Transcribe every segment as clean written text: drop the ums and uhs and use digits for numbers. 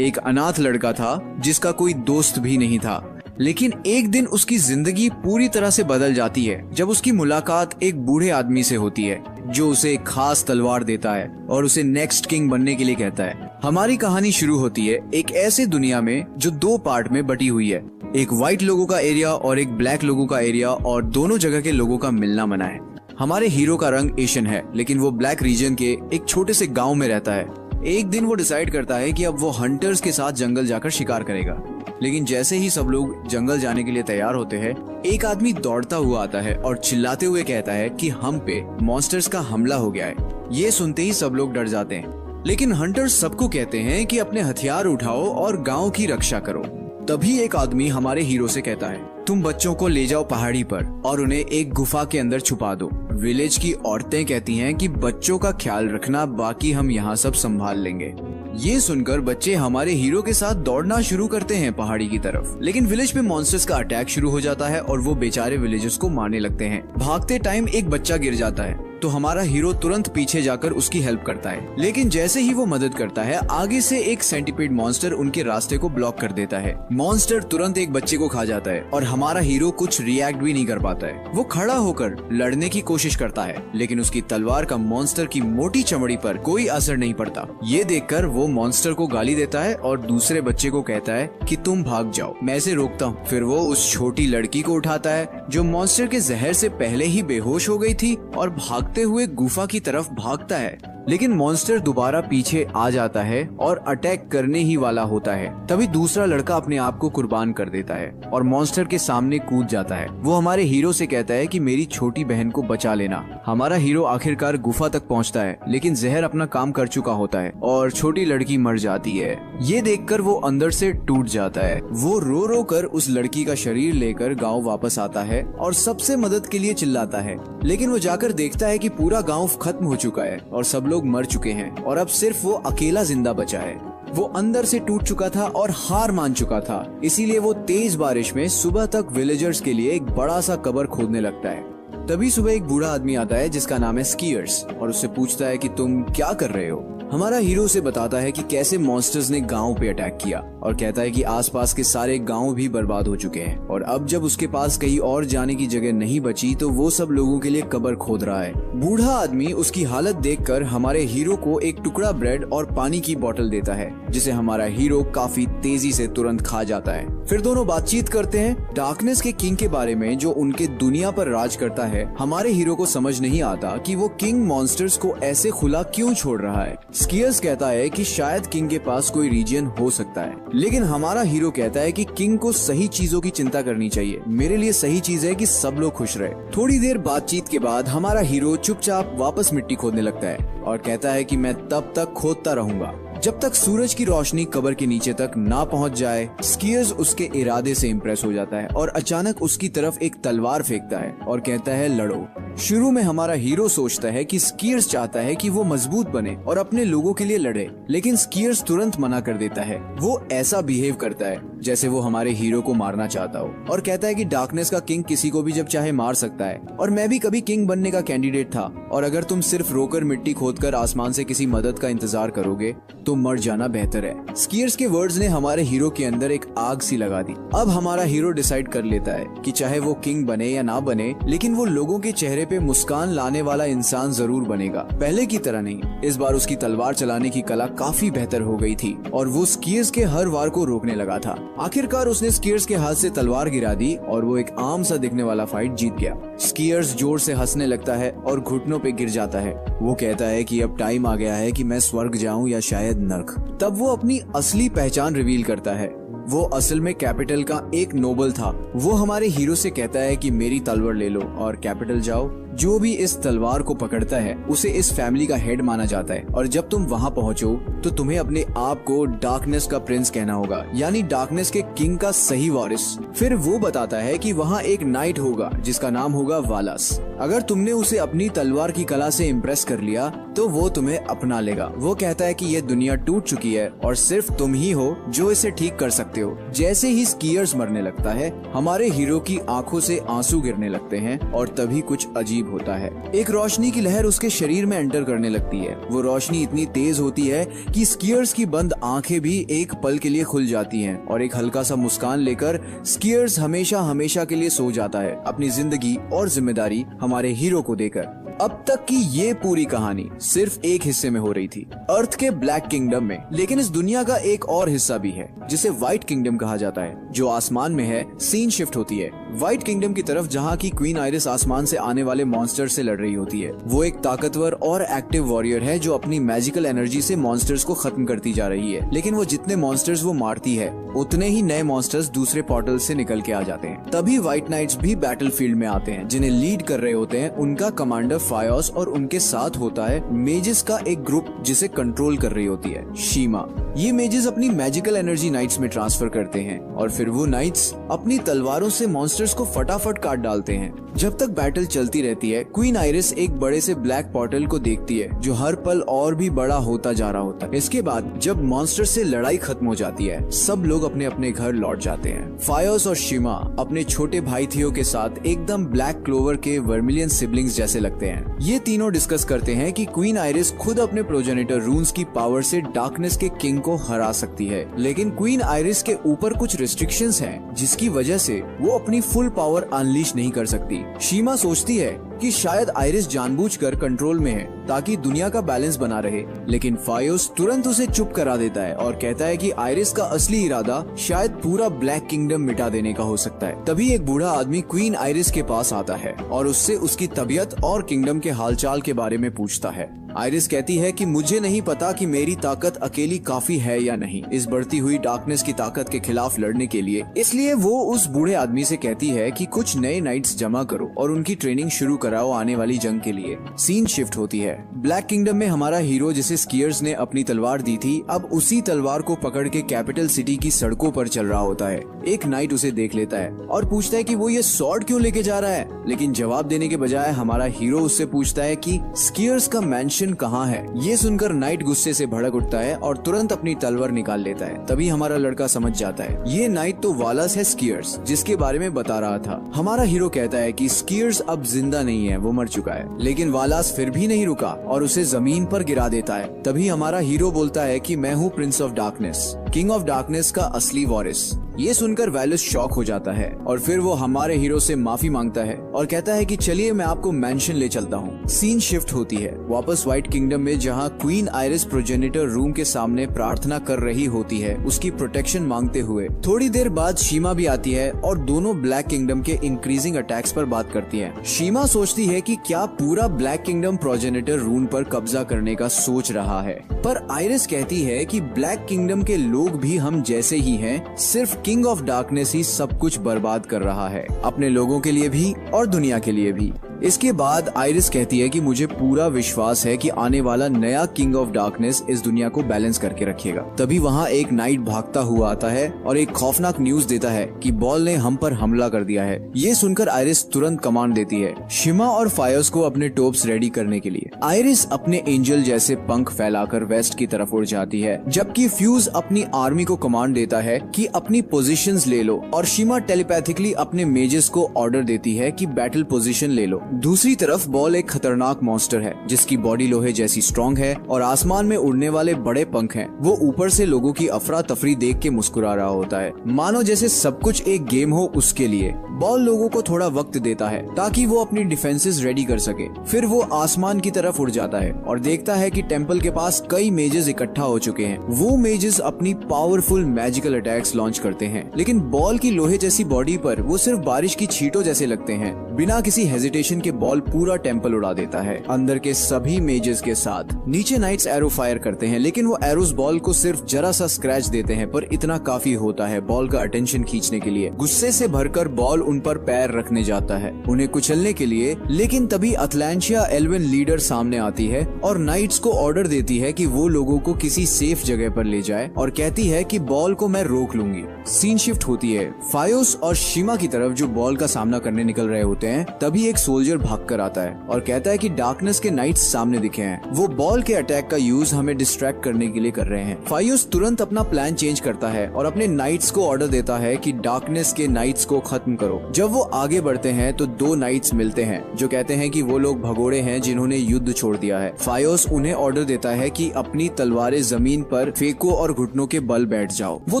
एक अनाथ लड़का था जिसका कोई दोस्त भी नहीं था। लेकिन एक दिन उसकी जिंदगी पूरी तरह से बदल जाती है जब उसकी मुलाकात एक बूढ़े आदमी से होती है जो उसे एक खास तलवार देता है और उसे नेक्स्ट किंग बनने के लिए कहता है। हमारी कहानी शुरू होती है एक ऐसे दुनिया में जो 2 पार्ट में बटी हुई है, एक व्हाइट लोगों का एरिया और एक ब्लैक लोगों का एरिया, और दोनों जगह के लोगों का मिलना मना है। हमारे हीरो का रंग एशियन है, लेकिन वो ब्लैक रीजन के एक छोटे से गाँव में रहता है। एक दिन वो डिसाइड करता है कि अब वो हंटर्स के साथ जंगल जाकर शिकार करेगा। लेकिन जैसे ही सब लोग जंगल जाने के लिए तैयार होते हैं, एक आदमी दौड़ता हुआ आता है और चिल्लाते हुए कहता है कि हम पे मॉन्स्टर्स का हमला हो गया है। ये सुनते ही सब लोग डर जाते हैं, लेकिन हंटर्स सबको कहते हैं कि अपने हथियार उठाओ और गांव की रक्षा करो। तभी एक आदमी हमारे हीरो से कहता है, तुम बच्चों को ले जाओ पहाड़ी पर और उन्हें एक गुफा के अंदर छुपा दो। विलेज की औरतें कहती हैं कि बच्चों का ख्याल रखना, बाकी हम यहाँ सब संभाल लेंगे। ये सुनकर बच्चे हमारे हीरो के साथ दौड़ना शुरू करते हैं पहाड़ी की तरफ। लेकिन विलेज में मॉन्स्टर्स का अटैक शुरू हो जाता है और वो बेचारे विलेजर्स को मारने लगते हैं। भागते टाइम एक बच्चा गिर जाता है तो हमारा हीरो तुरंत पीछे जाकर उसकी हेल्प करता है। लेकिन जैसे ही वो मदद करता है, आगे से एक सेंटीपीड मॉन्स्टर उनके रास्ते को ब्लॉक कर देता है। मॉन्स्टर तुरंत एक बच्चे को खा जाता है और हमारा हीरो कुछ रिएक्ट भी नहीं कर पाता है। वो खड़ा होकर लड़ने की कोशिश करता है, लेकिन उसकी तलवार का मॉन्स्टर की मोटी चमड़ी पर कोई असर नहीं पड़ता। ये देखकर वो मॉन्स्टर को गाली देता है और दूसरे बच्चे को कहता है कि तुम भाग जाओ, मैं इसे रोकता हूँ। फिर वो उस छोटी लड़की को उठाता है जो मॉन्स्टर के जहर से पहले ही बेहोश हो गई थी और भागते हुए गुफा की तरफ भागता है। लेकिन मॉन्स्टर दोबारा पीछे आ जाता है और अटैक करने ही वाला होता है। तभी दूसरा लड़का अपने आप को कुर्बान कर देता है और मॉन्स्टर के सामने कूद जाता है। वो हमारे हीरो से कहता है कि मेरी छोटी बहन को बचा लेना। हमारा हीरो आखिरकार गुफा तक पहुंचता है, लेकिन जहर अपना काम कर चुका होता है और छोटी लड़की मर जाती है। ये देखकर वो अंदर से टूट जाता है। वो रो रो कर उस लड़की का शरीर लेकर गाँव वापस आता है और सबसे मदद के लिए चिल्लाता है। लेकिन वो जाकर देखता है कि पूरा गाँव खत्म हो चुका है और सब लोग मर चुके हैं और अब सिर्फ वो अकेला जिंदा बचा है। वो अंदर से टूट चुका था और हार मान चुका था, इसीलिए वो तेज बारिश में सुबह तक विलेजर्स के लिए एक बड़ा सा कब्र खोदने लगता है। तभी सुबह एक बूढ़ा आदमी आता है जिसका नाम है स्कीयर्स और उससे पूछता है कि तुम क्या कर रहे हो। हमारा हीरो उसे बताता है कि कैसे मॉन्स्टर्स ने गांव पे अटैक किया और कहता है कि आसपास के सारे गांव भी बर्बाद हो चुके हैं और अब जब उसके पास कहीं और जाने की जगह नहीं बची तो वो सब लोगों के लिए कब्र खोद रहा है। बूढ़ा आदमी उसकी हालत देखकर हमारे हीरो को एक टुकड़ा ब्रेड और पानी की बोतल देता है, जिसे हमारा हीरो काफी तेजी से तुरंत खा जाता है। फिर दोनों बातचीत करते हैं डार्कनेस के किंग के बारे में जो उनके दुनिया पर राज करता है। हमारे हीरो को समझ नहीं आता कि वो किंग मॉन्स्टर्स को ऐसे खुला क्यों छोड़ रहा है। स्कीयर्स कहता है कि शायद किंग के पास कोई रीजन हो सकता है, लेकिन हमारा हीरो कहता है कि किंग को सही चीजों की चिंता करनी चाहिए। मेरे लिए सही चीज है कि सब लोग खुश रहे। थोड़ी देर बातचीत के बाद हमारा हीरो चुपचाप वापस मिट्टी खोदने लगता है और कहता है कि मैं तब तक खोदता रहूंगा जब तक सूरज की रोशनी कब्र के नीचे तक ना पहुंच जाए। स्कीयर्स उसके इरादे से इम्प्रेस हो जाता है और अचानक उसकी तरफ एक तलवार फेंकता है और कहता है लड़ो। शुरू में हमारा हीरो सोचता है कि स्कीयर्स चाहता है कि वो मजबूत बने और अपने लोगों के लिए लड़े, लेकिन स्कीयर्स तुरंत मना कर देता है। वो ऐसा बिहेव करता है जैसे वो हमारे हीरो को मारना चाहता हो और कहता है कि डार्कनेस का किंग किसी को भी जब चाहे मार सकता है और मैं भी कभी किंग बनने का कैंडिडेट था, और अगर तुम सिर्फ रोकर मिट्टी खोदकर आसमान से किसी मदद का इंतजार करोगे तो मर जाना बेहतर है। स्कीयर्स के वर्ड्स ने हमारे हीरो के अंदर एक आग सी लगा दी। अब हमारा हीरो डिसाइड कर लेता है कि चाहे वो किंग बने या ना बने, लेकिन वो लोगों के चेहरे पे मुस्कान लाने वाला इंसान जरूर बनेगा। पहले की तरह नहीं, इस बार उसकी तलवार चलाने की कला काफी बेहतर हो गई थी और वो स्कीयर्स के हर वार को रोकने लगा था। आखिरकार उसने स्कीयर्स के हाथ से तलवार गिरा दी और वो एक आम सा दिखने वाला फाइट जीत गया। स्कीयर्स जोर से हंसने लगता है और घुटनों पे गिर जाता है। वो कहता है कि अब टाइम आ गया है कि मैं स्वर्ग जाऊं या शायद नर्क। तब वो अपनी असली पहचान रिवील करता है। वो असल में कैपिटल का एक नोबल था। वो हमारे हीरो से कहता है कि मेरी तलवार ले लो और कैपिटल जाओ। जो भी इस तलवार को पकड़ता है उसे इस फैमिली का हेड माना जाता है और जब तुम वहाँ पहुँचो तो तुम्हें अपने आप को डार्कनेस का प्रिंस कहना होगा, यानी डार्कनेस के किंग का सही वारिस। फिर वो बताता है कि वहाँ एक नाइट होगा जिसका नाम होगा वालस। अगर तुमने उसे अपनी तलवार की कला से इम्प्रेस कर लिया तो वो तुम्हें अपना लेगा। वो कहता है कि ये दुनिया टूट चुकी है और सिर्फ तुम ही हो जो इसे ठीक कर सकते हो। जैसे ही स्कीयर्स मरने लगता है, हमारे हीरो की आंखों से आंसू गिरने लगते हैं और तभी कुछ अजीब करीब होता है। एक रोशनी की लहर उसके शरीर में एंटर करने लगती है। वो रोशनी इतनी तेज होती है कि स्कीयर्स की बंद आंखें भी एक पल के लिए खुल जाती हैं और एक हल्का सा मुस्कान लेकर स्कीयर्स हमेशा हमेशा के लिए सो जाता है, अपनी जिंदगी और जिम्मेदारी हमारे हीरो को देकर। अब तक की ये पूरी कहानी सिर्फ एक हिस्से में हो रही थी, अर्थ के ब्लैक किंगडम में। लेकिन इस दुनिया का एक और हिस्सा भी है जिसे व्हाइट किंगडम कहा जाता है, जो आसमान में है। सीन शिफ्ट होती है व्हाइट किंगडम की तरफ, जहाँ की क्वीन आयरिस आसमान से आने वाले मॉन्स्टर से लड़ रही होती है। वो एक ताकतवर और एक्टिव वॉरियर है जो अपनी मैजिकल एनर्जी से मॉन्स्टर्स को खत्म करती जा रही है। लेकिन वो जितने मॉन्स्टर्स वो मारती है, उतने ही नए मॉन्स्टर्स दूसरे पोर्टल से निकल के आ जाते हैं। तभी व्हाइट नाइट्स भी बैटलफील्ड में आते हैं, जिन्हें लीड कर रहे होते हैं उनका कमांडर फायोस, और उनके साथ होता है मेजेस का एक ग्रुप जिसे कंट्रोल कर रही होती है शीमा। ये मेजेस अपनी मैजिकल एनर्जी नाइट्स में ट्रांसफर करते हैं और फिर वो नाइट्स अपनी तलवारों से मॉन्स्टर्स को फटाफट काट डालते हैं। जब तक बैटल चलती रहती है, क्वीन आयरिस एक बड़े से ब्लैक पोर्टल को देखती है जो हर पल और भी बड़ा होता जा रहा होता है। इसके बाद जब मॉन्स्टर से लड़ाई खत्म हो जाती है, सब लोग अपने अपने घर लौट जाते हैं। फायोस और शीमा अपने छोटे भाई थियो के साथ एकदम ब्लैक क्लोवर के वर्मिलियन सिबलिंग्स जैसे लगते हैं। ये तीनों डिस्कस करते हैं कि क्वीन आयरिस खुद अपने प्रोजेनिटर रून्स की पावर से डार्कनेस के किंग को हरा सकती है, लेकिन क्वीन आयरिस के ऊपर कुछ रिस्ट्रिक्शंस हैं, जिसकी वजह से वो अपनी फुल पावर अनलीश नहीं कर सकती। शीमा सोचती है कि शायद आयरिस जानबूझकर कंट्रोल में है ताकि दुनिया का बैलेंस बना रहे, लेकिन फायोस तुरंत उसे चुप करा देता है और कहता है कि आयरिस का असली इरादा शायद पूरा ब्लैक किंगडम मिटा देने का हो सकता है। तभी एक बूढ़ा आदमी क्वीन आयरिस के पास आता है और उससे उसकी तबीयत और किंगडम के हालचाल के बारे में पूछता है। आयरिस कहती है कि मुझे नहीं पता कि मेरी ताकत अकेली काफी है या नहीं इस बढ़ती हुई डार्कनेस की ताकत के खिलाफ लड़ने के लिए। इसलिए वो उस बूढ़े आदमी से कहती है कि कुछ नए नाइट्स जमा करो और उनकी ट्रेनिंग शुरू कराओ आने वाली जंग के लिए। सीन शिफ्ट होती है ब्लैक किंगडम में। हमारा हीरो, जिसे स्कीयर्स ने अपनी तलवार दी थी, अब उसी तलवार को पकड़ के कैपिटल सिटी की सड़कों पर चल रहा होता है। एक नाइट उसे देख लेता है और पूछता है कि वो ये स्वॉर्ड क्यों लेके जा रहा है, लेकिन जवाब देने के बजाय हमारा हीरो उससे पूछता है कि स्कीयर्स का मैंशन कहाँ है। ये सुनकर नाइट गुस्से से भड़क उठता है और तुरंत अपनी तलवार निकाल लेता है। तभी हमारा लड़का समझ जाता है ये नाइट तो वालस है स्कीयर्स, जिसके बारे में बता रहा था। हमारा हीरो कहता है कि स्कीयर्स अब जिंदा नहीं है, वो मर चुका है, लेकिन वालस फिर भी नहीं रुका और उसे जमीन पर गिरा देता है। तभी हमारा हीरो बोलता है कि मैं हूँ Prince of darkness, king of darkness का असली वारिस। ये सुनकर वालस शॉक हो जाता है और फिर वो हमारे हीरो से माफी मांगता है और कहता है कि चलिए मैं आपको मैंशन ले चलता हूँ। सीन शिफ्ट होती है वापस व्हाइट किंगडम में, जहाँ क्वीन आयरिस प्रोजेनिटर रूम के सामने प्रार्थना कर रही होती है उसकी प्रोटेक्शन मांगते हुए। थोड़ी देर बाद शीमा भी आती है और दोनों ब्लैक किंगडम के इंक्रीजिंग अटैक्स पर बात करती है। शीमा सोचती है कि क्या पूरा ब्लैक किंगडम प्रोजेनिटर रूम पर कब्जा करने का सोच रहा है, पर आयरिस कहती है कि ब्लैक किंगडम के लोग भी हम जैसे ही हैं, सिर्फ किंग ऑफ डार्कनेस ही सब कुछ बर्बाद कर रहा है, अपने लोगों के लिए भी और दुनिया के लिए भी। इसके बाद आयरिस कहती है कि मुझे पूरा विश्वास है कि आने वाला नया किंग ऑफ डार्कनेस इस दुनिया को बैलेंस करके रखेगा। तभी वहाँ एक नाइट भागता हुआ आता है और एक खौफनाक न्यूज देता है कि बॉल ने हम पर हमला कर दिया है। ये सुनकर आयरिस तुरंत कमांड देती है शीमा और फायोस को अपने टोप्स रेडी करने के लिए। आयरिस अपने एंजल जैसे पंख फैलाकर वेस्ट की तरफ उड़ जाती है, जबकि फ्यूज अपनी आर्मी को कमांड देता है कि अपनी पोजीशंस ले लो, और शीमा टेलीपैथिकली अपने मेजेस को ऑर्डर देती है कि बैटल पोजीशन ले लो। दूसरी तरफ बॉल एक खतरनाक मॉन्स्टर है जिसकी बॉडी लोहे जैसी स्ट्रॉन्ग है और आसमान में उड़ने वाले बड़े पंख हैं। वो ऊपर से लोगों की अफरा तफरी देख के मुस्कुरा रहा होता है, मानो जैसे सब कुछ एक गेम हो उसके लिए। बॉल लोगों को थोड़ा वक्त देता है ताकि वो अपनी डिफेंसेस रेडी कर सके। फिर वो आसमान की तरफ उड़ जाता है और देखता है कि टेम्पल के पास कई मेजेस इकट्ठा हो चुके हैं। वो मेजेस अपनी पावरफुल मैजिकल अटैक्स लॉन्च करते हैं, लेकिन बॉल की लोहे जैसी बॉडी पर वो सिर्फ बारिश की छींटों जैसे लगते हैं। बिना किसी हेजिटेशन के बॉल पूरा टेम्पल उड़ा देता है अंदर के सभी मेजेस के साथ। नीचे नाइट्स एरो फायर करते हैं, लेकिन वो एरोस बॉल को सिर्फ जरा सा स्क्रैच देते हैं, पर इतना काफी होता है बॉल का अटेंशन खींचने के लिए। गुस्से से भरकर बॉल उन पर पैर रखने जाता है उन्हें कुचलने के लिए, लेकिन तभी अटलांटिया एल्विन लीडर सामने आती है और नाइट्स को ऑर्डर देती है कि वो लोगों को किसी सेफ जगह पर ले जाए और कहती है कि बॉल को मैं रोक लूंगी। सीन शिफ्ट होती है फायोस और शीमा की तरफ जो बॉल का सामना करने निकल रहे होते हैं। तभी एक सोल्जर सोल्जर भागकर आता है और कहता है कि डार्कनेस के नाइट्स सामने दिखे हैं। वो बॉल के अटैक का यूज हमें डिस्ट्रैक्ट करने के लिए कर रहे हैं। फायोस तुरंत अपना प्लान चेंज करता है और अपने नाइट्स को ऑर्डर देता है कि डार्कनेस के नाइट्स को खत्म करो। जब वो आगे बढ़ते हैं तो दो नाइट्स मिलते हैं जो कहते हैं कि वो लोग भगोड़े हैं जिन्होंने युद्ध छोड़ दिया है। फायोस उन्हें ऑर्डर देता है कि अपनी तलवारें जमीन पर फेंको और घुटनों के बल बैठ जाओ। वो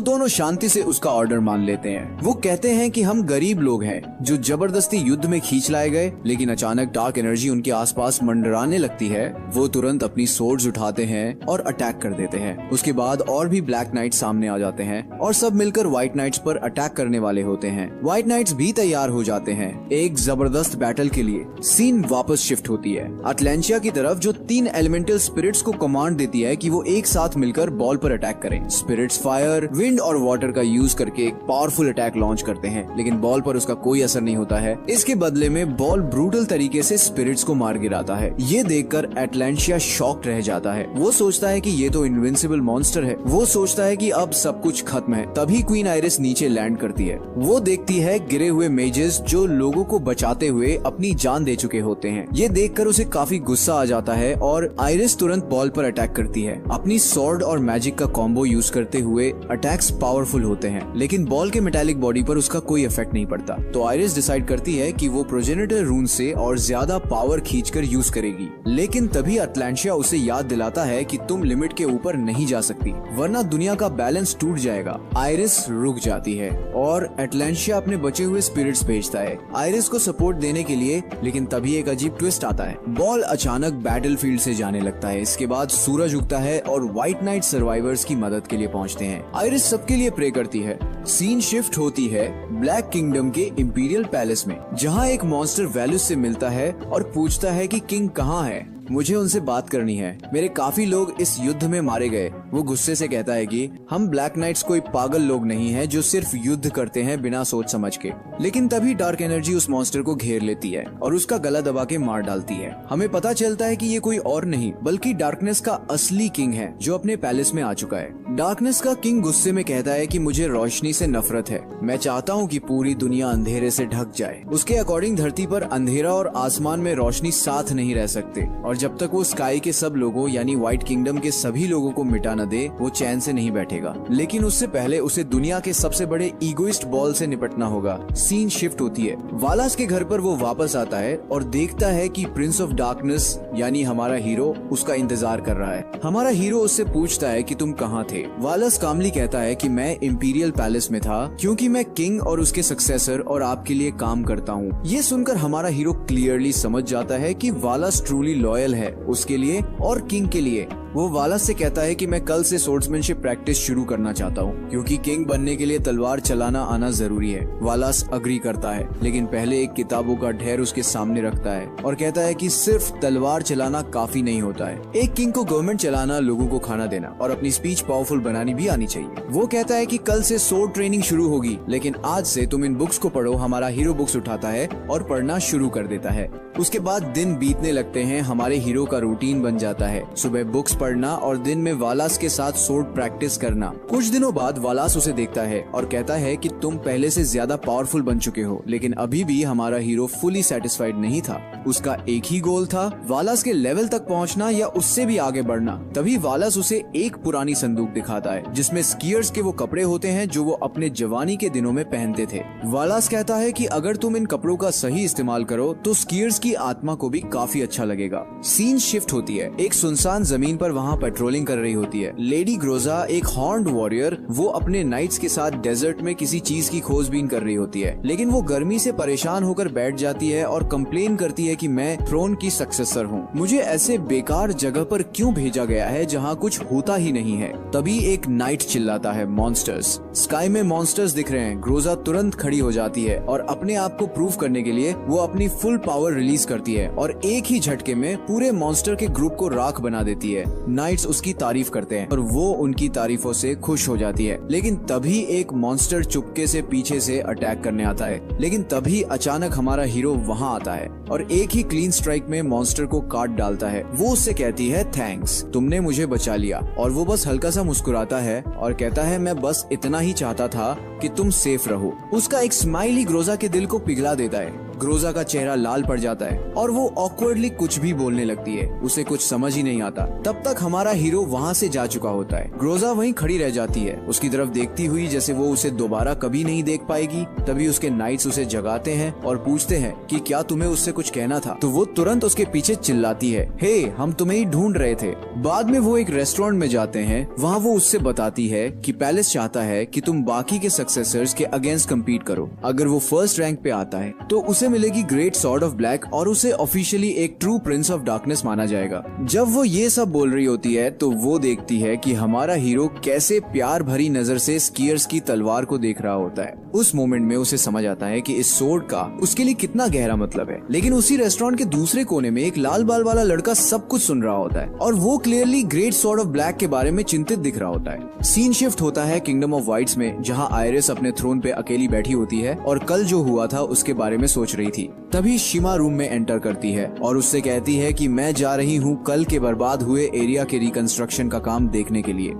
दोनों शांति से उसका ऑर्डर मान लेते हैं। वो कहते हैं कि हम गरीब लोग हैं जो जबरदस्ती युद्ध में खींच लाए गए, लेकिन अचानक डार्क एनर्जी उनके आसपास मंडराने लगती है। वो तुरंत अपनी सोर्ड्स उठाते हैं और अटैक कर देते हैं। उसके बाद और भी ब्लैक नाइट्स सामने आ जाते हैं और सब मिलकर व्हाइट नाइट्स पर अटैक करने वाले होते हैं। व्हाइट नाइट्स भी तैयार हो जाते हैं एक जबरदस्त बैटल के लिए। सीन वापस शिफ्ट होती है अटलांटिया की तरफ, जो 3 एलिमेंटल स्पिरिट्स को कमांड देती है कि वो एक साथ मिलकर बॉल पर अटैक करें। स्पिरिट्स फायर, विंड और वाटर का यूज करके एक पावरफुल अटैक लॉन्च करते हैं, लेकिन बॉल पर उसका कोई असर नहीं होता है। इसके बदले में बॉल ब्रूटल तरीके से स्पिरिट्स को मार गिराता है। ये देखकर अटलांटिया शॉक्ड रह जाता है। वो सोचता है कि ये तो इनविंसिबल मॉन्स्टर है। वो सोचता है कि अब सब कुछ खत्म है। तभी क्वीन आइरिस नीचे लैंड करती है। वो देखती है गिरे हुए मेजेस जो लोगों को बचाते हुए अपनी जान दे चुके होते हैं। ये देखकर उसे काफी गुस्सा आ जाता है और आइरिस तुरंत बॉल पर अटैक करती है। अपनी स्वॉर्ड और मैजिक का कॉम्बो यूज करते हुए अटैक्स पावरफुल होते हैं, लेकिन बॉल के मेटालिक बॉडी पर उसका कोई इफेक्ट नहीं पड़ता। तो आइरिस डिसाइड करती है कि वो प्रोजेनिटर रून से और ज्यादा पावर खींचकर यूज करेगी। लेकिन तभी अटलांटिया उसे याद दिलाता है कि तुम लिमिट के ऊपर नहीं जा सकती, वरना दुनिया का बैलेंस टूट जाएगा। आइरिस रुक जाती है और अटलांटिया अपने बचे हुए स्पिरिट्स भेजता है आइरिस को सपोर्ट देने के लिए। लेकिन तभी एक अजीब ट्विस्ट आता है। बॉल अचानक बैटलफील्ड से जाने लगता है। इसके बाद सूरज उगता है और व्हाइट नाइट सर्वाइवर्स की मदद के लिए पहुंचते हैं। आइरिस सबके लिए प्रे करती है। सीन शिफ्ट होती है ब्लैक किंगडम के इंपीरियल पैलेस में, जहां एक मॉन्स्टर वैल्यूस से मिलता है और पूछता है कि किंग कहाँ है, मुझे उनसे बात करनी है, मेरे काफी लोग इस युद्ध में मारे गए। वो गुस्से से कहता है कि हम ब्लैक नाइट्स कोई पागल लोग नहीं हैं जो सिर्फ युद्ध करते हैं बिना सोच समझ के। लेकिन तभी डार्क एनर्जी उस मॉन्स्टर को घेर लेती है और उसका गला दबा के मार डालती है। हमें पता चलता है कि ये कोई और नहीं बल्कि डार्कनेस का असली किंग है जो अपने पैलेस में आ चुका है। डार्कनेस का किंग गुस्से में कहता है कि मुझे रोशनी से नफरत है, मैं चाहता हूँ कि पूरी दुनिया अंधेरे से ढक जाए। उसके अकॉर्डिंग धरती पर अंधेरा और आसमान में रोशनी साथ नहीं रह सकते, और जब तक वो स्काई के सब लोगों यानी व्हाइट किंगडम के सभी लोगों को मिटा न दे वो चैन से नहीं बैठेगा। लेकिन उससे पहले उसे दुनिया के सबसे बड़े ईगोइस्ट बॉल से निपटना होगा। सीन शिफ्ट होती है। वालास के घर पर वो वापस आता है और देखता है कि प्रिंस ऑफ डार्कनेस यानी हमारा हीरो उसका इंतजार कर रहा है। हमारा हीरो उससे पूछता है कि तुम कहाँ थे। वालास कामली कहता है कि मैं इंपीरियल पैलेस में था क्योंकि मैं किंग और उसके सक्सेसर और आपके लिए काम करता हूँ। ये सुनकर हमारा हीरो क्लियरली समझ जाता है कि वालास ट्रूली लॉयल है उसके लिए और किंग के लिए। वो वालास से कहता है कि मैं कल से सोर्ड्समैनशिप प्रैक्टिस शुरू करना चाहता हूँ क्योंकि किंग बनने के लिए तलवार चलाना आना जरूरी है। वालास अग्री करता है, लेकिन पहले एक किताबों का ढेर उसके सामने रखता है और कहता है कि सिर्फ तलवार चलाना काफी नहीं होता है। एक किंग को गवर्नमेंट चलाना, लोगों को खाना देना और अपनी स्पीच पावरफुल बनानी भी आनी चाहिए। वो कहता है कि कल से सोर्ड ट्रेनिंग शुरू होगी, लेकिन आज से तुम इन बुक्स को पढ़ो। हमारा हीरो बुक्स उठाता है और पढ़ना शुरू कर देता है। उसके बाद दिन बीतने लगते हैं। हमारे हीरो का रूटीन बन जाता है, सुबह बुक्स पढ़ना और दिन में वालास के साथ सोर्ड प्रैक्टिस करना। कुछ दिनों बाद वालास उसे देखता है और कहता है कि तुम पहले से ज्यादा पावरफुल बन चुके हो, लेकिन अभी भी हमारा हीरो फुली सेटिस्फाइड नहीं था। उसका एक ही गोल था, वालास के लेवल तक पहुंचना या उससे भी आगे बढ़ना। तभी वालास उसे एक पुरानी संदूक दिखाता है जिसमें स्कीयर्स के वो कपड़े होते हैं जो वो अपने जवानी के दिनों में पहनते थे। वालास कहता है कि अगर तुम इन कपड़ों का सही इस्तेमाल करो तो स्कीयर्स की आत्मा को भी काफी अच्छा लगेगा। सीन शिफ्ट होती है। एक सुनसान जमीन पर वहाँ पेट्रोलिंग कर रही होती है लेडी ग्रोजा, एक हॉर्न्ड वॉरियर। वो अपने नाइट्स के साथ डेजर्ट में किसी चीज की खोजबीन कर रही होती है, लेकिन वो गर्मी से परेशान होकर बैठ जाती है और कंप्लेन करती है कि मैं थ्रोन की सक्सेसर हूँ। मुझे ऐसे बेकार जगह पर क्यों भेजा गया है जहाँ कुछ होता ही नहीं है। तभी एक नाइट चिल्लाता है, मॉन्स्टर्स। स्काई में मॉन्स्टर्स दिख रहे हैं। ग्रोजा तुरंत खड़ी हो जाती है और अपने आप को प्रूव करने के लिए वो अपनी फुल पावर रिलीज करती है और एक ही झटके में पूरे मॉन्स्टर के ग्रुप को राख बना देती है। नाइट्स उसकी तारीफ करते हैं और वो उनकी तारीफों से खुश हो जाती है। लेकिन तभी एक मॉन्स्टर चुपके से पीछे से अटैक करने आता है। लेकिन तभी अचानक हमारा हीरो वहाँ आता है और एक ही क्लीन स्ट्राइक में मॉन्स्टर को काट डालता है। वो उससे कहती है, थैंक्स, तुमने मुझे बचा लिया। और वो बस हल्का सा मुस्कुराता है और कहता है, मैं बस इतना ही चाहता था कि तुम सेफ रहो। उसका एक स्माइल ही ग्रोजा के दिल को पिघला देता है। ग्रोजा का चेहरा लाल पड़ जाता है और वो ऑकवर्डली कुछ भी बोलने लगती है। उसे कुछ समझ ही नहीं आता। तब तक हमारा हीरो वहाँ से जा चुका होता है। ग्रोजा वहीं खड़ी रह जाती है, उसकी तरफ देखती हुई जैसे वो उसे दोबारा कभी नहीं देख पाएगी। तभी उसके नाइट्स उसे जगाते हैं और पूछते हैं कि क्या तुम्हें उससे कुछ कहना था। तो वो तुरंत उसके पीछे चिल्लाती है, हे हम तुम्हें ही ढूंढ रहे थे। बाद में वो एक रेस्टोरेंट में जाते हैं। वहाँ वो उससे बताती है कि पैलेस चाहता है कि तुम बाकी के सक्सेसर्स के अगेंस्ट कम्पीट करो। अगर वो फर्स्ट रैंक पे आता है तो उसे मिलेगी ग्रेट सॉर्ड ऑफ ब्लैक और उसे ऑफिशियली एक ट्रू प्रिंस ऑफ डार्कनेस माना जाएगा। जब वो ये सब बोल रही होती है तो वो देखती है कि हमारा हीरो कैसे प्यार भरी नजर से स्कीयर्स की तलवार को देख रहा होता है। उस मोमेंट में उसे समझ आता है कि इस सोर्ड का उसके लिए कितना गहरा मतलब है। लेकिन उसी रेस्टोरेंट के दूसरे कोने में एक लाल बाल वाला लड़का सब कुछ सुन रहा होता है और वो clearly great sword of black के बारे में चिंतित दिख रहा होता है। सीन शिफ्ट होता है किंगडम ऑफ वाइट्स में, जहाँ आयरिस अपने थ्रोन पे अकेली बैठी होती है और कल जो हुआ था उसके बारे में सोच रही थी। तभी शिमा रूम में एंटर करती है और उससे कहती है कि मैं जा रही हूँ कल के बर्बाद हुए एरिया के रिकंस्ट्रक्शन का काम देखने के लिए।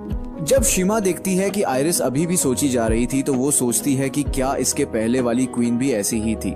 जब शिमा देखती है कि आयरिस अभी भी सोची जा रही थी तो वो सोचती है कि क्या इसके पहले वाली क्वीन भी ऐसी ही थी।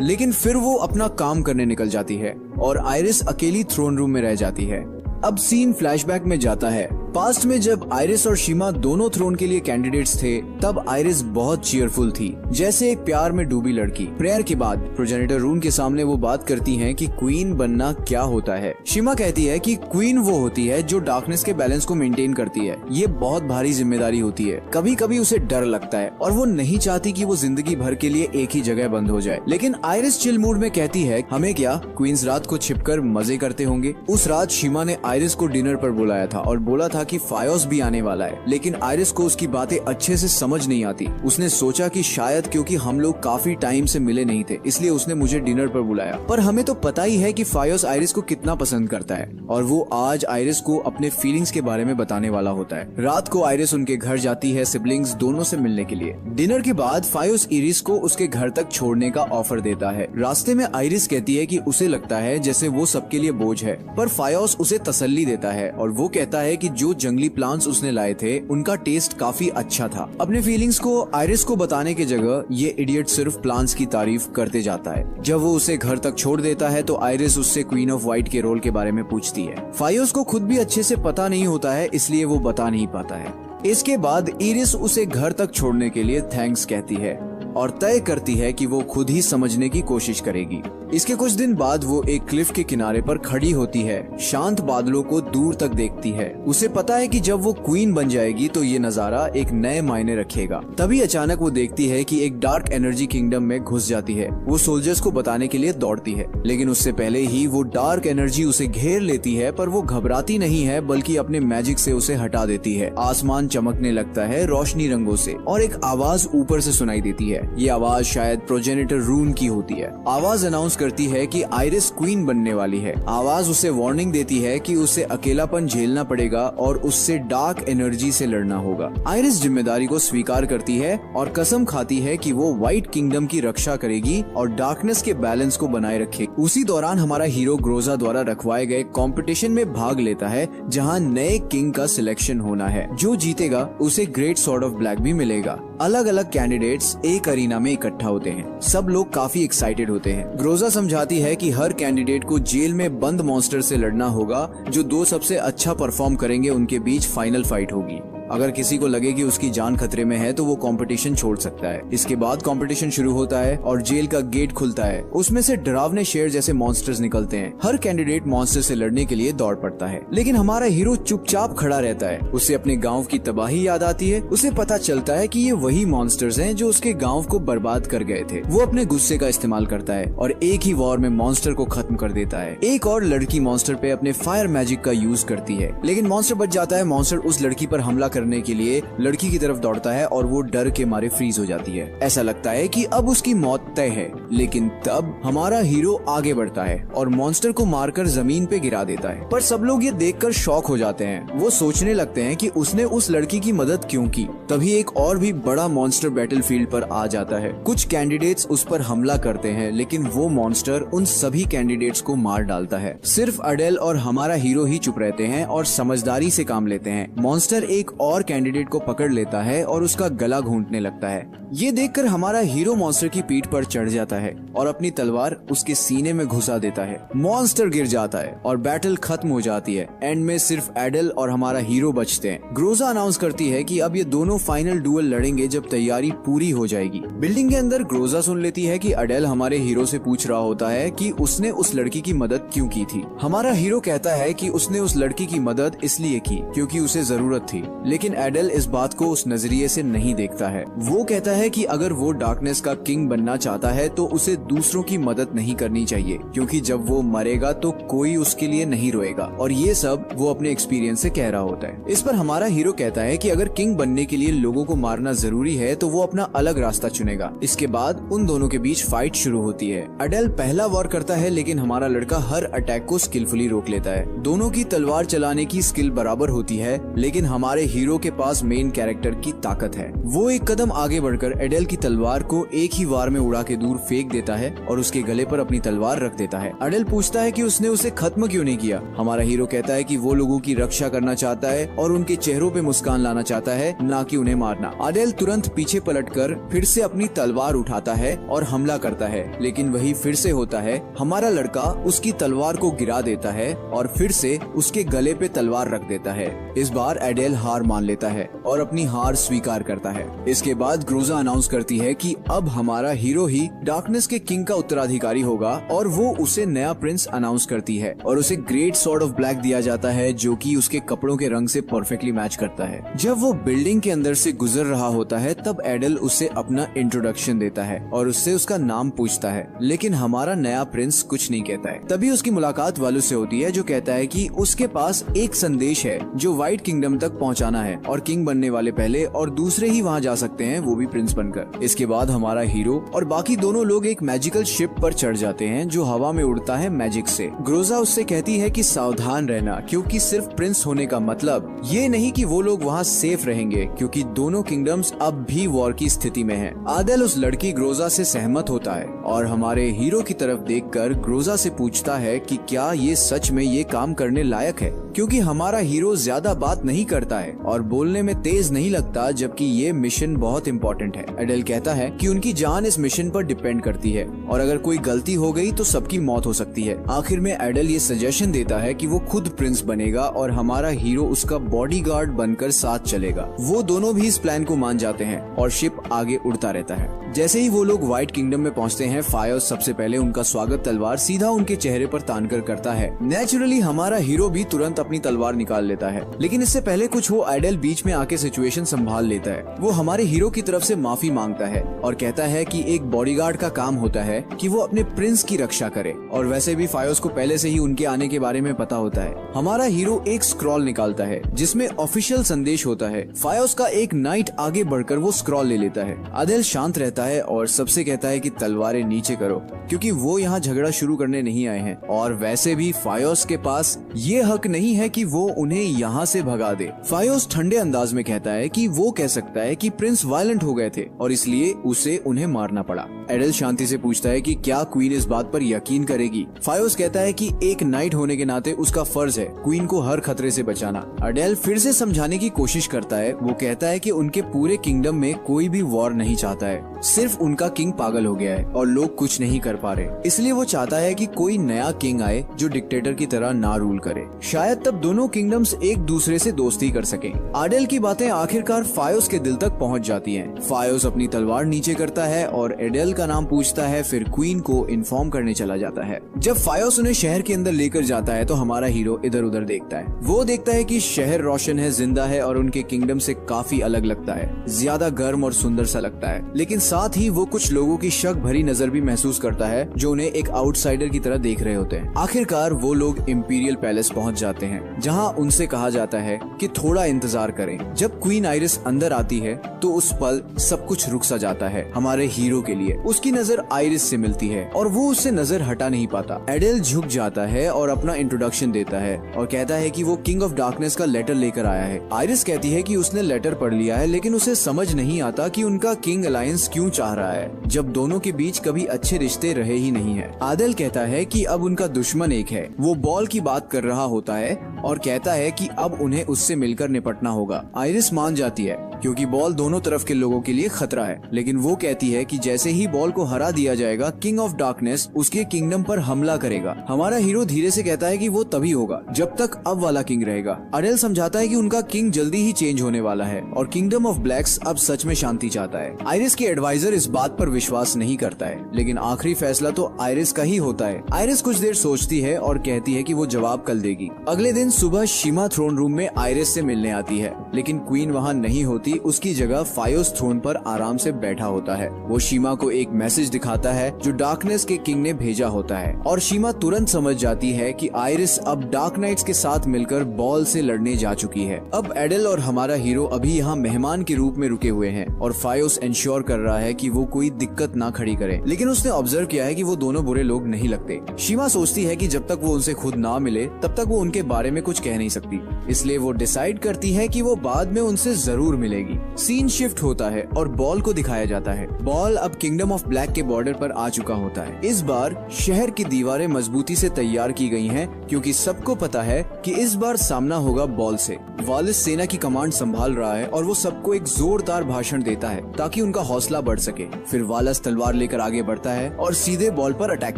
लेकिन फिर वो अपना काम करने निकल जाती है और आयरिस अकेली थ्रोन रूम में रह जाती है। अब सीन फ्लैशबैक में जाता है। पास्ट में जब आयरिस और शिमा दोनों थ्रोन के लिए कैंडिडेट्स थे तब आयरिस बहुत चीयरफुल थी, जैसे एक प्यार में डूबी लड़की। प्रेयर के बाद प्रोजेनिटर रूम के सामने वो बात करती हैं कि क्वीन बनना क्या होता है। शिमा कहती है कि क्वीन वो होती है जो डार्कनेस के बैलेंस को मेंटेन करती है। ये बहुत भारी जिम्मेदारी होती है। कभी कभी उसे डर लगता है और वो नहीं चाहती कि वो जिंदगी भर के लिए एक ही जगह बंद हो जाए। लेकिन आयरिस चिल मूड में कहती है, हमें क्या, क्वींस रात को छिपकर मजे करते होंगे। उस रात शिमा ने आयरिस को डिनर पर बुलाया था और बोला था कि फायोस भी आने वाला है। लेकिन आयरिस को उसकी बातें अच्छे से समझ नहीं आती। उसने सोचा कि शायद क्योंकि हम लोग काफी टाइम से मिले नहीं थे इसलिए उसने मुझे डिनर पर बुलाया। पर हमें तो पता ही है कि फायोस आयरिस को कितना पसंद करता है और वो आज आयरिस को अपने फीलिंग्स के बारे में बताने वाला होता है। रात को आयरिस उनके घर जाती है सिबलिंग्स दोनों से मिलने के लिए। डिनर के बाद फायोस इरिस को उसके घर तक छोड़ने का ऑफर देता है। रास्ते में आयरिस कहती है कि उसे लगता है जैसे वो सबके लिए बोझ है, पर फायोस उसे तसल्ली देता है और वो कहता है कि जो जंगली प्लांट्स उसने लाए थे उनका टेस्ट काफी अच्छा था। अपने फीलिंग्स को आयरिस को बताने की जगह ये इडियट सिर्फ प्लांट्स की तारीफ करते जाता है। जब वो उसे घर तक छोड़ देता है तो आयरिस उससे क्वीन ऑफ वाइट के रोल के बारे में पूछती है। फायोस को खुद भी अच्छे से पता नहीं होता है इसलिए वो बता नहीं पाता है। इसके बाद इरिस उसे घर तक छोड़ने के लिए थैंक्स कहती है और तय करती है कि वो खुद ही समझने की कोशिश करेगी। इसके कुछ दिन बाद वो एक क्लिफ के किनारे पर खड़ी होती है, शांत बादलों को दूर तक देखती है। उसे पता है कि जब वो क्वीन बन जाएगी तो ये नजारा एक नए मायने रखेगा। तभी अचानक वो देखती है कि एक डार्क एनर्जी किंगडम में घुस जाती है। वो सोल्जर्स को बताने के लिए दौड़ती है, लेकिन उससे पहले ही वो डार्क एनर्जी उसे घेर लेती है। पर वो घबराती नहीं है बल्कि अपने मैजिक से उसे हटा देती है। आसमान चमकने लगता है रोशनी रंगों से और एक आवाज ऊपर से सुनाई देती है। ये आवाज शायद प्रोजेनिटर रून की होती है। आवाज अनाउंस करती है कि आयरिस क्वीन बनने वाली है। आवाज उसे वार्निंग देती है कि उसे अकेलापन झेलना पड़ेगा और उससे डार्क एनर्जी से लड़ना होगा। आयरिस जिम्मेदारी को स्वीकार करती है और कसम खाती है कि वो व्हाइट किंगडम की रक्षा करेगी और डार्कनेस के बैलेंस को बनाए रखेगी। उसी दौरान हमारा हीरो ग्रोजा द्वारा रखवाए गए कंपटीशन में भाग लेता है जहां नए किंग का सिलेक्शन होना है। जो जीतेगा उसे ग्रेट सॉर्ड ऑफ ब्लैक भी मिलेगा। अलग अलग कैंडिडेट्स एक अरीना में इकट्ठा होते हैं। सब लोग काफी एक्साइटेड होते हैं। ग्रोजा समझाती है कि हर कैंडिडेट को जेल में बंद मॉन्स्टर से लड़ना होगा। जो दो सबसे अच्छा परफॉर्म करेंगे उनके बीच फाइनल फाइट होगी। अगर किसी को लगे कि उसकी जान खतरे में है तो वो कंपटीशन छोड़ सकता है। इसके बाद कंपटीशन शुरू होता है और जेल का गेट खुलता है। उसमें से डरावने शेर जैसे मॉन्स्टर्स निकलते हैं। हर कैंडिडेट मॉन्स्टर से लड़ने के लिए दौड़ पड़ता है, लेकिन हमारा हीरो चुपचाप खड़ा रहता है। उसे अपने गांव की तबाही याद आती है। उसे पता चलता है कि ये वही मॉन्स्टर्स हैं जो उसके गांव को बर्बाद कर गए थे। वो अपने गुस्से का इस्तेमाल करता है और एक ही वॉर में मॉन्स्टर को खत्म कर देता है। एक और लड़की मॉन्स्टर पे अपने फायर मैजिक का यूज करती है, लेकिन मॉन्स्टर बच जाता है। मॉन्स्टर उस लड़की पर हमला करने के लिए लड़की की तरफ दौड़ता है और वो डर के मारे फ्रीज हो जाती है। ऐसा लगता है कि अब उसकी मौत तय है, लेकिन तब हमारा हीरो आगे बढ़ता है और मॉन्स्टर को मारकर जमीन पे गिरा देता है। पर सब लोग ये देखकर शॉक हो जाते हैं। वो सोचने लगते हैं कि उसने उस लड़की की मदद क्यों की। तभी एक और भी बड़ा मॉन्स्टर बैटलफील्ड पर आ जाता है। कुछ कैंडिडेट्स उस पर हमला करते हैं, लेकिन वो मॉन्स्टर उन सभी कैंडिडेट्स को मार डालता है। सिर्फ अडेल और हमारा हीरो ही चुप रहते हैं और समझदारी से काम लेते हैं। मॉन्स्टर एक और कैंडिडेट को पकड़ लेता है और उसका गला घोंटने लगता है। ये देखकर हमारा हीरो मॉन्स्टर की पीठ पर चढ़ जाता है और अपनी तलवार उसके सीने में घुसा देता है। मॉन्स्टर गिर जाता है और बैटल खत्म हो जाती है। एंड में सिर्फ एडल और हमारा हीरो बचते हैं। ग्रोजा अनाउंस करती है कि अब ये दोनों फाइनल डुएल लड़ेंगे जब तैयारी पूरी हो जाएगी। बिल्डिंग के अंदर ग्रोजा सुन लेती है कि एडल हमारे हीरो से पूछ रहा होता है कि उसने उस लड़की की मदद क्यों की थी। हमारा हीरो कहता है कि उसने उस लड़की की मदद इसलिए की क्योंकि उसे जरूरत थी, लेकिन एडल इस बात को उस नजरिए से नहीं देखता है। वो कहता है कि अगर वो डार्कनेस का किंग बनना चाहता है तो उसे दूसरों की मदद नहीं करनी चाहिए, क्योंकि जब वो मरेगा तो कोई उसके लिए नहीं रोएगा। और ये सब वो अपने एक्सपीरियंस से कह रहा होता है। इस पर हमारा हीरो कहता है कि अगर किंग बनने के लिए लोगों को मारना जरूरी है तो वो अपना अलग रास्ता चुनेगा। इसके बाद उन दोनों के बीच फाइट शुरू होती है। एडल पहला वॉर करता है, लेकिन हमारा लड़का हर अटैक को स्किलफुली रोक लेता है। दोनों की तलवार चलाने की स्किल बराबर होती है, लेकिन हमारे हीरो के पास मेन कैरेक्टर की ताकत है। वो एक कदम आगे बढ़कर एडल की तलवार को एक ही वार में उड़ा के दूर फेंक देता है और उसके गले पर अपनी तलवार रख देता है। एडल पूछता है कि उसने उसे खत्म क्यों नहीं किया। हमारा हीरो कहता है कि वो लोगों की रक्षा करना चाहता है और उनके चेहरों पे मुस्कान लाना चाहता है, ना कि उन्हें मारना। एडल तुरंत पीछे पलटकर फिर से अपनी तलवार उठाता है और हमला करता है, लेकिन वही फिर से होता है। हमारा लड़का उसकी तलवार को गिरा देता है और फिर से उसके गले पे तलवार रख देता है। इस बार एडल हार मान लेता है और अपनी हार स्वीकार करता है। इसके बाद ग्रोजा अनाउंस करती है कि अब हमारा हीरो ही डार्कनेस के किंग का उत्तराधिकारी होगा और वो उसे नया प्रिंस अनाउंस करती है और उसे ग्रेट सॉर्ड ऑफ ब्लैक दिया जाता है, जो कि उसके कपड़ों के रंग से परफेक्टली मैच करता है। जब वो बिल्डिंग के अंदर से गुजर रहा होता है तब एडल उसे अपना इंट्रोडक्शन देता है और उससे उसका नाम पूछता है, लेकिन हमारा नया प्रिंस कुछ नहीं कहता है। तभी उसकी मुलाकात वालू से होती है, जो कहता है कि उसके पास एक संदेश है जो व्हाइट किंगडम तक पहुंचाना है और किंग बनने वाले पहले और दूसरे ही वहां जा सकते हैं, वो भी प्रिंस बनकर। इसके बाद हमारा हीरो और बाकी दोनों लोग एक मैजिकल शिप पर चढ़ जाते हैं जो हवा में उड़ता है मैजिक से। ग्रोजा उससे कहती है कि सावधान रहना, क्योंकि सिर्फ प्रिंस होने का मतलब ये नहीं कि वो लोग वहाँ सेफ रहेंगे, क्योंकि दोनों किंगडम्स अब भी वॉर की स्थिति में हैं। आदिल उस लड़की ग्रोजा से सहमत होता है और हमारे हीरो की तरफ देखकर ग्रोजा से पूछता है कि क्या ये सच में ये काम करने लायक है, क्योंकि हमारा हीरो ज्यादा बात नहीं करता है और बोलने में तेज नहीं लगता, जबकि ये मिशन बहुत इम्पोर्टेंट है। एडल कहता है कि उनकी जान इस मिशन पर डिपेंड करती है और अगर कोई गलती हो गई तो सबकी मौत हो सकती है। आखिर में एडल ये सजेशन देता है कि वो खुद प्रिंस बनेगा और हमारा हीरो उसका बॉडीगार्ड बनकर साथ चलेगा। वो दोनों भी इस प्लान को मान जाते हैं और शिप आगे उड़ता रहता है। जैसे ही वो लोग व्हाइट किंगडम में पहुंचते हैं, फायोस सबसे पहले उनका स्वागत तलवार सीधा उनके चेहरे पर तानकर करता है। नेचुरली हमारा हीरो भी तुरंत अपनी तलवार निकाल लेता है, लेकिन इससे पहले कुछ हो एडल बीच में आके सिचुएशन संभाल लेता है। वो हमारे हीरो की तरफ से माफी मांगता है और कहता है कि एक बॉडीगार्ड का काम होता है कि वो अपने प्रिंस की रक्षा करे, और वैसे भी फायोस को पहले से ही उनके आने के बारे में पता होता है। हमारा हीरो एक स्क्रॉल निकालता है जिसमें ऑफिशियल संदेश होता है। फायोस का एक नाइट आगे बढ़कर वो स्क्रॉल ले लेता है। आदिल शांत रहता है और सबसे कहता है कि तलवारें नीचे करो, क्योंकि वो यहाँ झगड़ा शुरू करने नहीं आए हैं और वैसे भी फायोस के पास ये हक नहीं है कि वो उन्हें यहाँ से भगा दे। फायोस ठंडे अंदाज में कहता है कि वो कह सकता है कि प्रिंस वायलेंट हो गए थे और इसलिए उसे उन्हें मारना पड़ा। एडल शांति से पूछता है कि क्या क्वीन इस बात पर यकीन करेगी। फायोस कहता है कि एक नाइट होने के नाते उसका फर्ज है क्वीन को हर खतरे से बचाना। एडल फिर से समझाने की कोशिश करता है। वो कहता है कि उनके पूरे किंगडम में कोई भी वॉर नहीं चाहता है, सिर्फ उनका किंग पागल हो गया है और लोग कुछ नहीं कर पा रहे, इसलिए वो चाहता है कि कोई नया किंग आए जो डिक्टेटर की तरह ना रूल करे। शायद तब दोनों किंगडम्स एक दूसरे से दोस्ती कर सकें। आडेल की बातें आखिरकार फायोस के दिल तक पहुंच जाती हैं। फायोस अपनी तलवार नीचे करता है और एडेल का नाम पूछता है, फिर क्वीन को इन्फॉर्म करने चला जाता है। जब फायोस उन्हें शहर के अंदर लेकर जाता है तो हमारा हीरो इधर उधर देखता है। वो देखता है कि शहर रोशन है, जिंदा है और उनके किंगडम से काफी अलग लगता है, ज्यादा गर्म और सुंदर सा लगता है। लेकिन साथ ही वो कुछ लोगों की शक भरी नजर भी महसूस करता है जो उन्हें एक आउटसाइडर की तरह देख रहे होते हैं। आखिरकार वो लोग इंपीरियल पैलेस पहुंच जाते हैं, जहां उनसे कहा जाता है कि थोड़ा इंतजार करें। जब क्वीन आइरिस अंदर आती है तो उस पल सब कुछ रुक सा जाता है हमारे हीरो के लिए। उसकी नजर आइरिस से मिलती है और वो उससे नजर हटा नहीं पाता। एडेल झुक जाता है और अपना इंट्रोडक्शन देता है और कहता है कि वो किंग ऑफ डार्कनेस का लेटर लेकर आया है। आइरिस कहती है कि उसने लेटर पढ़ लिया है, लेकिन उसे समझ नहीं आता कि उनका किंग अलायंस क्यों चाह रहा है, जब दोनों के बीच कभी अच्छे रिश्ते रहे ही नहीं है। आदिल कहता है कि अब उनका दुश्मन एक है। वो बॉल की बात कर रहा होता है और कहता है कि अब उन्हें उससे मिलकर निपटना होगा। आइरिस मान जाती है क्योंकि बॉल दोनों तरफ के लोगों के लिए खतरा है, लेकिन वो कहती है कि जैसे ही बॉल को हरा दिया जाएगा, किंग ऑफ डार्कनेस उसके किंगडम पर हमला करेगा। हमारा हीरो धीरे से कहता है कि वो तभी होगा जब तक अब वाला किंग रहेगा। अडेल समझाता है कि उनका किंग जल्दी ही चेंज होने वाला है और किंगडम ऑफ ब्लैक्स अब सच में शांति चाहता है। आइरिस के एडवाइजर इस बात पर विश्वास नहीं करता है, लेकिन आखिरी फैसला तो आइरिस का ही होता है। आइरिस कुछ देर सोचती है और कहती है कि वो जवाब कल देगी। अगले दिन सुबह शीमा थ्रोन रूम में आइरिस से मिलने आती है, लेकिन क्वीन वहाँ नहीं होती। उसकी जगह फायोस थ्रोन पर आराम से बैठा होता है। वो शीमा को एक मैसेज दिखाता है जो डार्कनेस के किंग ने भेजा होता है और शीमा तुरंत समझ जाती है कि आइरिस अब डार्क नाइट्स के साथ मिलकर बॉल से लड़ने जा चुकी है। अब एडेल और हमारा हीरो अभी यहाँ मेहमान के रूप में रुके हुए हैं और फायोस इंश्योर कर रहा है कि वो कोई दिक्कत ना खड़ी करे, लेकिन उसने ऑब्जर्व किया है कि वो दोनों बुरे लोग नहीं लगते। शीमा सोचती है कि जब तक वो उनसे खुद ना मिले तब तक वो उनके बारे में कुछ कह नहीं सकती, इसलिए वो डिसाइड करती है कि वो बाद में उनसे जरूर मिलेगी। सीन शिफ्ट होता है और बॉल को दिखाया जाता है। बॉल अब किंगडम ऑफ ब्लैक के बॉर्डर पर आ चुका होता है। इस बार शहर की दीवारें मजबूती से तैयार की गई हैं क्योंकि सबको पता है कि इस बार सामना होगा बॉल से। वालिस सेना की कमांड संभाल रहा है और वो सबको एक जोरदार भाषण देता है ताकि उनका हौसला बढ़ सके। फिर वालिस तलवार लेकर आगे बढ़ता है और सीधे बॉल पर अटैक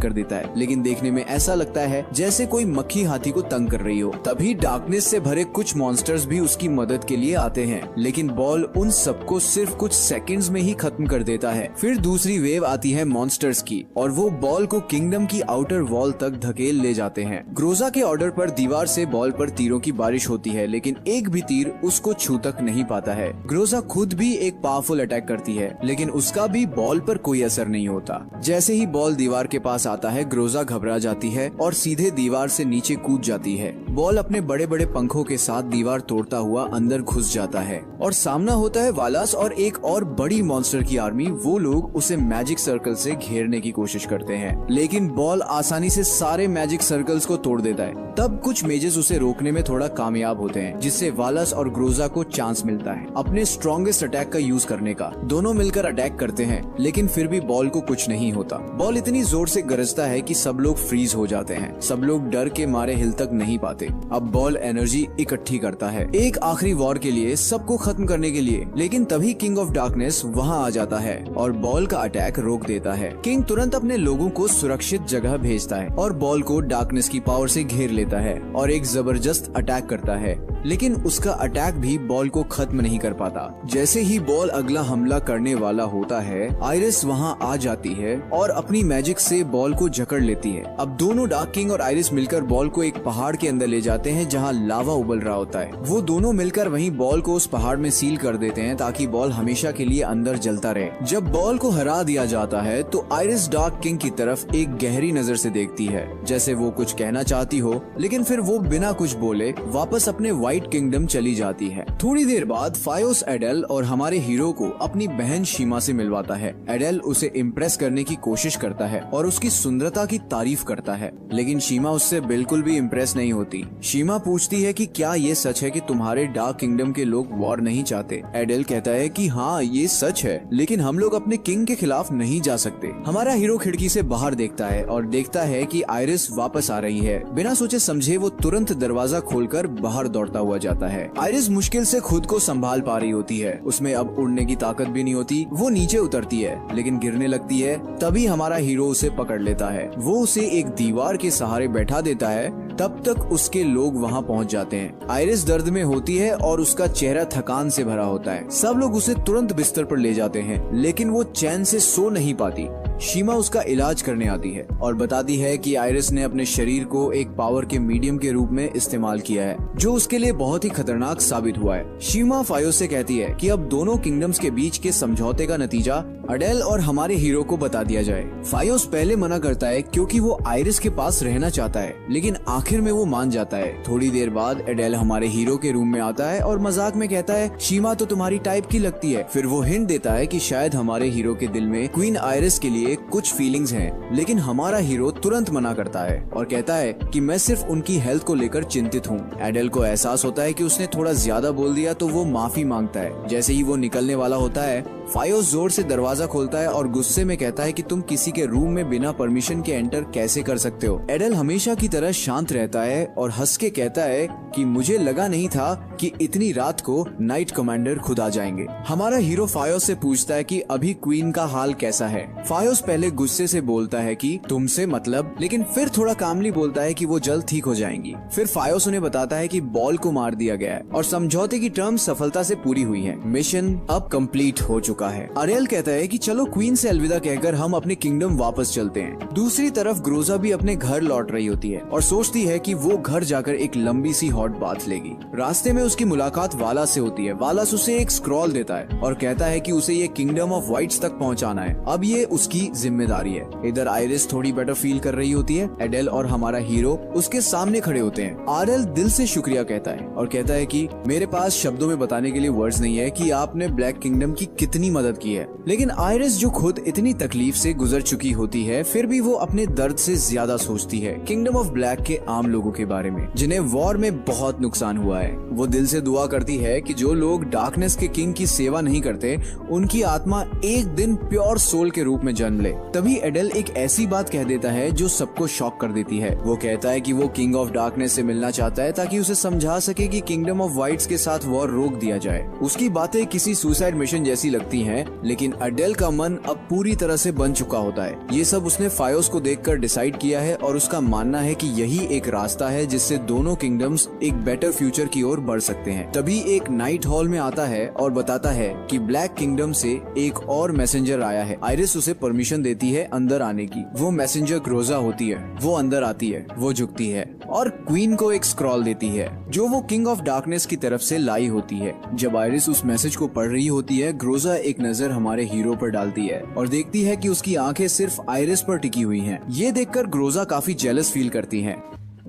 कर देता है, लेकिन देखने में ऐसा लगता है जैसे कोई मक्खी हाथी को तंग कर रही हो। तभी डार्कनेस से भरे कुछ मॉन्स्टर्स भी उसकी मदद के लिए आते हैं, लेकिन बॉल उन सबको सिर्फ कुछ सेकंड्स में ही खत्म कर देता है। फिर दूसरी वेव आती है मॉन्स्टर्स की और वो बॉल को किंगडम की आउटर वॉल तक धकेल ले जाते हैं। ग्रोजा के ऑर्डर पर दीवार से बॉल पर तीरों की बारिश होती है, लेकिन एक भी तीर उसको छू तक नहीं पाता है। ग्रोजा खुद भी एक पावरफुल अटैक करती है, लेकिन उसका भी बॉल पर कोई असर नहीं होता। जैसे ही बॉल दीवार के पास आता है, ग्रोजा घबरा जाती है और सीधे दीवार से नीचे कूद जाती है। बॉल अपने बड़े बड़े पंखों के साथ दीवार तोड़ता हुआ अंदर घुस जाता है और सामना होता है वालास और एक और बड़ी मॉन्स्टर की आर्मी। वो लोग उसे मैजिक सर्कल से घेरने की कोशिश करते हैं, लेकिन बॉल आसानी से सारे मैजिक सर्कल्स को तोड़ देता है। तब कुछ मेजेस उसे रोकने में थोड़ा कामयाब होते हैं, जिससे वालास और ग्रोजा को चांस मिलता है अपने स्ट्रॉन्गेस्ट अटैक का यूज करने का। दोनों मिलकर अटैक करते हैं, लेकिन फिर भी बॉल को कुछ नहीं होता। बॉल इतनी जोर से गरजता है कि सब लोग फ्रीज हो जाते हैं। सब लोग डर के मारे हिल तक नहीं पाते। अब बॉल एनर्जी इकट्ठी करता है एक आखिरी वॉर के लिए, सबको खत्म करने के लिए, लेकिन तभी किंग ऑफ डार्कनेस वहाँ आ जाता है और बॉल का अटैक रोक देता है। किंग तुरंत अपने लोगों को सुरक्षित जगह भेजता है और बॉल को डार्कनेस की पावर से घेर लेता है और एक जबरदस्त अटैक करता है, लेकिन उसका अटैक भी बॉल को खत्म नहीं कर पाता। जैसे ही बॉल अगला हमला करने वाला होता है, आइरिस वहाँ आ जाती है और अपनी मैजिक से बॉल को जकड़ लेती है। अब दोनों डार्क किंग और आइरिस मिलकर बॉल को एक पहाड़ के अंदर ले जाते हैं जहाँ लावा उबल रहा होता है। वो दोनों मिलकर वहीं बॉल को उस पहाड़ में सील कर देते हैं ताकि बॉल हमेशा के लिए अंदर जलता रहे। जब बॉल को हरा दिया जाता है तो आइरिस डार्क किंग की तरफ एक गहरी नजर से देखती है, जैसे वो कुछ कहना चाहती हो, लेकिन फिर वो बिना कुछ बोले वापस अपने व्हाइट किंगडम चली जाती है। थोड़ी देर बाद फायोस एडेल और हमारे हीरो को अपनी बहन शीमा से मिलवाता है। एडेल उसे इम्प्रेस करने की कोशिश करता है और उसकी सुंदरता की तारीफ करता है, लेकिन शीमा उससे बिल्कुल भी इम्प्रेस नहीं होती। शीमा पूछती है कि क्या ये सच है कि तुम्हारे डार्क किंगडम के लोग वॉर नहीं चाहते। एडेल कहता है कि हाँ ये सच है, लेकिन हम लोग अपने किंग के खिलाफ नहीं जा सकते। हमारा हीरो खिड़की से बाहर देखता है और देखता है कि आइरिस वापस आ रही है। बिना सोचे समझे वो तुरंत दरवाजा खोलकर बाहर दौड़ता हुआ जाता है। आइरिस मुश्किल से खुद को संभाल पा रही होती है, उसमें अब उड़ने की ताकत भी नहीं होती। वो नीचे उतरती है लेकिन गिरने लगती है। तभी हमारा हीरो उसे पकड़ लेता है। वो उसे एक दीवार के सहारे बैठा देता है। तब तक उसके लोग वहाँ पहुँच जाते हैं। आइरिस दर्द में होती है और उसका चेहरा थकान से भरा होता है। सब लोग उसे तुरंत बिस्तर पर ले जाते हैं, लेकिन वो चैन से सो नहीं पाती। शीमा उसका इलाज करने आती है और बताती है कि आइरिस ने अपने शरीर को एक पावर के मीडियम के रूप में इस्तेमाल किया है, जो उसके लिए बहुत ही खतरनाक साबित हुआ है। शीमा फायोस से कहती है कि अब दोनों किंगडम्स के बीच के समझौते का नतीजा अडेल और हमारे हीरो को बता दिया जाए। फायोस पहले मना करता है क्योंकि वो आइरिस के पास रहना चाहता है, लेकिन आखिर में वो मान जाता है। थोड़ी देर बाद एडेल हमारे हीरो के रूम में आता है और मजाक में कहता है शीमा तो तुम्हारी टाइप की लगती है। फिर वो हिंट देता है कि शायद हमारे हीरो के दिल में क्वीन आइरिस के लिए लिए कुछ फीलिंग्स हैं, लेकिन हमारा हीरो तुरंत मना करता है और कहता है कि मैं सिर्फ उनकी हेल्थ को लेकर चिंतित हूँ। एडेल को एहसास होता है कि उसने थोड़ा ज्यादा बोल दिया तो वो माफी मांगता है। जैसे ही वो निकलने वाला होता है, फायोस जोर से दरवाजा खोलता है और गुस्से में कहता है कि तुम किसी के रूम में बिना परमिशन के एंटर कैसे कर सकते हो। एडेल हमेशा की तरह शांत रहता है और हंस के कहता है कि मुझे लगा नहीं था कि इतनी रात को नाइट कमांडर खुद आ जाएंगे। हमारा हीरो फायोस से पूछता है कि अभी क्वीन का हाल कैसा है। फायोस पहले गुस्से से बोलता है कि तुमसे मतलब, लेकिन फिर थोड़ा कामली बोलता है कि वो जल्द ठीक हो जाएंगी। फिर फायोस उन्हें बताता है कि बॉल को मार दिया गया है और समझौते की टर्म सफलता से पूरी हुई है। मिशन अब कंप्लीट हो चुका है। अरियल कहता है कि चलो क्वीन से अलविदा कहकर हम अपने किंगडम वापस चलते हैं। दूसरी तरफ ग्रोजा भी अपने घर लौट रही होती है और सोचती है कि वो घर जाकर एक लंबी सी हॉट बाथ लेगी। रास्ते में उसकी मुलाकात वाला से होती है। वालास उसे एक स्क्रॉल देता है और कहता है कि उसे ये किंगडम ऑफ वाइट्स तक पहुंचाना है। अब ये उसकी जिम्मेदारी है। इधर आयरिस थोड़ी बेटर फील कर रही होती है। एडेल और हमारा हीरो उसके सामने खड़े होते हैं। आरएल दिल से शुक्रिया कहता है और कहता है कि मेरे पास शब्दों में बताने के लिए वर्ड्स नहीं है कि आपने ब्लैक किंगडम की कितनी मदद की है। लेकिन आयरिस जो खुद इतनी तकलीफ से गुजर चुकी होती है, फिर भी वो अपने दर्द से ज्यादा सोचती है किंगडम ऑफ ब्लैक के आम लोगों के बारे में, जिन्हें वॉर में बहुत नुकसान हुआ है। वो दिल से दुआ करती है कि जो लोग डार्कनेस के किंग की सेवा नहीं करते, उनकी आत्मा एक दिन प्योर सोल के रूप में जन्म ले। तभी एडेल एक ऐसी बात कह देता है जो सबको शॉक कर देती है। वो कहता है कि वो किंग ऑफ डार्कनेस से मिलना चाहता है ताकि उसे समझा सके कि किंगडम ऑफ वाइट्स के साथ वॉर रोक दिया जाए। उसकी बातें किसी सुसाइड मिशन जैसी लगती हैं, लेकिन एडेल का मन अब पूरी तरह से बन चुका होता है। ये सब उसने फायोस को देखकर डिसाइड किया है और उसका मानना है कि यही एक रास्ता है जिससे दोनों किंगडम्स एक बेटर फ्यूचर की ओर बढ़ सकते हैं। तभी एक नाइट हॉल में आता है और बताता है कि ब्लैक किंगडम से एक और मैसेंजर आया है। आयरिस उसे परमिशन देती है अंदर आने की। वो मैसेंजर ग्रोजा होती है। वो अंदर आती है, वो झुकती है और क्वीन को एक स्क्रॉल देती है जो वो किंग ऑफ डार्कनेस की तरफ से लाई होती है। जब आयरिस उस मैसेज को पढ़ रही होती है, ग्रोजा एक नजर हमारे हीरो पर डालती है और देखती है कि उसकी आंखें सिर्फ आयरिस पर टिकी हुई हैं। ये देखकर ग्रोजा काफी जेलस फील करती है।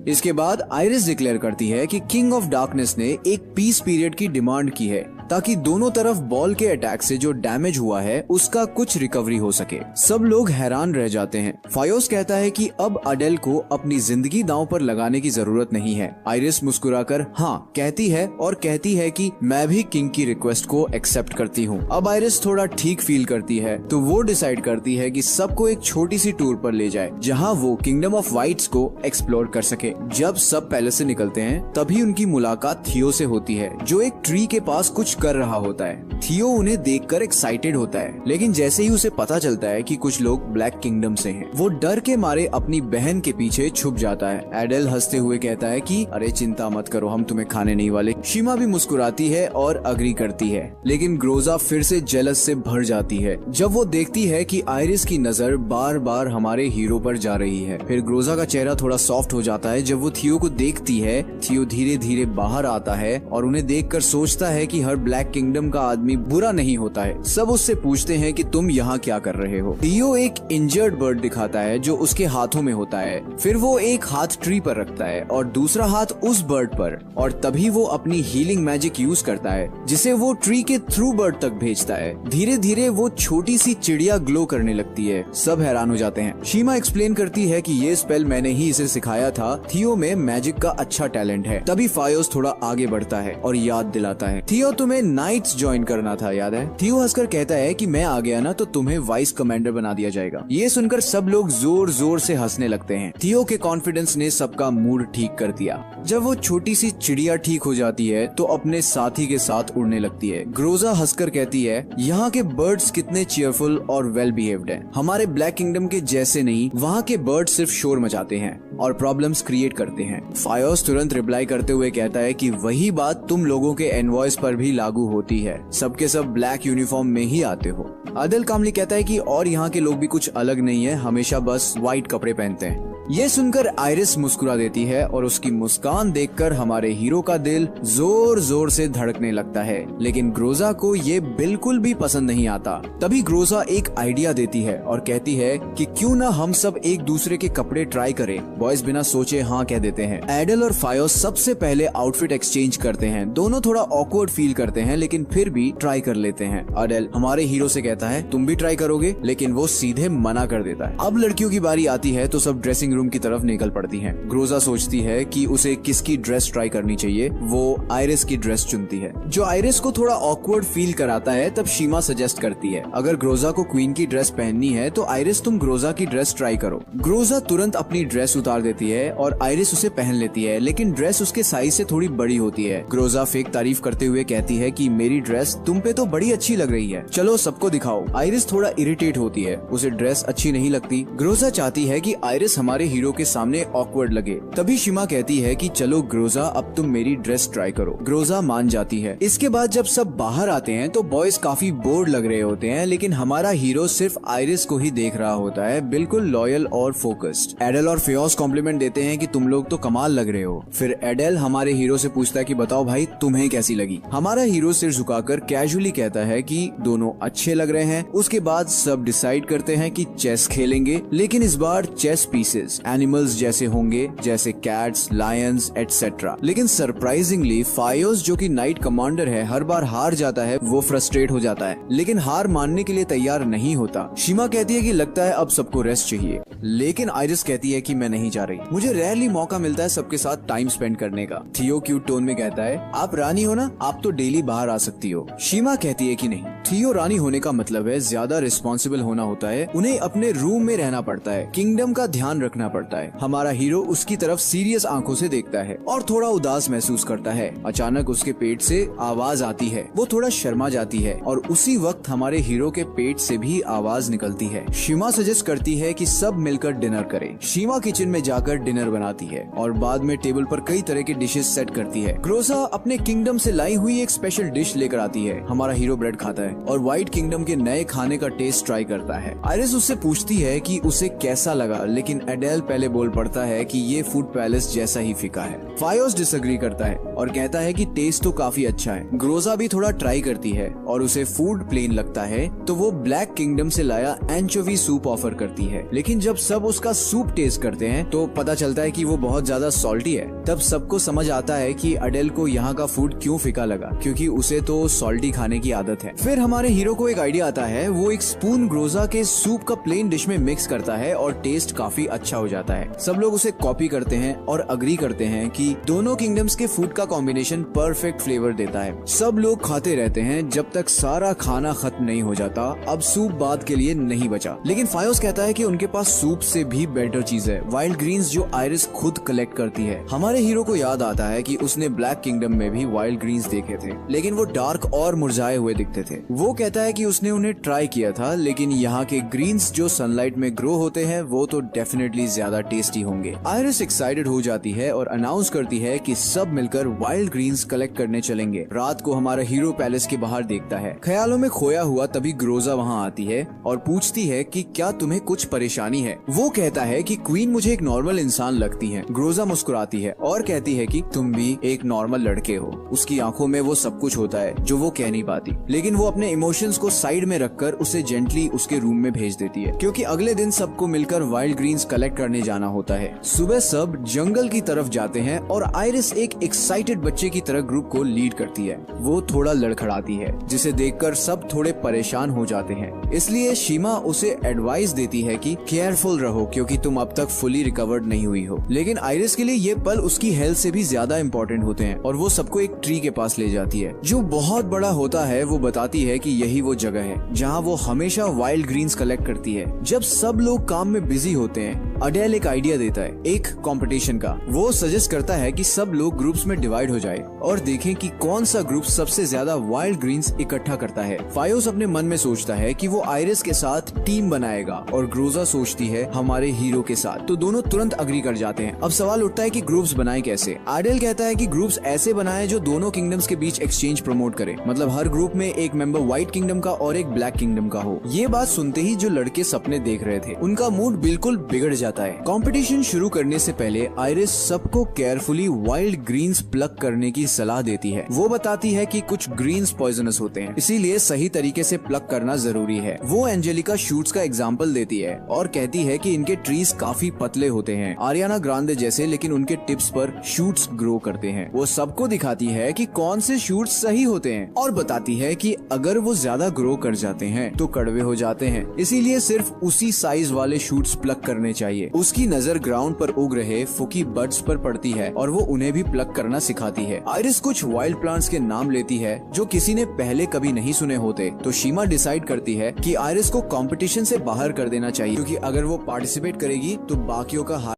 इसके बाद आयरिस डिक्लेयर करती है कि किंग ऑफ डार्कनेस ने एक पीस पीरियड की डिमांड की है ताकि दोनों तरफ बॉल के अटैक से जो डैमेज हुआ है उसका कुछ रिकवरी हो सके। सब लोग हैरान रह जाते हैं। फायोस कहता है कि अब एडेल को अपनी जिंदगी दांव पर लगाने की जरूरत नहीं है। आयरिस मुस्कुराकर हाँ कहती है और कहती है कि मैं भी किंग की रिक्वेस्ट को एक्सेप्ट करती हूँ। अब आयरिस थोड़ा ठीक फील करती है तो वो डिसाइड करती है कि सबको एक छोटी सी टूर पर ले जाए जहाँ वो किंगडम ऑफ वाइट्स को एक्सप्लोर कर सके। जब सब पैलेस से निकलते हैं तभी उनकी मुलाकात थियो से होती है जो एक ट्री के पास कुछ कर रहा होता है। थियो उन्हें देखकर एक्साइटेड होता है, लेकिन जैसे ही उसे पता चलता है कि कुछ लोग ब्लैक किंगडम से हैं, वो डर के मारे अपनी बहन के पीछे छुप जाता है। एडेल हंसते हुए कहता है कि अरे चिंता मत करो, हम तुम्हें खाने नहीं वाले। शीमा भी मुस्कुराती है और अग्री करती है, लेकिन ग्रोजा फिर से जेलस से भर जाती है जब वो देखती है कि आयरिस की नजर बार बार हमारे हीरो पर जा रही है। फिर ग्रोजा का चेहरा थोड़ा सॉफ्ट हो जाता है जब वो थियो को देखती है। थियो धीरे धीरे बाहर आता है और उन्हें देखकर सोचता है कि हर ब्लैक किंगडम का आदमी बुरा नहीं होता है। सब उससे पूछते हैं कि तुम यहाँ क्या कर रहे हो। थियो एक इंजर्ड बर्ड दिखाता है जो उसके हाथों में होता है। फिर वो एक हाथ ट्री पर रखता है और दूसरा हाथ उस बर्ड पर, और तभी वो अपनी हीलिंग मैजिक यूज करता है जिसे वो ट्री के थ्रू बर्ड तक भेजता है। धीरे धीरे वो छोटी सी चिड़िया ग्लो करने लगती है। सब हैरान हो जाते हैं। शीमा एक्सप्लेन करती है कि ये स्पेल मैंने ही इसे सिखाया था। थियो में मैजिक का अच्छा टैलेंट है। तभी फायोस थोड़ा आगे बढ़ता है और याद दिलाता है, थियो तुम्हें नाइट्स ज्वाइन करना था, याद है? थियो हंसकर कहता है कि मैं आ गया ना तो तुम्हें वाइस कमांडर बना दिया जाएगा। ये सुनकर सब लोग जोर जोर से हंसने लगते हैं। थियो के कॉन्फिडेंस ने सबका मूड ठीक कर दिया। जब वो छोटी सी चिड़िया ठीक हो जाती है तो अपने साथी के साथ उड़ने लगती है। ग्रोजा हंसकर कहती है, यहाँ के बर्ड्स कितने चीयरफुल और वेल बिहेव्ड हैं। हमारे ब्लैक किंगडम के जैसे नहीं, वहाँ के बर्ड सिर्फ शोर मचाते हैं और प्रॉब्लम्स क्रिएट करते हैं। फायोस तुरंत रिप्लाई करते हुए कहता है कि वही बात तुम लोगों के एनवॉयस पर भी लागू होती है, सबके सब ब्लैक यूनिफॉर्म में ही आते हो। आदिल कामली कहता है कि और यहाँ के लोग भी कुछ अलग नहीं है, हमेशा बस व्हाइट कपड़े पहनते हैं। ये सुनकर आयरिस मुस्कुरा देती है और उसकी मुस्कान देखकर हमारे हीरो का दिल जोर जोर से धड़कने लगता है। लेकिन ग्रोजा को ये बिल्कुल भी पसंद नहीं आता। तभी ग्रोजा एक आइडिया देती है और कहती है कि क्यों ना हम सब एक दूसरे के कपड़े ट्राई करें। बॉयज बिना सोचे हाँ कह देते हैं। एडल और फायोस सबसे पहले आउटफिट एक्सचेंज करते हैं। दोनों थोड़ा ऑकवर्ड फील करते हैं लेकिन फिर भी ट्राई कर लेते हैं। एडल हमारे हीरो से कहता है तुम भी ट्राई करोगे, लेकिन वो सीधे मना कर देता है। अब लड़कियों की बारी आती है तो सब ड्रेसिंग रूम की तरफ निकल पड़ती हैं। ग्रोजा सोचती है कि उसे किसकी ड्रेस ट्राई करनी चाहिए। वो आयरिस की ड्रेस चुनती है। जो आयरिस को थोड़ा ऑकवर्ड फील कराता है। तब शीमा सजेस्ट करती है अगर ग्रोजा को क्वीन की ड्रेस पहननी है तो आयरिस तुम ग्रोजा की ड्रेस ट्राई करो। ग्रोजा तुरंत अपनी ड्रेस उतार देती है और आयरिस उसे पहन लेती है, लेकिन ड्रेस उसके साइज से थोड़ी बड़ी होती है। ग्रोजा फेक तारीफ करते हुए कहती है कि मेरी ड्रेस तुम पे तो बड़ी अच्छी लग रही है, चलो सबको दिखाओ। आयरिस थोड़ा इरिटेट होती है, उसे ड्रेस अच्छी नहीं लगती। ग्रोजा चाहती है कि आयरिस हमारे हीरो के सामने ऑकवर्ड लगे। तभी शीमा कहती है कि चलो ग्रोजा अब तुम मेरी ड्रेस ट्राई करो। ग्रोजा मान जाती है। इसके बाद जब सब बाहर आते हैं तो बॉयज काफी बोर्ड लग रहे होते हैं, लेकिन हमारा हीरो सिर्फ आयरिस को ही देख रहा होता है, बिल्कुल लॉयल और फोकस्ड। एडल और फियोस कॉम्प्लीमेंट देते हैं कि तुम लोग तो कमाल लग रहे हो। फिर एडल हमारे हीरो से पूछता है कि बताओ भाई तुम्हें कैसी लगी। हमारा हीरो सिर झुकाकर कैजुअली कहता है कि दोनों अच्छे लग रहे हैं। उसके बाद सब डिसाइड करते हैं कि चेस खेलेंगे, लेकिन इस बार चेस पीसेस एनिमल्स जैसे होंगे, जैसे कैट्स, लायंस एटसेट्रा। लेकिन सरप्राइजिंगली फायोस जो कि नाइट कमांडर है हर बार हार जाता है। वो फ्रस्ट्रेट हो जाता है लेकिन हार मानने के लिए तैयार नहीं होता। शीमा कहती है कि लगता है अब सबको रेस्ट चाहिए, लेकिन आयरिस कहती है कि मैं नहीं जा रही, मुझे रेयरली मौका मिलता है सबके साथ टाइम स्पेंड करने का। थियो क्यूट टोन में कहता है आप रानी हो ना, आप तो डेली बाहर आ सकती हो। शीमा कहती है कि नहीं, थियो रानी होने का मतलब है ज्यादा रिस्पॉन्सिबल होना होता है, उन्हें अपने रूम में रहना पड़ता है, किंगडम का ध्यान रखना पड़ता है। हमारा हीरो उसकी तरफ सीरियस आंखों से देखता है और थोड़ा उदास महसूस करता है। अचानक उसके पेट से आवाज आती है, वो थोड़ा शर्मा जाती है और उसी वक्त हमारे हीरो के पेट से भी आवाज निकलती है। शीमा सजेस्ट करती है कि सब मिलकर डिनर करें। शीमा किचन में जाकर डिनर बनाती है और बाद में टेबल पर कई तरह के डिशेस सेट करती है। ग्रोजा अपने किंगडम से लाई हुई एक स्पेशल डिश लेकर आती है। हमारा हीरो ब्रेड खाता है और व्हाइट किंगडम के नए खाने का टेस्ट ट्राई करता है। आयरिस उससे पूछती है कि उसे कैसा लगा, लेकिन एडेल पहले बोल पड़ता है कि ये फूड पैलेस जैसा ही फीका है। फायोस डिसएग्री करता है और कहता है कि टेस्ट तो काफी अच्छा है। ग्रोजा भी थोड़ा ट्राई करती है और उसे फूड प्लेन लगता है तो वो ब्लैक किंगडम से लाया एंचोवी सूप ऑफर करती है। लेकिन जब सब उसका सूप टेस्ट करते हैं तो पता चलता है कि वो बहुत ज्यादा सॉल्टी है। तब सबको समझ आता है कि अडेल को यहाँ का फूड क्यों फीका लगा, क्योंकि उसे तो सॉल्टी खाने की आदत है। फिर हमारे हीरो को एक आइडिया आता है, वो एक स्पून ग्रोजा के सूप का प्लेन डिश में मिक्स करता है और टेस्ट काफी अच्छा हो जाता है। सब लोग उसे कॉपी करते हैं और अग्री करते हैं कि दोनों किंगडम्स के फूड का कॉम्बिनेशन परफेक्ट फ्लेवर देता है। सब लोग खाते रहते हैं जब तक सारा खाना खत्म नहीं हो जाता। अब सूप बाद के लिए नहीं बचा, लेकिन फायोस कहता है कि उनके पास सूप से भी बेटर चीज है, वाइल्ड ग्रीन्स जो आयरिस खुद कलेक्ट करती है। हमारे हीरो को याद आता है कि उसने ब्लैक किंगडम में भी वाइल्ड ग्रीन्स देखे थे, लेकिन वो डार्क और मुरझाए हुए दिखते थे। वो कहता है कि उसने उन्हें ट्राई किया था, लेकिन यहाँ के ग्रीन्स जो सनलाइट में ग्रो होते हैं वो तो डेफिनेटली ज्यादा टेस्टी होंगे। आयरिस एक्साइटेड हो जाती है और अनाउंस करती है कि सब मिलकर वाइल्ड ग्रीन्स कलेक्ट करने चलेंगे। रात को हमारा हीरो पैलेस के बाहर देखता है, ख्यालों में खोया हुआ। तभी ग्रोजा वहाँ आती है और पूछती है कि क्या तुम्हें कुछ परेशानी है। वो कहता है कि क्वीन मुझे एक नॉर्मल इंसान लगती है। ग्रोजा मुस्कुराती है और कहती है कि तुम भी एक नॉर्मल लड़के हो। उसकी आंखों में वो सब कुछ होता है जो वो कह नहीं पाती, लेकिन वो अपने इमोशंस को साइड में रखकर उसे जेंटली उसके रूम में भेज देती है, क्योंकि अगले दिन सबको मिलकर वाइल्ड ग्रीन्स कलेक्ट करने जाना होता है। सुबह सब जंगल की तरफ जाते हैं और आयरिस एक एक्साइटेड बच्चे की तरह ग्रुप को लीड करती है। वो थोड़ा लड़खड़ाती है, जिसे देखकर सब थोड़े परेशान हो जाते हैं। इसलिए शीमा उसे एडवाइस देती है कि केयरफुल रहो, क्योंकि तुम अब तक फुली रिकवर्ड नहीं हुई हो। लेकिन आयरिस के लिए ये पल उसकी हेल्थ से भी ज्यादा इम्पोर्टेंट होते हैं और वो सबको एक ट्री के पास ले जाती है जो बहुत बड़ा होता है। वो बताती है कि यही वो जगह है जहाँ वो हमेशा वाइल्ड ग्रीन्स कलेक्ट करती है। जब सब लोग काम में बिजी होते हैं, अडेल एक आइडिया देता है एक कंपटीशन का। वो सजेस्ट करता है कि सब लोग ग्रुप्स में डिवाइड हो जाए और देखें कि कौन सा ग्रुप सबसे ज्यादा वाइल्ड ग्रीन्स इकट्ठा करता है। फायोस अपने मन में सोचता है कि वो आयरिस के साथ टीम बनाएगा और ग्रोजा सोचती है हमारे हीरो के साथ, तो दोनों तुरंत अग्री कर जाते हैं। अब सवाल उठता है कि ग्रुप्स बनाए कैसे। अडेल कहता है कि ग्रुप्स ऐसे बनाए जो दोनों किंगडम्स के बीच एक्सचेंज प्रमोट करे, मतलब हर ग्रुप में एक मेंबर व्हाइट किंगडम का और एक ब्लैक किंगडम का हो। ये बात सुनते ही जो लड़के सपने देख रहे थे उनका मूड बिल्कुल बिगड़ जाता जाता है। कंपटीशन शुरू करने से पहले आयरिस सबको केयरफुली वाइल्ड ग्रीन्स प्लक करने की सलाह देती है। वो बताती है कि कुछ ग्रीन्स पॉइजनस होते हैं, इसीलिए सही तरीके से प्लक करना जरूरी है। वो एंजेलिका शूट्स का एग्जाम्पल देती है और कहती है कि इनके ट्रीज काफी पतले होते हैं, आरियाना ग्रांडे जैसे, लेकिन उनके टिप्स पर शूट्स ग्रो करते हैं। वो सबको दिखाती है कि कौन से शूट्स सही होते हैं और बताती है कि अगर वो ज्यादा ग्रो कर जाते हैं तो कड़वे हो जाते हैं, इसीलिए सिर्फ उसी साइज वाले शूट्स प्लक करने चाहिए। उसकी नजर ग्राउंड पर उग रहे फुकी बड्स पर पड़ती है और वो उन्हें भी प्लक करना सिखाती है। आयरिस कुछ वाइल्ड प्लांट्स के नाम लेती है जो किसी ने पहले कभी नहीं सुने होते, तो शीमा डिसाइड करती है कि आयरिस को कंपटीशन से बाहर कर देना चाहिए, क्योंकि अगर वो पार्टिसिपेट करेगी तो बाकियों का हाथ।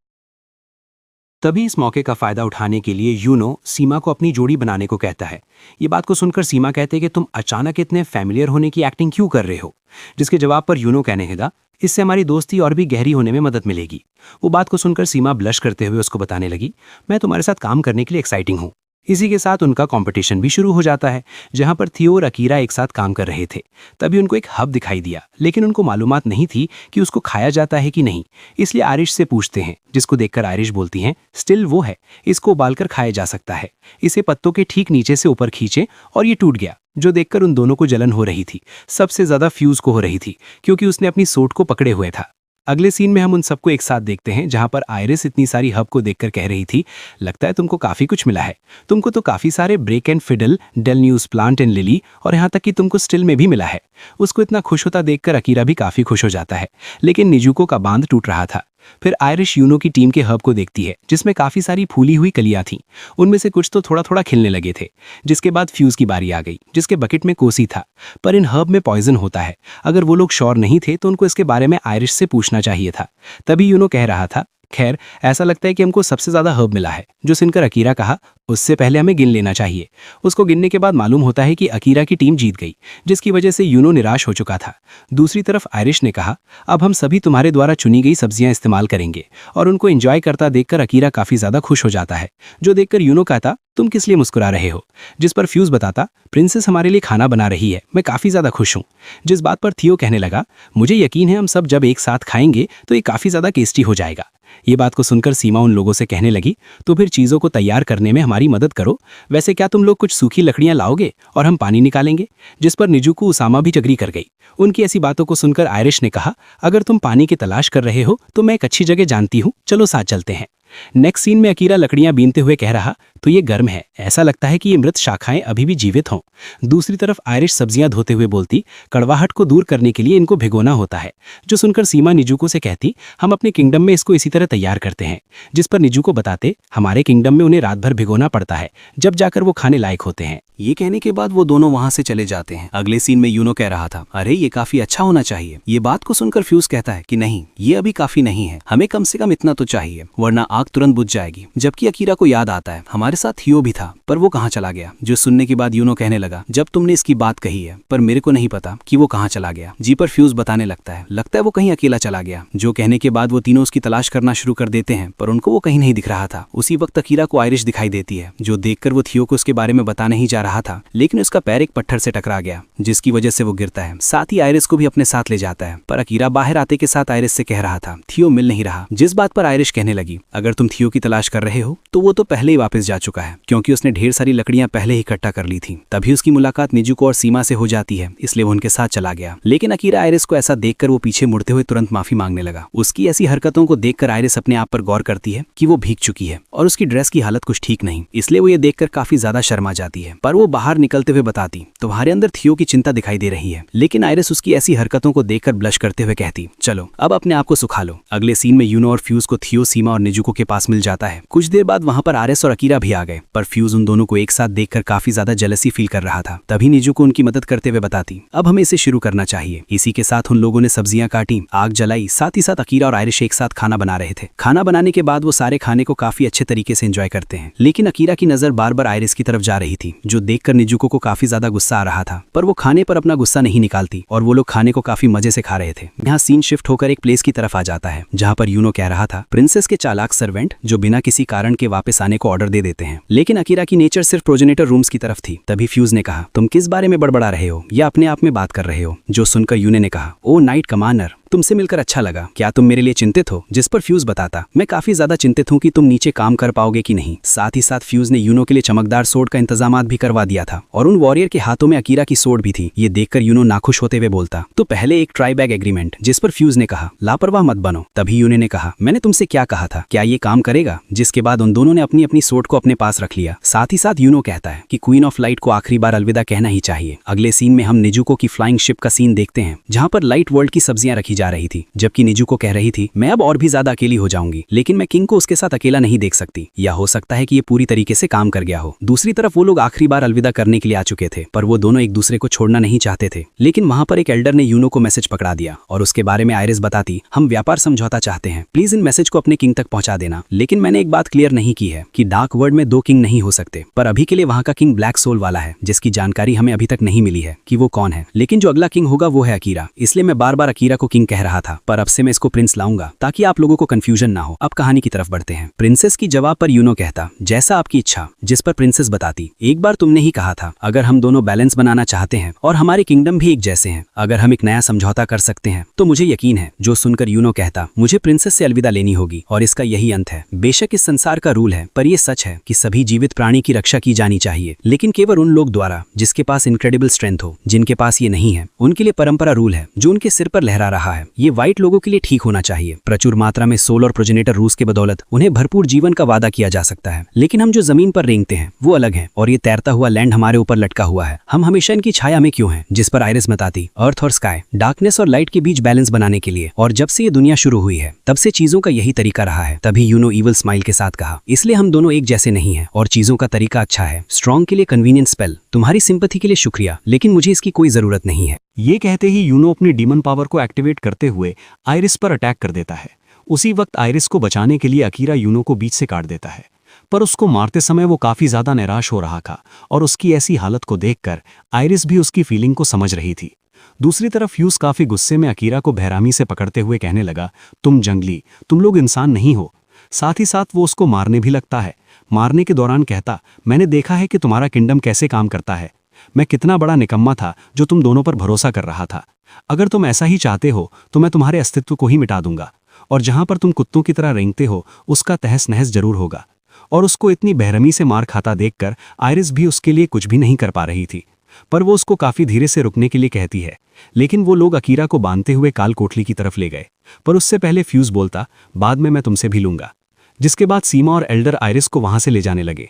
तभी इस मौके का फायदा उठाने के लिए यूनो सीमा को अपनी जोड़ी बनाने को कहता है। ये बात को सुनकर सीमा कहते हैं कि तुम अचानक इतने फैमिलियर होने की एक्टिंग क्यों कर रहे हो, जिसके जवाब पर यूनो कहने लगा, इससे हमारी दोस्ती और भी गहरी होने में मदद मिलेगी। वो बात को सुनकर सीमा ब्लश करते हुए उसको बताने लगी, मैं तुम्हारे साथ काम करने के लिए एक्साइटिंग हूँ। इसी के साथ उनका कंपटीशन भी शुरू हो जाता है, जहां पर थियो और अकीरा एक साथ काम कर रहे थे। तभी उनको एक हब दिखाई दिया, लेकिन उनको मालूमात नहीं थी कि उसको खाया जाता है कि नहीं, इसलिए आयरिश से पूछते हैं, जिसको देखकर आयरिश बोलती हैं, स्टिल वो है, इसको उबालकर खाया जा सकता है। इसे पत्तों के ठीक नीचे से ऊपर खींचे और ये टूट गया, जो देखकर उन दोनों को जलन हो रही थी। सबसे ज्यादा फ्यूज को हो रही थी, क्योंकि उसने अपनी सोट को पकड़े हुए था। अगले सीन में हम उन सबको एक साथ देखते हैं, जहां पर आयरिस इतनी सारी हब को देखकर कह रही थी, लगता है तुमको काफी कुछ मिला है। तुमको तो काफी सारे ब्रेक एंड फिडल, डेल न्यूज प्लांट एंड लिली, और यहाँ तक कि तुमको स्टिल में भी मिला है। उसको इतना खुश होता देखकर अकीरा भी काफी खुश हो जाता है, लेकिन निजुको का बांध टूट रहा था। फिर आयरिश यूनो की टीम के हब को देखती है, जिसमें काफी सारी फूली हुई कलियां थीं। उनमें से कुछ तो थोड़ा थोड़ा खिलने लगे थे। जिसके बाद फ्यूज की बारी आ गई, जिसके बकेट में कोसी था। पर इन हब में पॉइजन होता है। अगर वो लोग श्योर नहीं थे तो उनको इसके बारे में आयरिश से पूछना चाहिए था। तभी यूनो कह रहा था, खैर ऐसा लगता है कि हमको सबसे ज्यादा हर्ब मिला है। जो सुनकर अकीरा कहा, उससे पहले हमें गिन लेना चाहिए। उसको गिनने के बाद मालूम होता है कि अकीरा की टीम जीत गई, जिसकी वजह से यूनो निराश हो चुका था। दूसरी तरफ आयरिश ने कहा, अब हम सभी तुम्हारे द्वारा चुनी गई सब्जियां इस्तेमाल करेंगे, और उनको एंजॉय करता देखकर अकीरा काफी ज्यादा खुश हो जाता है। जो देखकर यूनो कहता, तुम किस लिए मुस्कुरा रहे हो? जिस पर फ्यूज बताता, प्रिंसेस हमारे लिए खाना बना रही है, मैं काफी ज्यादा खुश हूँ। जिस बात पर थियो कहने लगा, मुझे यकीन है हम सब जब एक साथ खाएंगे तो ये काफी ज्यादा टेस्टी हो जाएगा। ये बात को सुनकर सीमा उन लोगों से कहने लगी, तो फिर चीजों को तैयार करने में हमारी मदद करो। वैसे क्या तुम लोग कुछ सूखी लकड़ियां लाओगे और हम पानी निकालेंगे? जिस पर निजुको उसामा भी अग्री कर गई। उनकी ऐसी बातों को सुनकर आयरिश ने कहा, अगर तुम पानी की तलाश कर रहे हो तो मैं एक अच्छी जगह जानती हूँ, चलो साथ चलते हैं। नेक्स्ट सीन में अकीरा लकड़ियां बीनते हुए कह रहा, तो ये गर्म है, ऐसा लगता है कि ये मृत शाखाएं अभी भी जीवित हों। दूसरी तरफ आयरिश सब्जियां धोते हुए बोलती, कड़वाहट को दूर करने के लिए इनको भिगोना होता है। जो सुनकर सीमा निजुको से कहती, हम अपने किंगडम में इसको इसी तरह तैयार करते हैं। जिस पर निजुको बताते, हमारे किंगडम में उन्हें रात भर भिगोना पड़ता है, जब जाकर वो खाने लायक होते हैं। ये कहने के बाद वो दोनों वहां से चले जाते हैं। अगले सीन में यूनो कह रहा था, अरे ये काफी अच्छा होना चाहिए। ये बात को सुनकर फ्यूज कहता है कि नहीं, ये अभी काफी नहीं है, हमें कम से कम इतना तो चाहिए, वरना आग तुरंत बुझ जाएगी। जबकि अकीरा को याद आता है, हमारे साथ हियो भी था, पर वो कहाँ चला गया? जो सुनने के बाद यूनो कहने लगा, जब तुमने इसकी बात कही है, पर मेरे को नहीं पता कि वो कहाँ चला गया। जी पर फ्यूज बताने लगता है वो कहीं अकेला चला गया। जो कहने के बाद वो तीनों उसकी तलाश करना शुरू कर देते हैं, पर उनको वो कहीं नहीं दिख रहा था। उसी वक्त अकीरा को आयरिश दिखाई देती है, जो देखकर वो थियो को उसके बारे में बताने ही जा रहा था, लेकिन उसका पैर एक पत्थर से टकरा गया, जिसकी वजह से वो गिरता है। साथ ही आयरिश को भी अपने साथ ले जाता है। पर अकीरा बाहर आते के साथ आयरिश से कह रहा था, थियो मिल नहीं रहा। जिस बात पर आयरिश कहने लगी, अगर तुम थियो की तलाश कर रहे हो तो वो तो पहले ही वापस जा चुका है, क्योंकि उसने ढेर सारी लकड़ियां पहले ही इकट्ठा कर ली थी। तभी उसकी मुलाकात निजुको और सीमा से हो जाती है, इसलिए वो उनके साथ चला गया। लेकिन अकीरा आयरिश को ऐसा देखकर वो पीछे मुड़ते हुए तुरंत माफी मांगने लगा। उसकी ऐसी हरकतों को देखकर आयरिश अपने आप पर गौर करती है कि वो भीग चुकी है और उसकी ड्रेस की हालत कुछ ठीक नहीं, इसलिए वो ये देखकर काफी ज्यादा शर्मा जाती है। पर वो बाहर निकलते हुए बताती, तुम्हारे अंदर थियो की चिंता दिखाई दे रही है। लेकिन आयरिश उसकी ऐसी हरकतों को देखकर ब्लश करते हुए कहती, चलो अब अपने आप को सुखा लो। अगले सीन में यूनो और फ्यूज को थियो, सीमा और निजुको के पास मिल जाता है। कुछ देर बाद वहां पर आयरिश और अकीरा भी आ गए, पर फ्यूज उन दोनों को एक साथ देखकर काफी ज्यादा जेलसी फील कर रहा था। तभी निजुको उनकी मदद करते हुए बताती, अब हमें इसे शुरू करना चाहिए। इसी के साथ उन लोगों ने सब्जियां काटी, आग जलाई, साथ ही साथ अकीरा और आयरिश एक साथ खाना बना रहे थे। खाना बनाने के बाद वो सारे खाने को काफी अच्छे तरीके से एंजॉय करते हैं। लेकिन अकीरा की नजर बार बार आयरिश की तरफ जा रही थी, जो देखकर निजुको को काफी ज्यादा गुस्सा आ रहा था। पर वो खाने पर अपना गुस्सा नहीं निकालती और वो लोग खाने को काफी मजे से खा रहे थे। यहाँ सीन शिफ्ट होकर एक प्लेस की तरफ आ जाता है, जहाँ पर यूनो कह रहा था, प्रिंसेस के चालाक सर्वेंट जो बिना किसी कारण के वापस आने को ऑर्डर दे देते हैं। लेकिन अकीरा की नेचर सिर्फ प्रोजेनेटर रूम्स की तरफ थी। तभी फ्यूज ने कहा, तुम किस बारे में बड़बड़ा रहे हो या अपने आप में बात कर रहे हो? जो सुनकर यूने ने कहा, ओ नाइट कमांडर, तुमसे मिलकर अच्छा लगा। क्या तुम मेरे लिए चिंतित हो? जिस पर फ्यूज बताता, मैं काफी ज्यादा चिंतित हूँ कि तुम नीचे काम कर पाओगे कि नहीं। साथ ही साथ फ्यूज ने यूनो के लिए चमकदार सोड का इंतजाम भी करवा दिया था और उन वॉरियर के हाथों में अकीरा की सोड भी थी। ये देखकर यूनो नाखुश होते हुए बोलता, तो पहले एक ट्राई बैग एग्रीमेंट। जिस पर फ्यूज ने कहा, लापरवाह मत बनो। तभी यूनो ने कहा, मैंने तुमसे क्या कहा था, क्या ये काम करेगा? जिसके बाद उन दोनों ने अपनी अपनी सोड को अपने पास रख लिया। साथ ही साथ यूनो कहता है कि क्वीन ऑफ लाइट को आखिरी बार अलविदा कहना ही चाहिए। अगले सीन में हम निजुको की फ्लाइंग शिप का सीन देखते हैं, जहां पर लाइट वर्ल्ड की सब्जियां रखी जा रही थी, जबकि निजुको कह रही थी, मैं अब और भी ज्यादा अकेली हो जाऊंगी, लेकिन मैं किंग को उसके साथ अकेला नहीं देख सकती। या हो सकता है कि ये पूरी तरीके से काम कर गया हो। दूसरी तरफ वो लोग आखिरी बार अलविदा करने के लिए आ चुके थे, पर वो दोनों एक दूसरे को छोड़ना नहीं चाहते थे। लेकिन वहां पर एक एल्डर ने यूनो को मैसेज पकड़ा दिया और उसके बारे में आयरिस बताती, हम व्यापार समझौता चाहते हैं, प्लीज इन मैसेज को अपने किंग तक पहुंचा देना। लेकिन मैंने एक बात क्लियर नहीं की है कि डार्क वर्ल्ड में 2 किंग नहीं हो सकते, पर अभी के लिए वहां का किंग ब्लैक सोल वाला है, जिसकी जानकारी हमें अभी तक नहीं मिली है कि वो कौन है। लेकिन जो अगला किंग होगा वो है अकीरा, इसलिए मैं बार बार अकीरा को किंग कह रहा था, पर अब से मैं इसको प्रिंस लाऊंगा ताकि आप लोगों को कंफ्यूजन ना हो। अब कहानी की तरफ बढ़ते हैं। प्रिंसेस की जवाब पर यूनो कहता, जैसा आपकी इच्छा। जिस पर प्रिंसेस बताती, एक बार तुमने ही कहा था अगर हम दोनों बैलेंस बनाना चाहते हैं और हमारे किंगडम भी एक जैसे हैं, अगर हम एक नया समझौता कर सकते हैं तो मुझे यकीन है। जो सुनकर यूनो कहता, मुझे प्रिंसेस से अलविदा लेनी होगी और इसका यही अंत है। बेशक इस संसार का रूल है, पर यह सच है कि सभी जीवित प्राणी की रक्षा की जानी चाहिए, लेकिन केवल उन लोग द्वारा जिसके पास इनक्रेडिबल स्ट्रेंथ हो। जिनके पास ये नहीं है उनके लिए परंपरा रूल है जो उनके सिर पर लहरा रहा है। ये व्हाइट लोगों के लिए ठीक होना चाहिए। प्रचुर मात्रा में सोल और प्रोजेनेटर रूस के बदौलत उन्हें भरपूर जीवन का वादा किया जा सकता है, लेकिन हम जो जमीन पर रेंगते हैं वो अलग है और ये तैरता हुआ लैंड हमारे ऊपर लटका हुआ है। हम हमेशा इनकी छाया में क्यों हैं? जिस पर आयरिस बताती, अर्थ और स्काई, डार्कनेस और लाइट के बीच बैलेंस बनाने के लिए, और जब से ये दुनिया शुरू हुई है तब से चीजों का यही तरीका रहा है। तभी यूनो ईवल स्माइल के साथ कहा, इसलिए हम दोनों एक जैसे नहीं है और चीजों का तरीका अच्छा है। स्ट्रॉन्ग के लिए कन्वीनियंट स्पेल, तुम्हारी सिंपैथी के लिए शुक्रिया, लेकिन मुझे इसकी कोई जरूरत नहीं है। ये कहते ही यूनो अपनी डीमन पावर को एक्टिवेट करते हुए आयरिस पर अटैक कर देता है। उसी वक्त आयरिस को बचाने के लिए अकीरा यूनो को बीच से काट देता है, पर उसको मारते समय वो काफी ज्यादा निराश हो रहा था और उसकी ऐसी हालत को देखकर आयरिस भी उसकी फीलिंग को समझ रही थी। दूसरी तरफ फ्यूज काफी गुस्से में अकीरा को बेरहमी से पकड़ते हुए कहने लगा, तुम जंगली, तुम लोग इंसान नहीं हो। साथ ही साथ वो उसको मारने भी लगता है। मारने के दौरान कहता, मैंने देखा है कि तुम्हारा किंगडम कैसे काम करता है। मैं कितना बड़ा निकम्मा था जो तुम दोनों पर भरोसा कर रहा था। अगर तुम ऐसा ही चाहते हो तो मैं तुम्हारे अस्तित्व को ही मिटा दूंगा, और जहां पर तुम कुत्तों की तरह रेंगते हो उसका तहस नहस जरूर होगा। और उसको इतनी बेरहमी से मार खाता देखकर आयरिस भी उसके लिए कुछ भी नहीं कर पा रही थी, पर वो उसको काफी धीरे से रुकने के लिए कहती है। लेकिन वो लोग अकीरा को बांधते हुए काल कोठली की तरफ ले गए, पर उससे पहले फ्यूज बोलता, बाद में मैं तुमसे भी लूंगा। जिसके बाद सीमा और एल्डर आयरिस को वहां से ले जाने लगे।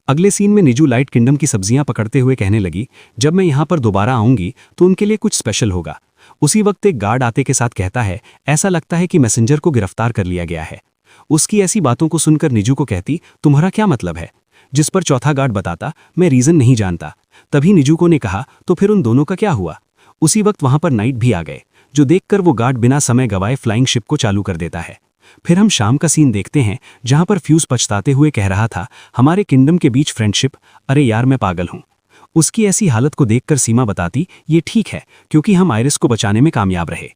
अगले सीन में निजू लाइट किंगडम की सब्जियां पकड़ते हुए कहने लगी, जब मैं यहाँ पर दोबारा आऊंगी तो उनके लिए कुछ स्पेशल होगा। उसी वक्त एक गार्ड आते के साथ कहता है, ऐसा लगता है कि मैसेंजर को गिरफ्तार कर लिया गया है। उसकी ऐसी बातों को सुनकर निजू को कहती, तुम्हारा क्या मतलब है? जिस पर चौथा गार्ड बताता, मैं रीजन नहीं जानता। तभी निजुको ने कहा, तो फिर उन दोनों का क्या हुआ? उसी वक्त वहां पर नाइट भी आ गए, जो देखकर वो गार्ड बिना समय गवाए फ्लाइंग शिप को चालू कर देता है। फिर हम शाम का सीन देखते हैं, जहां पर फ्यूज पछताते हुए कह रहा था, हमारे किंगडम के बीच फ्रेंडशिप, अरे यार मैं पागल हूं। उसकी ऐसी हालत को देखकर सीमा बताती, ये ठीक है क्योंकि हम आयरिस को बचाने में कामयाब रहे।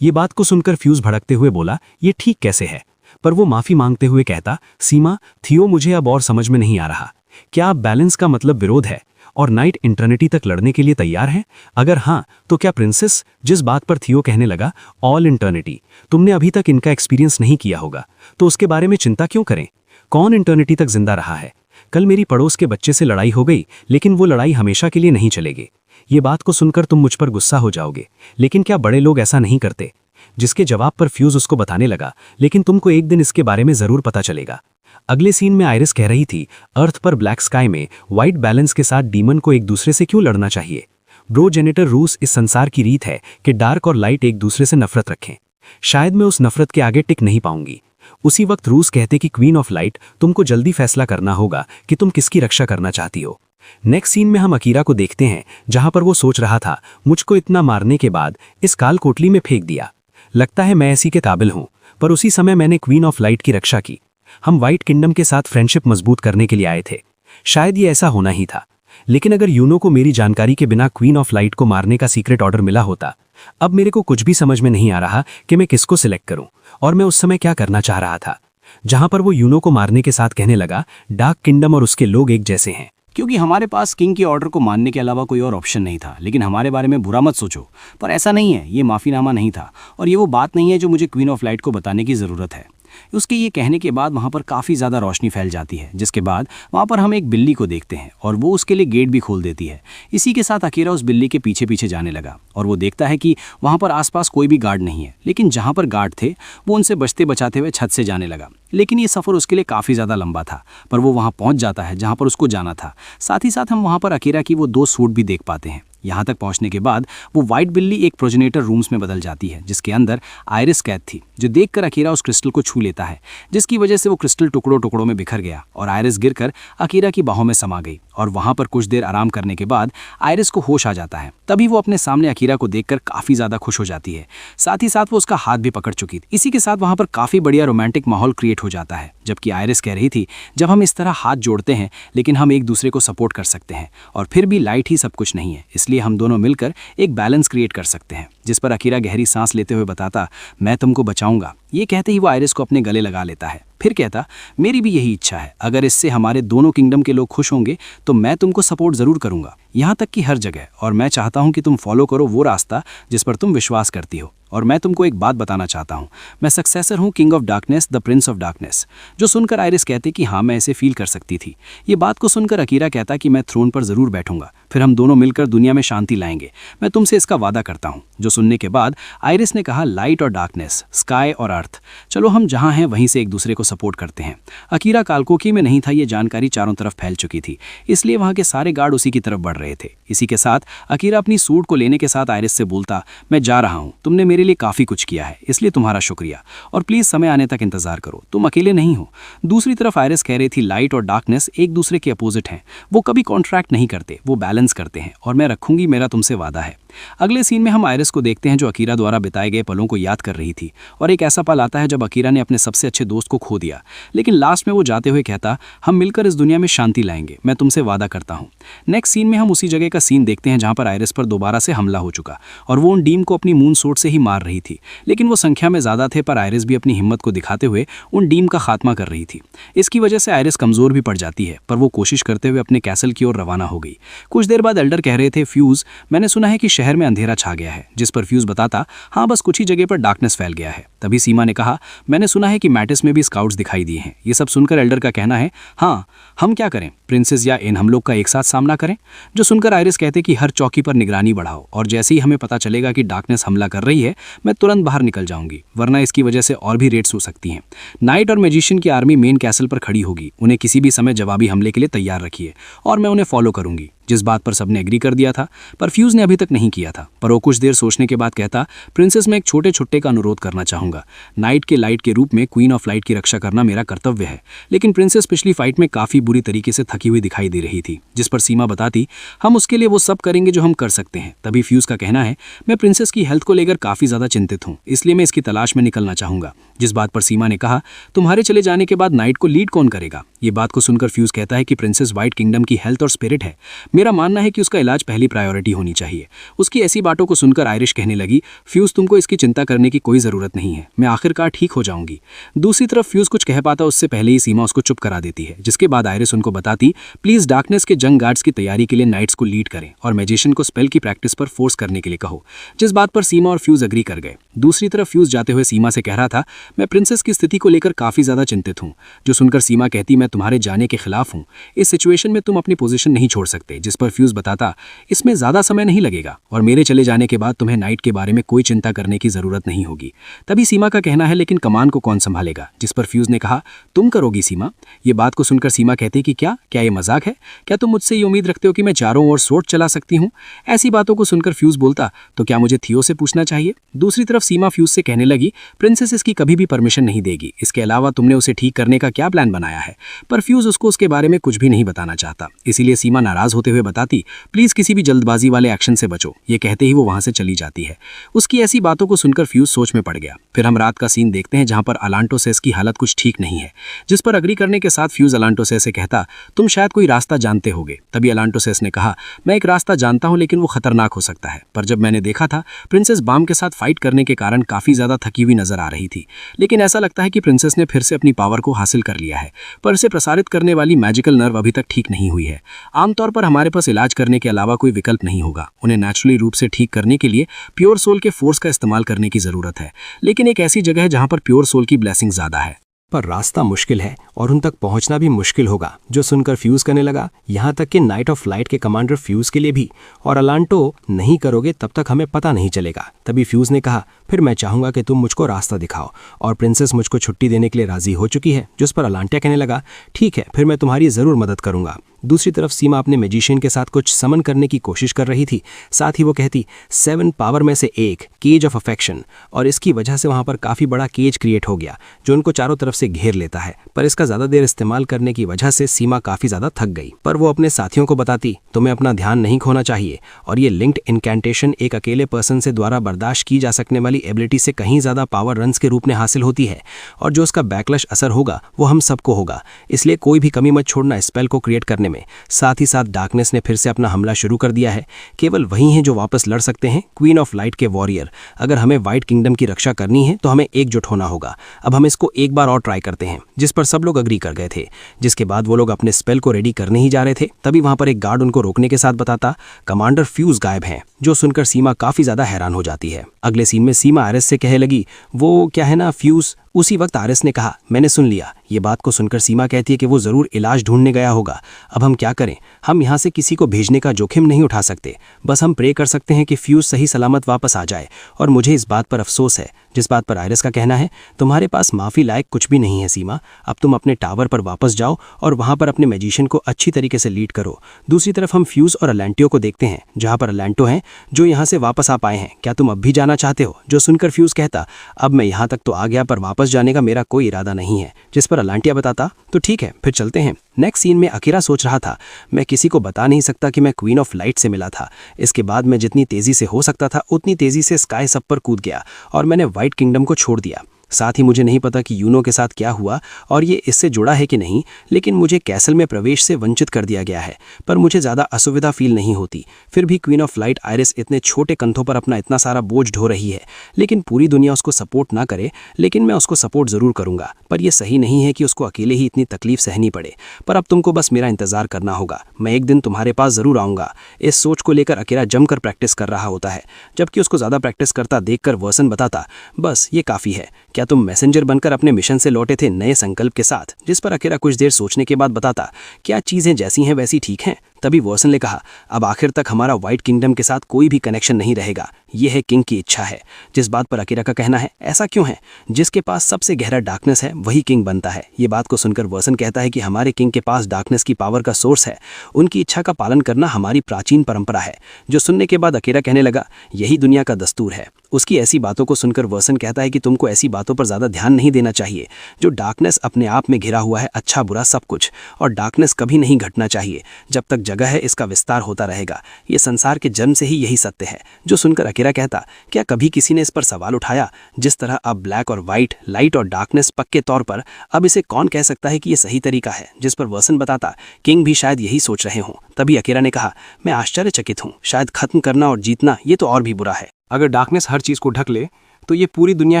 ये बात को सुनकर फ्यूज भड़कते हुए बोला, ये ठीक कैसे है? पर वो माफी मांगते हुए कहता, सीमा, थियो मुझे अब और समझ में नहीं आ रहा। क्या आप बैलेंस का मतलब विरोध है और नाइट इंटर्निटी तक लड़ने के लिए तैयार हैं? अगर हाँ तो क्या प्रिंसेस? जिस बात पर थियो कहने लगा, ऑल इंटर्निटी, तुमने अभी तक इनका एक्सपीरियंस नहीं किया होगा तो उसके बारे में चिंता क्यों करें? कौन इंटर्निटी तक जिंदा रहा है? कल मेरी पड़ोस के बच्चे से लड़ाई हो गई, लेकिन वो लड़ाई हमेशा के लिए नहीं चलेगी। ये बात को सुनकर तुम मुझ पर गुस्सा हो जाओगे, लेकिन क्या बड़े लोग ऐसा नहीं करते? जिसके जवाब पर फ्यूज उसको बताने लगा, लेकिन तुमको एक दिन इसके बारे में जरूर पता चलेगा। अगले सीन में आयरिस कह रही थी, अर्थ पर ब्लैक स्काई में व्हाइट बैलेंस के साथ डीमन को एक दूसरे से क्यों लड़ना चाहिए? ब्रोजेनेटर रूस, इस संसार की रीत है कि डार्क और लाइट एक दूसरे से नफरत रखें। शायद मैं उस नफरत के आगे टिक नहीं पाऊंगी। उसी वक्त रूस कहते कि क्वीन ऑफ लाइट, तुमको जल्दी फैसला करना होगा कि तुम किसकी रक्षा करना चाहती हो। नेक्स्ट सीन में हम अकीरा को देखते हैं, जहां पर वो सोच रहा था, मुझको इतना मारने के बाद इस काल कोठली में फेंक दिया, लगता है मैं ऐसी के काबिल हूं। पर उसी समय मैंने क्वीन ऑफ लाइट की रक्षा की। हम व्हाइट किंगडम के साथ फ्रेंडशिप मजबूत करने के लिए आए थे। शायद ये ऐसा होना ही था। लेकिन अगर यूनो को मेरी जानकारी के बिना क्वीन ऑफ लाइट को मारने का सीक्रेट ऑर्डर मिला होता, अब मेरे को कुछ भी समझ में नहीं आ रहा कि मैं किसको सिलेक्ट करूं और मैं उस समय क्या करना चाह रहा था। जहां पर वो यूनो को मारने के साथ कहने लगा, डार्क किंगडम और उसके लोग एक जैसे हैं, क्योंकि हमारे पास किंग के ऑर्डर को मानने के अलावा कोई और ऑप्शन नहीं था। लेकिन हमारे बारे में बुरा मत सोचो, पर ऐसा नहीं है, ये माफ़ीनामा नहीं था और ये वो बात नहीं है जो मुझे क्वीन ऑफ लाइट को बताने की ज़रूरत है। उसके ये कहने के बाद वहाँ पर काफ़ी ज़्यादा रोशनी फैल जाती है, जिसके बाद वहाँ पर हम एक बिल्ली को देखते हैं और वो उसके लिए गेट भी खोल देती है। इसी के साथ अकीरा उस बिल्ली के पीछे पीछे जाने लगा और वो देखता है कि वहाँ पर आसपास कोई भी गार्ड नहीं है, लेकिन जहाँ पर गार्ड थे वो उनसे बचते बचाते हुए छत से जाने लगा। लेकिन ये सफ़र उसके लिए काफ़ी ज़्यादा लंबा था, पर वो वहाँ पहुँच जाता है जहाँ पर उसको जाना था। साथ ही साथ हम वहाँ पर अकीरा की वो 2 सूट भी देख पाते हैं। यहाँ तक पहुँचने के बाद वो वाइट बिल्ली एक प्रोजेनेटर रूम्स में बदल जाती है, जिसके अंदर आयरिस कैद थी, जो देखकर अकीरा उस क्रिस्टल को छू लेता है, जिसकी वजह से वो क्रिस्टल टुकड़ों टुकड़ों में बिखर गया और आयरिस गिरकर अकीरा की बाहों में समा गई। और वहाँ पर कुछ देर आराम करने के बाद आयरिस को होश आ जाता है। तभी वो अपने सामने अकीरा को देखकर काफ़ी ज़्यादा खुश हो जाती है। साथ ही साथ वो उसका हाथ भी पकड़ चुकी थी। इसी के साथ वहाँ पर काफ़ी बढ़िया रोमांटिक माहौल क्रिएट हो जाता है, जबकि आयरिस कह रही थी जब हम इस तरह हाथ जोड़ते हैं लेकिन हम एक दूसरे को सपोर्ट कर सकते हैं और फिर भी लाइट ही सब कुछ नहीं है, इसलिए हम दोनों मिलकर एक बैलेंस क्रिएट कर सकते हैं। जिस पर अकीरा गहरी सांस लेते हुए बताता, मैं तुमको बचाऊंगा। ये कहते ही वो आयरिस को अपने गले लगा लेता है। फिर कहता, मेरी भी यही इच्छा है, अगर इससे हमारे दोनों किंगडम के लोग खुश होंगे तो मैं तुमको सपोर्ट ज़रूर करूंगा, यहाँ तक कि हर जगह। और मैं चाहता हूँ कि तुम फॉलो करो वो रास्ता जिस पर तुम विश्वास करती हो। और मैं तुमको एक बात बताना चाहता हूँ, मैं सक्सेसर हूँ king of darkness, the Prince of darkness. जो सुनकर आयरिस कहते कि हाँ, मैं ऐसे फील कर सकती थी। ये बात को सुनकर अकीरा कहता कि मैं थ्रोन पर ज़रूर बैठूंगा, फिर हम दोनों मिलकर दुनिया में शांति लाएंगे, मैं तुमसे इसका वादा करता हूँ। जो सुनने के बाद आयरिस ने कहा, लाइट और डार्कनेस, स्काई और अर्थ, चलो हम जहाँ हैं वहीं से एक दूसरे को सपोर्ट करते हैं। अकीरा कालकोकी में नहीं था, ये जानकारी चारों तरफ फैल चुकी थी, इसलिए वहाँ के सारे गार्ड उसी की तरफ बढ़ रहे थे। इसी के साथ अकीरा अपनी सूट को लेने के साथ आयरिस से बोलता, मैं जा रहा हूँ, तुमने मेरे लिए काफ़ी कुछ किया है, इसलिए तुम्हारा शुक्रिया, और प्लीज़ समय आने तक इंतजार करो, तुम अकेले नहीं हो। दूसरी तरफ आयरिस कह रही थी, लाइट और डार्कनेस एक दूसरे के अपोजिट हैं, वो कभी कॉन्ट्रैक्ट नहीं करते, वो बैलेंस करते हैं, और मैं रखूंगी, मेरा तुमसे वादा है। अगले सीन में हम आयरिस को देखते हैं जो अकीरा द्वारा बिताए गए पलों को याद कर रही थी, और एक ऐसा पल आता है जब अकीरा ने अपने सबसे अच्छे दोस्त को खो दिया, लेकिन लास्ट में वो जाते हुए कहता, हम मिलकर इस दुनिया में शांति लाएंगे, मैं तुमसे वादा करता हूँ। नेक्स्ट सीन में हम उसी जगह का सीन देखते हैं जहाँ पर आयरिस पर दोबारा से हमला हो चुका और वो उन डीम को अपनी मून सोर्ड से ही मार रही थी, लेकिन वो संख्या में ज़्यादा थे, पर आयरिस भी अपनी हिम्मत को दिखाते हुए उन डीम का खात्मा कर रही थी। इसकी वजह से आयरिस कमज़ोर भी पड़ जाती है, पर वो कोशिश करते हुए अपने कैसल की ओर रवाना हो गई। कुछ देर बाद एल्डर कह रहे थे, फ्यूज़, मैंने सुना है कि शहर में अंधेरा छा गया है, जिस पर फ्यूज़ बताता, हाँ बस कुछ ही जगह पर डार्कनेस फैल गया है। तभी सीमा ने कहा, मैंने सुना है कि मैटिस में भी स्काउट्स दिखाई दिए हैं। ये सब सुनकर एल्डर का कहना है, हाँ हम क्या करें, प्रिंसेस या इन हम लोग का एक साथ सामना करें। जो सुनकर आयरिस कहते कि हर चौकी पर निगरानी बढ़ाओ, और जैसे ही हमें पता चलेगा कि डार्कनेस हमला कर रही है, मैं तुरंत बाहर निकल जाऊंगी, वरना इसकी वजह से और भी रेड्स हो सकती हैं। नाइट और मैजिशियन की आर्मी मेन कैसल पर खड़ी होगी, उन्हें किसी भी समय जवाबी हमले के लिए तैयार रखिए, और मैं उन्हें फॉलो करूंगी। जिस बात पर सबने एग्री कर दिया था, पर फ्यूज़ ने अभी तक नहीं किया था। पर वो कुछ देर सोचने के बाद कहता, प्रिंसेस, मैं एक छोटे छुट्टे का अनुरोध करना चाहूंगा। नाइट के लाइट के रूप में क्वीन ऑफ लाइट की रक्षा करना मेरा कर्तव्य है, लेकिन प्रिंसेस पिछली फाइट में काफ़ी बुरी तरीके से थकी हुई दिखाई दे रही थी, जिस पर सीमा बताती, हम उसके लिए वो सब करेंगे जो हम कर सकते हैं। तभी फ्यूज़ का कहना है, मैं प्रिंसेस की हेल्थ को लेकर काफ़ी ज़्यादा चिंतित हूँ, इसलिए मैं इसकी तलाश में निकलना चाहूँगा। जिस बात पर सीमा ने कहा, तुम्हारे चले जाने के बाद नाइट को लीड कौन करेगा? ये बात को सुनकर फ्यूज़ कहता है कि प्रिंसेस व्हाइट किंगडम की हेल्थ और स्पिरिट है, मेरा मानना है कि उसका इलाज पहली प्रायोरिटी होनी चाहिए। उसकी ऐसी बातों को सुनकर आयरिश कहने लगी, फ्यूज़, तुमको इसकी चिंता करने की कोई ज़रूरत नहीं है, मैं आखिरकार ठीक हो जाऊंगी। दूसरी तरफ फ्यूज़ कुछ कह पाता उससे पहले ही सीमा उसको चुप करा देती है, जिसके बाद आयरिश उनको बताती, प्लीज़ डार्कनेस के जंग गार्ड्स की तैयारी के लिए नाइट्स को लीड करें और मैजिशियन को स्पेल की प्रैक्टिस पर फोर्स करने के लिए कहो। जिस बात पर सीमा और फ्यूज़ एग्री कर गए। दूसरी तरफ फ्यूज़ जाते हुए सीमा से कह रहा था, मैं प्रिंसेस की स्थिति को लेकर काफ़ी ज़्यादा चिंतित हूँ। जो सुनकर सीमा कहती, मैं तुम्हारे जाने के खिलाफ हूँ, इस सिचुएशन में तुम अपनी पोजीशन नहीं छोड़ सकते। जिस पर फ्यूज़ बताता, इसमें ज़्यादा समय नहीं लगेगा और मेरे चले जाने के बाद तुम्हें नाइट के बारे में कोई चिंता करने की ज़रूरत नहीं होगी। तभी सीमा का कहना है, लेकिन कमान को कौन संभालेगा? जिस पर फ्यूज़ ने कहा, तुम करोगी सीमा। ये बात को सुनकर सीमा कहती कि क्या ये मजाक है? क्या तुम मुझसे ये उम्मीद रखते हो कि मैं चारों ओर सोर्ड चला सकती हूँ? ऐसी बातों को सुनकर फ्यूज़ बोलता, तो क्या मुझे थियो से पूछना चाहिए? दूसरी तरफ सीमा फ्यूज़ से कहने लगी, प्रिंसेस इसकी कभी भी परमिशन नहीं देगी, इसके अलावा तुमने उसे ठीक करने का क्या प्लान बनाया है? पर फ्यूज़ उसको उसके बारे में कुछ भी नहीं बताना चाहता। इसीलिए सीमा नाराज होते हुए बताती, प्लीज़ किसी भी जल्दबाजी वाले एक्शन से बचो। ये कहते ही वो वहाँ से चली जाती है। उसकी ऐसी बातों को सुनकर फ्यूज़ सोच में पड़ गया। फिर हम रात का सीन देखते हैं जहाँ पर अलांटोसेस की हालत कुछ ठीक नहीं है, जिस पर अग्री करने के साथ फ्यूज़ अलांटोसेस से कहता, तुम शायद कोई रास्ता जानते होगे। तभी अलांटोसेस ने कहा, मैं एक रास्ता जानता हूँ, लेकिन वो खतरनाक हो सकता है। पर जब मैंने देखा था, प्रिंसेस बाम के साथ फाइट करने के कारण काफ़ी ज़्यादा थकी हुई नजर आ रही थी, लेकिन ऐसा लगता है कि प्रिंसेस ने फिर से अपनी पावर को हासिल कर लिया है, पर इसे प्रसारित करने वाली मैजिकल नर्व अभी तक ठीक नहीं हुई है। आमतौर पर हमारे पास इलाज करने के अलावा कोई विकल्प नहीं होगा। उन्हें नेचुरली रूप से ठीक करने के लिए प्योर सोल के फोर्स का इस्तेमाल करने की जरूरत है, लेकिन एक ऐसी जगह है जहां पर प्योर सोल की ब्लेसिंग ज्यादा है। पर रास्ता मुश्किल है और उन तक पहुंचना भी मुश्किल होगा। जो सुनकर फ्यूज करने लगा, यहाँ तक कि नाइट ऑफ लाइट के कमांडर फ्यूज के लिए भी। और अलांटो, नहीं करोगे तब तक हमें पता नहीं चलेगा। तभी फ्यूज ने कहा, फिर मैं चाहूंगा कि तुम मुझको रास्ता दिखाओ। और प्रिंसेस मुझको छुट्टी देने के लिए राजी हो चुकी है। जिस पर अलांटिया कहने लगा, ठीक है, फिर मैं तुम्हारी जरूर मदद करूंगा। दूसरी तरफ सीमा अपने मैजिशियन के साथ कुछ समन करने की कोशिश कर रही थी। साथ ही वो कहती, 7 पावर में से एक केज ऑफ अफेक्शन, और इसकी वजह से वहां पर काफी बड़ा केज क्रिएट हो गया जो उनको चारों तरफ से घेर लेता है। पर इसका ज्यादा देर इस्तेमाल करने की वजह से सीमा काफी ज्यादा थक गई। पर वो अपने साथियों को बताती, तुम्हें अपना ध्यान नहीं खोना चाहिए, और ये लिंक्ड इनकैंटेशन एक अकेले पर्सन से द्वारा बर्दाश्त की जा सकने वाली एबिलिटी से कहीं ज्यादा पावर रन्स के रूप में हासिल होती है, और जो उसका बैकलैश असर होगा वो हम सबको होगा। इसलिए कोई भी कमी मत छोड़ना स्पेल को क्रिएट करने में। साथ ही साथ डार्कनेस ने फिर से अपना हमला शुरू कर दिया है। केवल वही हैं जो वापस लड़ सकते हैं, क्वीन ऑफ लाइट के वॉरियर। अगर हमें व्हाइट किंगडम की रक्षा करनी है तो हमें एकजुट होना होगा। अब हम इसको एक बार और ट्राई करते हैं, जिस पर सब लोग अग्री कर गए थे। जिसके बाद वो लोग अपने स्पेल को रेडी करने ही जा रहे थे, तभी वहां पर एक गार्ड उनको रोकने के साथ बताता, कमांडर फ्यूज गायब हैं। जो सुनकर सीमा काफी ज्यादा हैरान हो जाती है। अगले सीन में सीमा आरिस से कहने लगी, वो क्या है ना फ्यूज। उसी वक्त आरिस ने कहा, मैंने सुन लिया। ये बात को सुनकर सीमा कहती है कि वो जरूर इलाज ढूंढने गया होगा। अब हम क्या करें? हम यहाँ से किसी को भेजने का जोखिम नहीं उठा सकते। बस हम प्रे कर सकते हैं कि फ्यूज सही सलामत वापस आ जाए। और मुझे इस बात पर अफसोस है, जिस बात पर आइरिस का कहना है, तुम्हारे पास माफी लायक कुछ भी नहीं है सीमा। अब तुम अपने टावर पर वापस जाओ और वहां पर अपने मैजिशियन को अच्छी तरीके से लीड करो। दूसरी तरफ हम फ्यूज और अलांटियो को देखते हैं, जहां पर अलांटो हैं जो यहाँ से वापस आ पाए हैं। क्या तुम अब भी जाना चाहते हो? जो सुनकर फ्यूज कहता, अब मैं यहाँ तक तो आ गया, पर वापस जाने का मेरा कोई इरादा नहीं है। जिस पर अलांटिया बताता, तो ठीक है, फिर चलते हैं। नेक्स्ट सीन में अकीरा सोच रहा था, मैं किसी को बता नहीं सकता कि मैं क्वीन ऑफ लाइट से मिला था। इसके बाद मैं जितनी तेजी से हो सकता था उतनी तेजी से स्काई सब पर कूद गया और मैंने व्हाइट किंगडम को छोड़ दिया। साथ ही मुझे नहीं पता कि यूनो के साथ क्या हुआ और ये इससे जुड़ा है कि नहीं, लेकिन मुझे कैसल में प्रवेश से वंचित कर दिया गया है। पर मुझे ज़्यादा असुविधा फील नहीं होती। फिर भी क्वीन ऑफ लाइट आइरिस इतने छोटे कंधों पर अपना इतना सारा बोझ ढो रही है, लेकिन पूरी दुनिया उसको सपोर्ट ना करे, लेकिन मैं उसको सपोर्ट ज़रूर करूँगा। पर यह सही नहीं है कि उसको अकेले ही इतनी तकलीफ सहनी पड़े। पर अब तुमको बस मेरा इंतज़ार करना होगा, मैं एक दिन तुम्हारे पास ज़रूर आऊँगा। इस सोच को लेकर अकेला जमकर प्रैक्टिस कर रहा होता है, जबकि उसको ज़्यादा प्रैक्टिस करता देखकर वर्सन बताता, बस ये काफ़ी है। क्या तुम मैसेंजर बनकर अपने मिशन से लौटे थे नए संकल्प के साथ? जिस पर अकेला कुछ देर सोचने के बाद बताता, क्या चीज़ें जैसी हैं वैसी ठीक हैं? तभी वर्सन ने कहा, अब आखिर तक हमारा व्हाइट किंगडम के साथ कोई भी कनेक्शन नहीं रहेगा। यह है किंग की इच्छा है। जिस बात पर अकीरा का कहना है, ऐसा क्यों है? जिसके पास सबसे गहरा डार्कनेस है वही किंग बनता है। ये बात को सुनकर वर्सन कहता है कि हमारे किंग के पास डार्कनेस की पावर का सोर्स है। उनकी इच्छा का पालन करना हमारी प्राचीन परंपरा है। जो सुनने के बाद अकीरा कहने लगा, यही दुनिया का दस्तूर है। उसकी ऐसी बातों को सुनकर वर्सन कहता है कि तुमको ऐसी बातों पर ज़्यादा ध्यान नहीं देना चाहिए। जो डार्कनेस अपने आप में घिरा हुआ है, अच्छा बुरा सब कुछ, और डार्कनेस कभी नहीं घटना चाहिए। जब तक जगह है इसका विस्तार होता रहेगा। ये संसार के जन्म से ही यही सत्य है। जो सुनकर अकीरा कहता, क्या कभी किसी ने इस पर सवाल उठाया? जिस तरह अब ब्लैक और व्हाइट, लाइट और डार्कनेस पक्के तौर पर, अब इसे कौन कह सकता है कि ये सही तरीका है? जिस पर वर्सन बताता, किंग भी शायद यही सोच रहे हों। तभी अकीरा ने कहा, मैं आश्चर्यचकित हूँ। शायद खत्म करना और जीतना ये तो और भी बुरा है। अगर डार्कनेस हर चीज़ को ढक ले तो ये पूरी दुनिया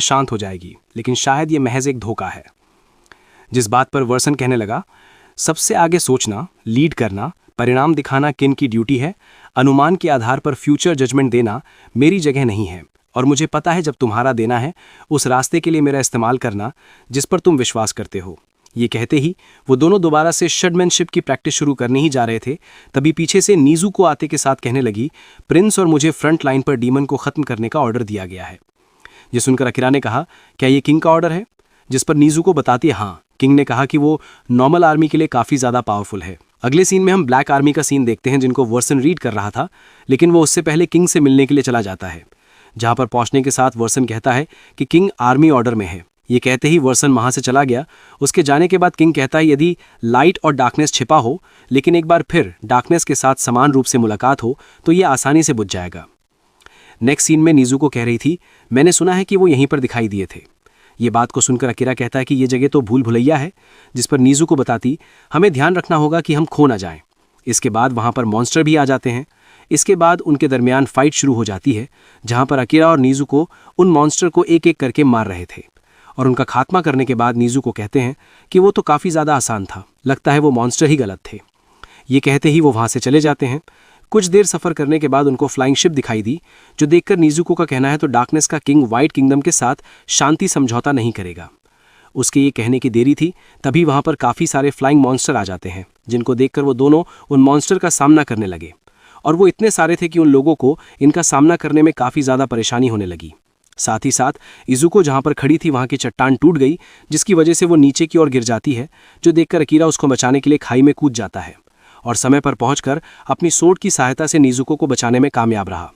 शांत हो जाएगी, लेकिन शायद ये महज एक धोखा है। जिस बात पर वर्सन कहने लगा, सबसे आगे सोचना, लीड करना, परिणाम दिखाना किन की ड्यूटी है। अनुमान के आधार पर फ्यूचर जजमेंट देना मेरी जगह नहीं है, और मुझे पता है जब तुम्हारा देना है उस रास्ते के लिए मेरा इस्तेमाल करना जिस पर तुम विश्वास करते हो। ये कहते ही वो दोनों दोबारा से शडमैनशिप की प्रैक्टिस शुरू करने ही जा रहे थे। तभी पीछे से नीजू को आते के साथ कहने लगी, प्रिंस और मुझे फ्रंट लाइन पर डीमन को खत्म करने का ऑर्डर दिया गया है। ये सुनकर अकीरा ने कहा, क्या ये किंग का ऑर्डर है? जिस पर नीजू को बताती है, हाँ। किंग ने कहा कि वो नॉर्मल आर्मी के लिए काफ़ी ज़्यादा पावरफुल है। अगले सीन में हम ब्लैक आर्मी का सीन देखते हैं, जिनको वर्सन रीड कर रहा था, लेकिन वो उससे पहले किंग से मिलने के लिए चला जाता है। जहाँ पर पहुँचने के साथ वर्सन कहता है कि किंग आर्मी ऑर्डर में है। ये कहते ही वर्सन वहाँ से चला गया। उसके जाने के बाद किंग कहता है, यदि लाइट और डार्कनेस छिपा हो, लेकिन एक बार फिर डार्कनेस के साथ समान रूप से मुलाकात हो, तो ये आसानी से बुझ जाएगा। नेक्स्ट सीन में नीजू को कह रही थी, मैंने सुना है कि वो यहीं पर दिखाई दिए थे। ये बात को सुनकर अकीरा कहता है कि ये जगह तो भूल भुलैया है। जिस पर नीजू को बताती, हमें ध्यान रखना होगा कि हम खो ना जाएं। इसके बाद वहाँ पर मॉन्स्टर भी आ जाते हैं। इसके बाद उनके दरमियान फाइट शुरू हो जाती है, जहाँ पर अकीरा और नीजू को उन मॉन्स्टर को एक एक करके मार रहे थे। और उनका खात्मा करने के बाद नीजुको कहते हैं कि वो तो काफ़ी ज़्यादा आसान था, लगता है वो मॉन्स्टर ही गलत थे। ये कहते ही वो वहाँ से चले जाते हैं। कुछ देर सफ़र करने के बाद उनको फ्लाइंग शिप दिखाई दी, जो देखकर नीजुको का कहना है तो डार्कनेस का किंग व्हाइट किंगडम के साथ शांति समझौता नहीं करेगा। उसके ये कहने की देरी थी, तभी वहाँ पर काफ़ी सारे फ्लाइंग मॉन्स्टर आ जाते हैं, जिनको देखकर वो दोनों उन मॉन्स्टर का सामना करने लगे। और वो इतने सारे थे कि उन लोगों को इनका सामना करने में काफ़ी ज़्यादा परेशानी होने लगी। साथ ही साथ इजुको जहाँ पर खड़ी थी वहाँ की चट्टान टूट गई, जिसकी वजह से वो नीचे की ओर गिर जाती है, जो देखकर अकीरा उसको बचाने के लिए खाई में कूद जाता है और समय पर पहुंचकर अपनी सोर्ड की सहायता से नीजुको को बचाने में कामयाब रहा।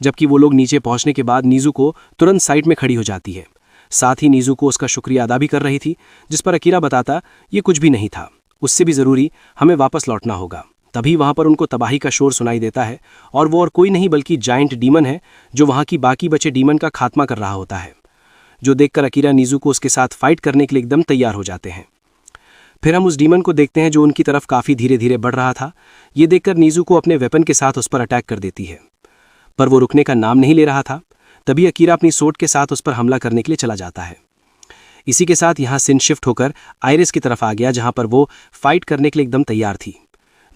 जबकि वो लोग नीचे पहुंचने के बाद नीजुको तुरंत साइड में खड़ी हो जाती है। साथ ही नीजुको उसका शुक्रिया अदा भी कर रही थी, जिस पर अकीरा बताता ये कुछ भी नहीं था, उससे भी ज़रूरी हमें वापस लौटना होगा। तभी वहाँ पर उनको तबाही का शोर सुनाई देता है और वो और कोई नहीं बल्कि जायंट डीमन है, जो वहाँ की बाकी बचे डीमन का खात्मा कर रहा होता है, जो देखकर अकीरा नीजुको उसके साथ फाइट करने के लिए एकदम तैयार हो जाते हैं। फिर हम उस डीमन को देखते हैं जो उनकी तरफ काफ़ी धीरे धीरे बढ़ रहा था। ये देखकर नीजुको अपने वेपन के साथ उस पर अटैक कर देती है, पर वो रुकने का नाम नहीं ले रहा था। तभी अकीरा अपनी सोर्ड के साथ उस पर हमला करने के लिए चला जाता है। इसी के साथ यहाँ सीन शिफ्ट होकर आयरिस की तरफ आ गया, जहाँ पर वो फाइट करने के लिए एकदम तैयार थी।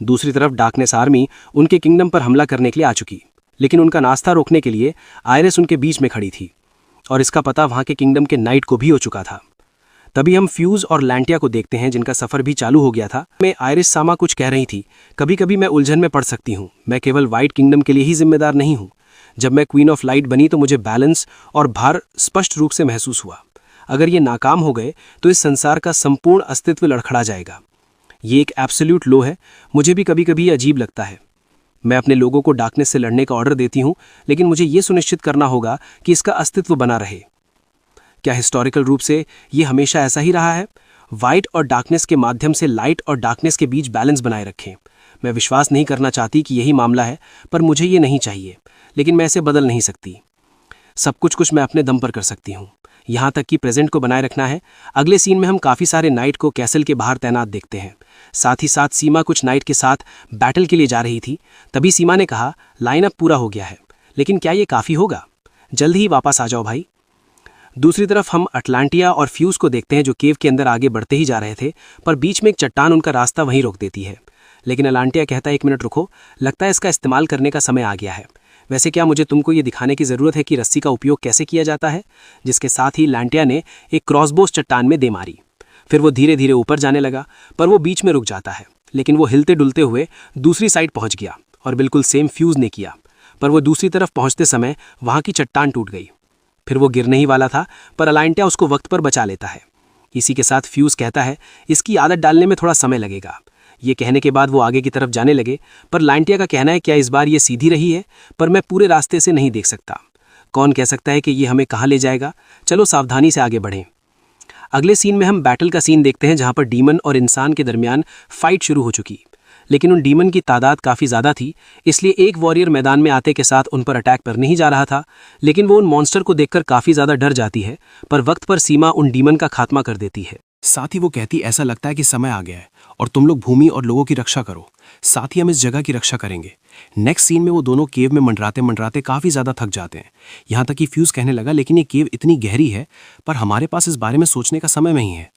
दूसरी तरफ डार्कनेस आर्मी उनके किंगडम पर हमला करने के लिए आ चुकी, लेकिन उनका नाश्ता रोकने के लिए आयरिस उनके बीच में खड़ी थी और इसका पता वहाँ के किंगडम के नाइट को भी हो चुका था। तभी हम फ्यूज और लैंटिया को देखते हैं, जिनका सफ़र भी चालू हो गया था। मैं आयरिस सामा कुछ कह रही थी, कभी कभी मैं उलझन में पड़ सकती हूँ, मैं केवल वाइट किंगडम के लिए ही जिम्मेदार नहीं हूँ। जब मैं क्वीन ऑफ लाइट बनी तो मुझे बैलेंस और भार स्पष्ट रूप से महसूस हुआ। अगर ये नाकाम हो गए तो इस संसार का संपूर्ण अस्तित्व लड़खड़ा जाएगा। ये एक एब्सोल्यूट लो है। मुझे भी कभी कभी अजीब लगता है। मैं अपने लोगों को डार्कनेस से लड़ने का ऑर्डर देती हूँ, लेकिन मुझे ये सुनिश्चित करना होगा कि इसका अस्तित्व बना रहे। क्या हिस्टोरिकल रूप से ये हमेशा ऐसा ही रहा है? वाइट और डार्कनेस के माध्यम से लाइट और डार्कनेस के बीच बैलेंस बनाए रखें। मैं विश्वास नहीं करना चाहती कि यही मामला है, पर मुझे ये नहीं चाहिए, लेकिन मैं इसे बदल नहीं सकती। सब कुछ मैं अपने दम पर कर सकती हूँ, यहाँ तक कि प्रेजेंट को बनाए रखना है। अगले सीन में हम काफ़ी सारे नाइट को कैसल के बाहर तैनात देखते हैं। साथ ही साथ सीमा कुछ नाइट के साथ बैटल के लिए जा रही थी। तभी सीमा ने कहा, लाइनअप पूरा हो गया है, लेकिन क्या ये काफ़ी होगा? जल्द ही वापस आ जाओ भाई। दूसरी तरफ हम अटलांटिया और फ्यूज को देखते हैं, जो केव के अंदर आगे बढ़ते ही जा रहे थे, पर बीच में एक चट्टान उनका रास्ता वहीं रोक देती है। लेकिन अटलांटिया कहता है, 1 मिनट रुको, लगता है इसका इस्तेमाल करने का समय आ गया है। वैसे क्या मुझे तुमको ये दिखाने की ज़रूरत है कि रस्सी का उपयोग कैसे किया जाता है? जिसके साथ ही लांटिया ने एक क्रॉसबोस चट्टान में दे मारी। फिर वो धीरे धीरे ऊपर जाने लगा, पर वो बीच में रुक जाता है। लेकिन वो हिलते डुलते हुए दूसरी साइड पहुंच गया और बिल्कुल सेम फ्यूज ने किया, पर वो दूसरी तरफ पहुंचते समय वहां की चट्टान टूट गई। फिर वो गिरने ही वाला था, पर अलांटिया उसको वक्त पर बचा लेता है। इसी के साथ फ्यूज कहता है, इसकी आदत डालने में थोड़ा समय लगेगा। ये कहने के बाद वो आगे की तरफ जाने लगे, पर लांटिया का कहना है, क्या इस बार ये सीधी रही है? पर मैं पूरे रास्ते से नहीं देख सकता। कौन कह सकता है कि ये हमें कहाँ ले जाएगा? चलो सावधानी से आगे बढ़ें। अगले सीन में हम बैटल का सीन देखते हैं, जहाँ पर डीमन और इंसान के दरमियान फाइट शुरू हो चुकी, लेकिन उन डीमन की तादाद काफ़ी ज़्यादा थी, इसलिए एक वॉरियर मैदान में आते के साथ उन पर अटैक करने ही जा रहा था। लेकिन वो उन मॉन्स्टर को देखकर काफ़ी ज़्यादा डर जाती है, पर वक्त पर सीमा उन डीमन का खात्मा कर देती है। साथ ही वो कहती, ऐसा लगता है कि समय आ गया है और तुम लोग भूमि और लोगों की रक्षा करो, साथ ही हम इस जगह की रक्षा करेंगे। नेक्स्ट सीन में वो दोनों केव में मंडराते मंडराते काफ़ी ज़्यादा थक जाते हैं। यहाँ तक कि फ्यूज कहने लगा, लेकिन ये केव इतनी गहरी है, पर हमारे पास इस बारे में सोचने का समय नहीं है।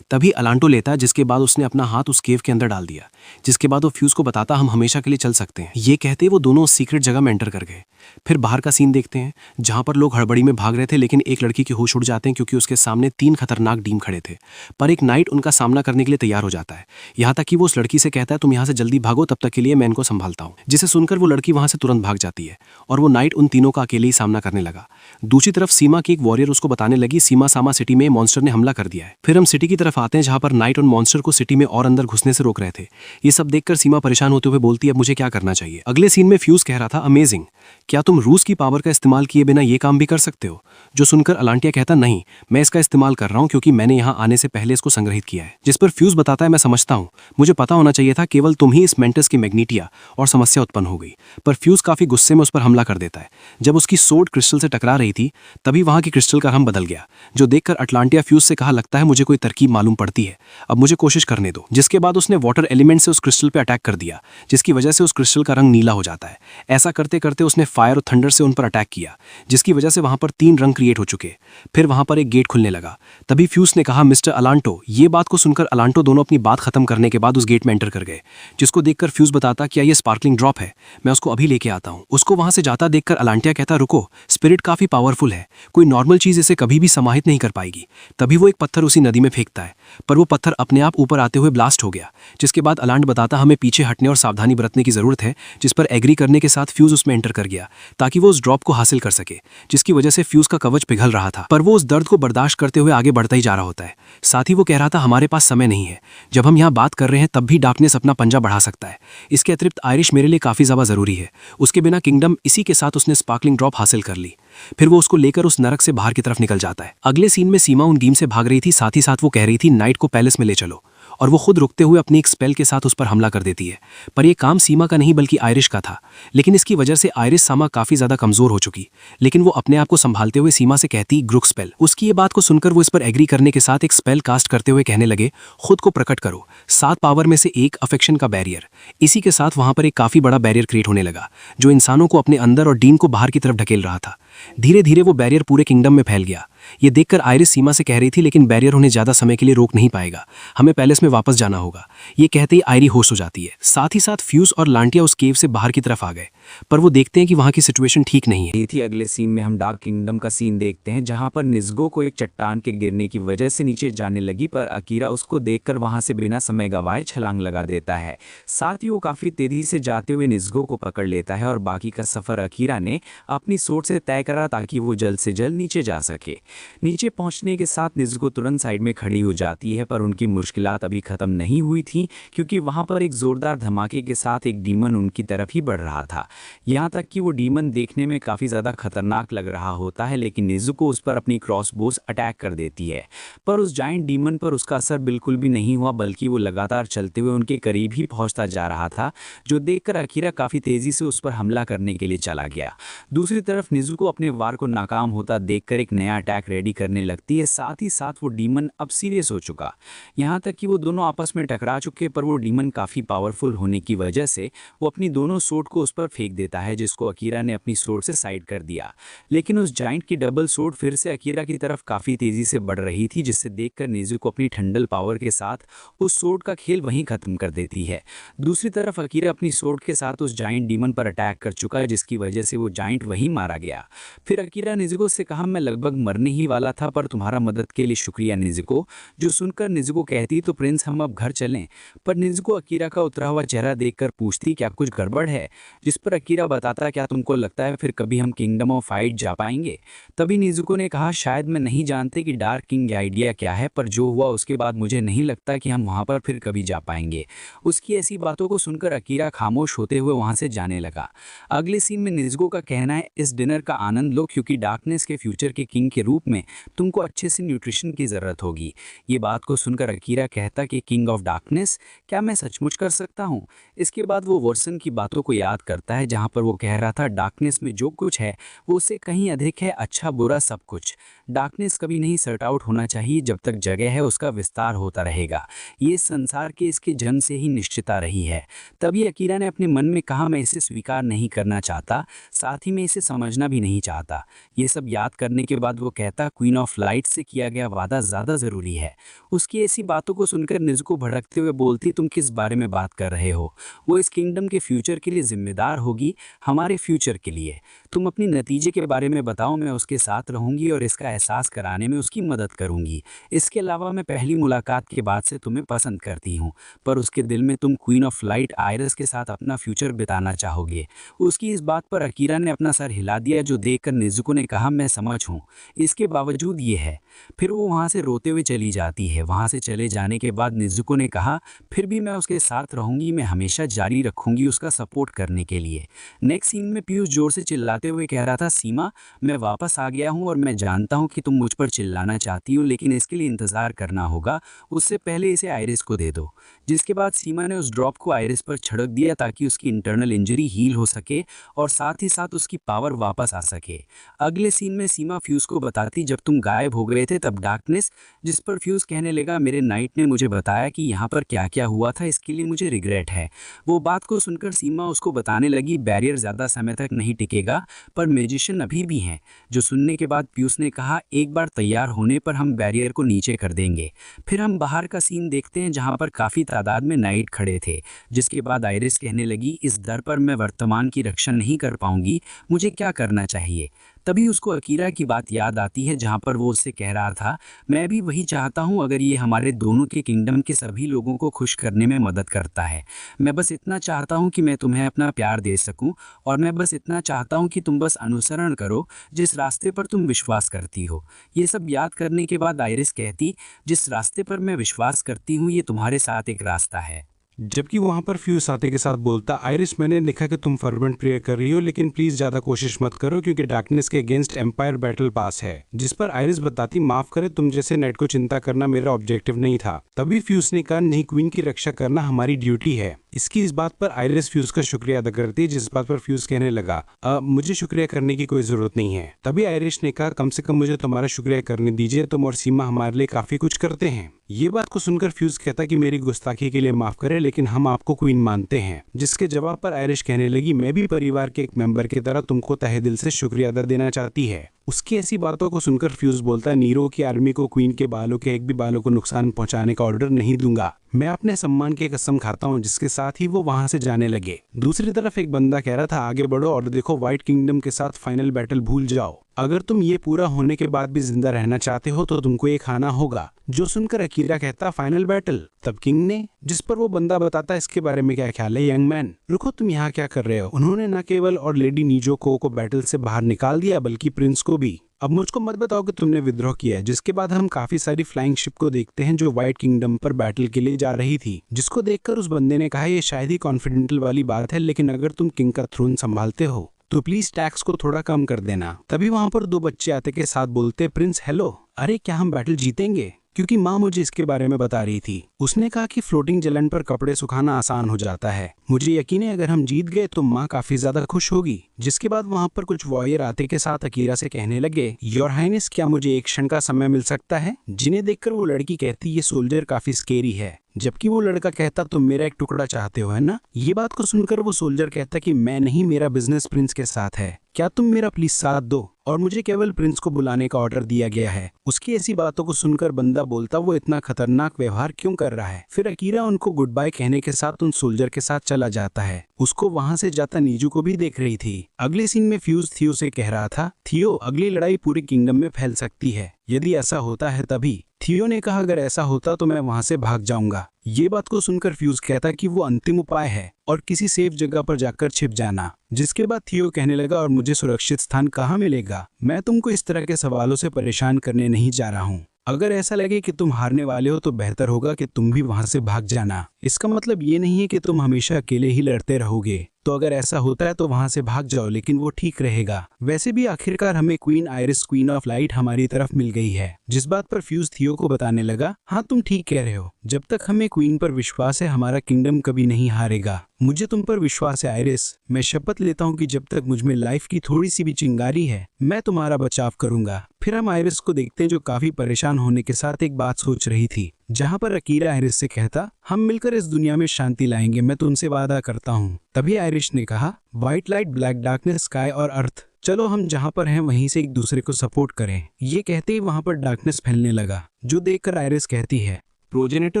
तभी अलांटो लेता है, जिसके बाद उसने अपना हाथ उस केव के अंदर डाल दिया, जिसके बाद वो फ्यूज को बताता, हम हमेशा के लिए चल सकते हैं। ये कहते वो दोनों सीक्रेट जगह में एंटर कर गए। फिर बाहर का सीन देखते हैं, जहां पर लोग हड़बड़ी में भाग रहे थे, लेकिन एक लड़की के होश उड़ जाते हैं, क्योंकि उसके सामने 3 खतरनाक डीम खड़े थे। पर एक नाइट उनका सामना करने के लिए तैयार हो जाता है। यहाँ तक कि वो उस लड़की से कहता है, तुम यहाँ से जल्दी भागो, तब तक के लिए मैं इनको संभालता हूँ। जिसे सुनकर वो लड़की वहां से तुरंत भाग जाती है और वो नाइट उन तीनों का अकेले ही सामना करने लगा। दूसरी तरफ सीमा की एक वॉरियर उसको बताने लगी, सीमा सामा सिटी में मॉन्स्टर ने हमला कर दिया है। फिर हम सिटी की तरफ आते हैं, जहां पर नाइट उन मॉन्स्टर को सिटी में और अंदर घुसने से रोक रहे थे। ये सब देखकर सीमा परेशान होते हुए बोलती है, अब मुझे क्या करना चाहिए? अगले सीन में फ्यूज कह रहा था, अमेजिंग, क्या तुम रूस की पावर का इस्तेमाल किए बिना ये काम भी कर सकते हो? जो सुनकर अलांटिया कहता, नहीं, मैं इसका इस्तेमाल कर रहा हूँ क्योंकि मैंने यहाँ आने से पहले इसको संग्रहित किया है। जिस पर फ्यूज बताता है, मैं समझता हूँ, मुझे पता होना चाहिए था, केवल तुम ही इस मेंटस की मैग्नीटिया और समस्या उत्पन्न हो गई। पर फ्यूज काफी गुस्से में उस पर हमला कर देता है। जब उसकी सोर्ड क्रिस्टल से टकरा रही थी, तभी वहां की क्रिस्टल का रंग बदल गया, जो देखकर अटलांटिया फ्यूज से कहा, लगता है मुझे कोई तरकीब मालूम पड़ती है, अब मुझे कोशिश करने दो। जिसके बाद उसने वाटर एलिमेंट से उस क्रिस्टल पे अटैक कर दिया, जिसकी वजह से उस क्रिस्टल का रंग नीला हो जाता है। ऐसा करते करते उसने फायर और थंडर से उन पर अटैक किया, जिसकी वजह से वहां पर 3 रंग क्रिएट हो चुके। फिर वहां पर एक गेट खुलने लगा। तभी फ्यूज ने कहा, मिस्टर अलांटो। ये बात को सुनकर अलांटो दोनों अपनी बात खत्म करने के बाद उस गेट में एंटर कर गए, जिसको देखकर फ्यूज बताता, क्या ये स्पार्कलिंग ड्रॉप है? मैं उसको अभी लेके आता हूँ। उसको वहां से जाता देखकर अलांटिया कहता, रुको, स्पिरिट काफी पावरफुल है, कोई नॉर्मल चीज इसे कभी भी समाहित नहीं कर पाएगी। तभी वो एक पत्थर उसी नदी में फेंकता है, पर वो पत्थर अपने आप ऊपर आते हुए ब्लास्ट हो गया। जिसके बाद अलांट बताता, हमें पीछे हटने और सावधानी बरतने की जरूरत है। जिस पर एग्री करने के साथ फ्यूज उसमें एंटर कर गया, ताकि वो उस ड्रॉप को हासिल कर सके, जिसकी वजह से फ्यूज का कवच पिघल रहा था। पर वो उस दर्द को बर्दाश्त करते हुए आगे बढ़ता ही जा रहा होता है। साथ ही वो कह रहा था, हमारे पास समय नहीं है, जब हम यहाँ बात कर रहे हैं तब भी डार्कनेस अपना पंजा बढ़ा सकता है। इसके अतिरिक्त आयरिश मेरे लिए काफी ज्यादा जरूरी है, उसके बिना किंगडम। इसी के साथ उसने स्पार्कलिंग ड्रॉप हासिल कर ली। फिर वो उसको लेकर उस नरक से बाहर की तरफ निकल जाता है। अगले सीन में सीमा उन डीम से भाग रही थी, साथ ही साथ वो कह रही थी, नाइट को पैलेस में ले चलो, और वो खुद रुकते हुए अपनी एक स्पेल के साथ उस पर हमला कर देती है। पर यह काम सीमा का नहीं बल्कि आयरिश का था, लेकिन इसकी वजह से आयरिश सामा काफी ज्यादा कमजोर हो चुकी। लेकिन वो अपने आप को संभालते हुए सीमा से कहती, ग्रुक स्पेल। उसकी ये बात को सुनकर वो इस पर एग्री करने के साथ एक स्पेल कास्ट करते हुए कहने लगे, खुद को प्रकट करो, 7 पावर में से एक अफेक्शन का बैरियर। इसी के साथ वहां पर एक काफी बड़ा बैरियर क्रिएट होने लगा, जो इंसानों को अपने अंदर और डीन को बाहर की तरफ ढकेल रहा था। धीरे धीरे वो बैरियर पूरे किंगडम में फैल गया। ये देखकर आयरिस सीमा से कह रही थी, लेकिन बैरियर उन्हें ज्यादा समय के लिए रोक नहीं पाएगा, हमें पैलेस में वापस जाना होगा। ये कहते ही आयरी होश हो जाती है। साथ ही साथ फ्यूज और लांटिया उस केव से बाहर की तरफ आ गए, पर वो देखते हैं कि वहां की सिचुएशन ठीक नहीं है। ये थी अगले सीन में हम डार्क किंगडम का सीन देखते हैं, जहां पर निज़्गो को एक चट्टान के गिरने की वजह से नीचे जाने लगी, पर अकीरा उसको देखकर वहां से बिना समय गवाए छलांग लगा देता है। साथ ही वो काफी तेजी से जाते हुए निज़्गो को पकड़ लेता है और बाकी का सफर अकीरा ने अपनी सोच से तय करा, ताकि वो जल्द से जल्द नीचे जा सके। नीचे पहुंचने के साथ निज़्गो तुरंत साइड में खड़ी हो जाती है, पर उनकी मुश्किलात अभी खत्म नहीं हुई थी, क्योंकि वहां पर एक जोरदार धमाके के साथ एक डीमन उनकी तरफ ही बढ़ रहा था। यहाँ तक कि वो डीमन देखने में काफ़ी ज़्यादा खतरनाक लग रहा होता है, लेकिन निज़ुको उस पर अपनी क्रॉसबोस अटैक कर देती है। पर उस जायंट डीमन पर उसका असर बिल्कुल भी नहीं हुआ, बल्कि वो लगातार चलते हुए उनके करीब ही पहुंचता जा रहा था, जो देखकर अकीरा काफ़ी तेज़ी से उस पर हमला करने के लिए चला गया। दूसरी तरफ निज़ुको अपने वार को नाकाम होता देखकर एक नया अटैक रेडी करने लगती है। साथ ही साथ वो डीमन अब सीरियस हो चुका, यहाँ तक कि वो दोनों आपस में टकरा चुके, पर वो डीमन काफ़ी पावरफुल होने की वजह से वो अपनी दोनों सोर्ड को उस पर फेंक देता है, जिसको अकीरा ने अपनी सोर्ड से साइड कर दिया। लेकिन उस जाइंट की डबल सोर्ड फिर से अकीरा की तरफ काफ़ी तेज़ी से बढ़ रही थी, जिससे देखकर निज़ुको अपनी ठंडल पावर के साथ उस सोर्ड का खेल वहीं ख़त्म कर देती है। दूसरी तरफ अकीरा अपनी सोर्ड के साथ उस जाइंट डीमन पर अटैक कर चुका है, जिसकी वजह से वो जाइंट वहीं मारा गया। फिर अकीरा निज़ुको से कहा, मैं लगभग मरने ही वाला था, पर तुम्हारा मदद के लिए शुक्रिया निज़ुको। जो सुनकर निज़ुको कहती, तो प्रिंस हम अब घर चलें। पर निज़ुको अकीरा का उतरा हुआ चेहरा देखकर पूछती, क्या कुछ गड़बड़ है? जिस पर अकीरा बताता, क्या तुमको लगता है फिर कभी हम किंगडम ऑफ फाइट जा पाएंगे? तभी निज़ुको ने कहा, शायद मैं नहीं जानते कि डार्क किंग आइडिया क्या है, पर जो हुआ उसके बाद मुझे नहीं लगता कि हम वहां पर फिर कभी जा पाएंगे। उसकी ऐसी बातों को सुनकर अकीरा खामोश होते हुए वहां से जाने लगा। अगले सीन में निज़ुको का कहना है, इस डिनर का आनंद लो, क्योंकि डार्कनेस के फ्यूचर के किंग के रूप में तुमको अच्छे से न्यूट्रिशन की ज़रूरत होगी। ये बात को सुनकर अकीरा कहता कि किंग ऑफ डार्कनेस, क्या मैं सचमुच कर सकता हूँ? इसके बाद वो वर्सन की बातों को याद करता है, जहाँ पर वो कह रहा था, डार्कनेस में जो कुछ है वो उससे कहीं अधिक है, अच्छा बुरा सब कुछ। डार्कनेस कभी नहीं सर्ट आउट होना चाहिए, जब तक जगह है उसका विस्तार होता रहेगा। ये संसार के इसके जन्म से ही निश्चितता रही है। तभी अकीरा ने अपने मन में कहा, मैं इसे स्वीकार नहीं करना चाहता, साथ ही मैं इसे समझना भी नहीं चाहता। ये सब याद करने के बाद वो कहता, क्वीन ऑफ लाइट से किया गया वादा ज़्यादा ज़रूरी है। उसकी ऐसी बातों को सुनकर निज़ुको भड़कते हुए बोलती, तुम किस बारे में बात कर रहे हो? वो इस किंगडम के फ्यूचर के लिए जिम्मेदार होगी, हमारे फ्यूचर के लिए। तुम अपनी नतीजे के बारे में बताओ, मैं उसके साथ रहूंगी और इसका एहसास कराने में उसकी मदद करूंगी। इसके अलावा मैं पहली मुलाकात के बाद से तुम्हें पसंद करती हूँ, पर उसके दिल में तुम क्वीन ऑफ लाइट आयरस के साथ अपना फ्यूचर बिताना चाहोगे। उसकी इस बात पर अकीरा ने अपना सर हिला दिया, जो देखकर निज़ुको ने कहा, मैं समझ हूँ, इसके बावजूद ये है। फिर वो वहाँ से रोते हुए चली जाती है। वहाँ से चले जाने के बाद निज़ुको ने कहा, फिर भी मैं उसके साथ रहूंगी, मैं हमेशा जारी रखूंगी उसका सपोर्ट करने के लिए। नेक्स्ट सीन में पीयूष जोर से चिल्लाते हुए कह रहा था, सीमा, मैं वापस आ गया हूं और मैं जानता हूं कि तुम मुझ पर चिल्लाना चाहती हो, लेकिन इसके लिए इंतज़ार करना होगा। उससे पहले इसे आयरिस को दे दो। जिसके बाद सीमा ने उस ड्रॉप को आयरिस पर छिड़क दिया, ताकि उसकी इंटरनल इंजरी हील हो सके और साथ ही साथ उसकी पावर वापस आ सके। सके। अगले सीन में सीमा फ्यूज को बताती जब तुम गायब हो गए थे तब डार्कनेस, जिस पर फ्यूज कहने लगा मेरे नाइट ने मुझे बताया कि यहाँ पर क्या क्या हुआ था, इसके लिए मुझे रिग्रेट है। वो बात को सुनकर सीमा उसको बताने लगी बैरियर ज़्यादा समय तक नहीं टिकेगा पर मैजिशियन अभी भी हैं। जो सुनने के बाद फ्यूज ने कहा एक बार तैयार होने पर हम बैरियर को नीचे कर देंगे। फिर हम बाहर का सीन देखते हैं जहाँ पर काफ़ी तादाद में नाइट खड़े थे, जिसके बाद आयरिस कहने लगी इस दर पर मैं वर्तमान की रक्षा नहीं कर पाऊंगी, मुझे क्या करना चाहिए। तभी उसको अकीरा की बात याद आती है जहाँ पर वो उससे कह रहा था मैं भी वही चाहता हूँ अगर ये हमारे दोनों के किंगडम के सभी लोगों को खुश करने में मदद करता है। मैं बस इतना चाहता हूँ कि मैं तुम्हें अपना प्यार दे सकूँ और मैं बस इतना चाहता हूँ कि तुम बस अनुसरण करो जिस रास्ते पर तुम विश्वास करती हो। ये सब याद करने के बाद आयरिस कहती जिस रास्ते पर मैं विश्वास करती हूँ ये तुम्हारे साथ एक रास्ता है। जबकि वहां पर फ्यूज आते के साथ बोलता आयरिस मैंने लिखा कि तुम फर्वेंट प्रेयर कर रही हो लेकिन प्लीज ज्यादा कोशिश मत करो क्योंकि डार्कनेस के अगेंस्ट एम्पायर बैटल पास है। जिस पर आयरिस बताती माफ करे तुम जैसे नेट को चिंता करना मेरा ऑब्जेक्टिव नहीं था। तभी फ्यूज ने कहा नहीं क्वीन की रक्षा करना हमारी ड्यूटी है। इस बात पर आयरिस फ्यूज का शुक्रिया अदा करती है, जिस बात पर फ्यूज कहने लगा मुझे शुक्रिया करने की कोई जरूरत नहीं है। तभी आयरिस ने कहा कम से कम मुझे तुम्हारा शुक्रिया करने दीजिए, तुम और सीमा हमारे लिए काफी कुछ करते हैं। ये बात को सुनकर फ्यूज कहता कि मेरी गुस्ताखी के लिए माफ करें लेकिन हम आपको क्वीन मानते हैं। जिसके जवाब पर आयरिश कहने लगी मैं भी परिवार के एक मेंबर की तरह तुमको तहे दिल से शुक्रिया अदा देना चाहती है। उसकी ऐसी बातों को सुनकर फ्यूज बोलता है नीरो की आर्मी को क्वीन के बालों के एक भी बालों को नुकसान पहुंचाने का ऑर्डर नहीं दूंगा। मैं अपने सम्मान की कसम खाता हूं। जिसके साथ ही वो वहां से जाने लगे। दूसरी तरफ एक बंदा कह रहा था आगे बढ़ो और देखो व्हाइट किंगडम के साथ फाइनल बैटल भूल जाओ। अगर तुम ये पूरा होने के बाद भी जिंदा रहना चाहते हो तो तुमको ये खाना होगा। जो सुनकर अकीरा कहता फाइनल बैटल। तब किंग ने, जिस पर वो बंदा बताता इसके बारे में क्या ख्याल है यंग मैन, रुको तुम यहाँ क्या कर रहे हो। उन्होंने न केवल और लेडी नीजोको को बैटल से बाहर निकाल दिया बल्कि प्रिंस को भी। अब मुझको मत बताओ कि तुमने विद्रोह किया है। जिसके बाद हम काफी सारी फ्लाइंग शिप को देखते हैं जो व्हाइट किंगडम पर बैटल के लिए जा रही थी। जिसको देखकर उस बंदे ने कहा ये शायद ही कॉन्फिडेंटल वाली बात है लेकिन अगर तुम किंग का थ्रोन संभालते हो तो प्लीज टैक्स को थोड़ा कम कर देना। तभी वहां पर दो बच्चे आते के साथ बोलते प्रिंस हेलो, अरे क्या हम बैटल जीतेंगे? क्योंकि माँ मुझे इसके बारे में बता रही थी। उसने कहा कि फ्लोटिंग जलन पर कपड़े सुखाना आसान हो जाता है। मुझे यकीन है अगर हम जीत गए तो माँ काफी ज्यादा खुश होगी। जिसके बाद वहाँ पर कुछ वॉरियर आते के साथ अकीरा से कहने लगे योर हाइनेस क्या मुझे एक क्षण का समय मिल सकता है? जिन्हें देखकर वो लड़की कहती ये सोल्जर काफी स्केरी है। जबकि वो लड़का कहता तुम मेरा एक टुकड़ा चाहते हो है ना। ये बात को सुनकर वो सोल्जर कहता कि मैं नहीं, मेरा बिजनेस प्रिंस के साथ है, क्या तुम मेरा प्लीज साथ दो और मुझे केवल प्रिंस को बुलाने का ऑर्डर दिया गया है। उसकी ऐसी बातों को सुनकर बंदा बोलता वो इतना खतरनाक व्यवहार क्यों कर रहा है। फिर अकीरा उनको गुड बाय कहने के साथ उन सोल्जर के साथ चला जाता है। उसको वहां से जाता नीजू को भी देख रही थी। अगले सीन में फ्यूज थियो से कह रहा था थियो अगली लड़ाई पूरे किंगडम में फैल सकती है, यदि ऐसा होता है तभी। थियो ने कहा अगर ऐसा होता तो मैं वहां से भाग जाऊंगा। ये बात को सुनकर फ्यूज कहता कि वो अंतिम उपाय है और किसी सेफ जगह पर जाकर छिप जाना। जिसके बाद थियो कहने लगा और मुझे सुरक्षित स्थान कहाँ मिलेगा? मैं तुमको इस तरह के सवालों से परेशान करने नहीं जा रहा हूँ। अगर ऐसा लगे कि तुम हारने वाले हो तो बेहतर होगा कि तुम भी वहां से भाग जाना। इसका मतलब ये नहीं है कि तुम हमेशा अकेले ही लड़ते रहोगे। तो अगर ऐसा होता है तो वहां से भाग जाओ, लेकिन वो ठीक रहेगा। वैसे भी आखिरकार हमें queen iris queen of light हमारी तरफ मिल गई है। जिस बात पर फ्यूज थियो को बताने लगा हाँ तुम ठीक कह रहे हो, जब तक हमें क्वीन पर विश्वास है हमारा किंगडम कभी नहीं हारेगा। मुझे तुम पर विश्वास है आयरिस। मैं शपथ लेता हूँ कि जब तक मुझ में लाइफ की थोड़ी सी भी चिंगारी है मैं तुम्हारा बचाव करूंगा। फिर हम आयरिस को देखते हैं जो काफी परेशान होने के साथ एक बात सोच रही थी, जहाँ पर अकीरा आयरिस से कहता हम मिलकर इस दुनिया में शांति लाएंगे, मैं तुमसे वादा करता हूँ। तभी आयरिस ने कहा white light black darkness sky और अर्थ, चलो हम जहाँ पर हैं वहीं से एक दूसरे को सपोर्ट करें। ये कहते ही वहाँ पर डार्कनेस फैलने लगा, जो देखकर आयरिस कहती है प्रोजेनेटर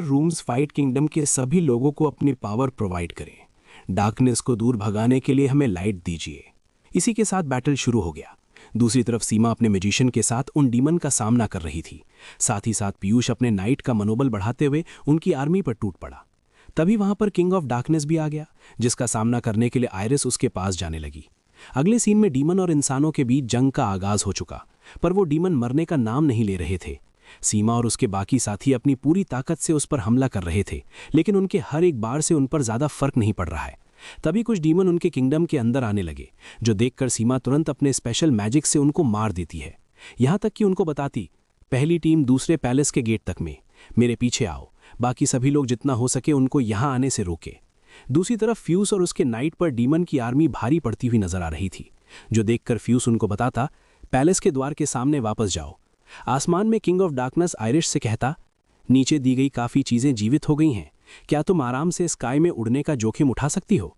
रूम्स व्हाइट किंगडम के सभी लोगों को अपनी पावर प्रोवाइड करें। डार्कनेस को दूर भगाने के लिए हमें लाइट दीजिए। इसी के साथ बैटल शुरू हो गया। दूसरी तरफ सीमा अपने मैजिशियन के साथ उन डीमन का सामना कर रही थी। साथ ही साथ पीयूष अपने नाइट का मनोबल बढ़ाते हुए उनकी आर्मी पर टूट पड़ा। तभी वहां पर किंग ऑफ डार्कनेस भी आ गया, जिसका सामना करने के लिए आयरिस उसके पास जाने लगी। अगले सीन में डीमन और इंसानों के बीच जंग का आगाज हो चुका, पर वो डीमन मरने का नाम नहीं ले रहे थे। सीमा और उसके बाकी साथी अपनी पूरी ताकत से उस पर हमला कर रहे थे, लेकिन उनके हर एक बार से उन पर ज्यादा फर्क नहीं पड़ रहा है। तभी कुछ डीमन उनके किंगडम के अंदर आने लगे, जो देखकर सीमा तुरंत अपने स्पेशल मैजिक से उनको मार देती है। यहां तक कि उनको बताती पहली टीम दूसरे पैलेस के गेट तक में, मेरे पीछे आओ, बाकी सभी लोग जितना हो सके उनको यहां आने से रोके। दूसरी तरफ फ्यूज और उसके नाइट पर डीमन की आर्मी भारी पड़ती हुई नजर आ रही थी। जो देखकर फ्यूज उनको बताता, पैलेस के द्वार के सामने वापस जाओ। आसमान में किंग ऑफ डार्कनेस आयरिश से कहता, नीचे दी गई काफ़ी चीज़ें जीवित हो गई हैं, क्या तुम आराम से स्काई में उड़ने का जोखिम उठा सकती हो?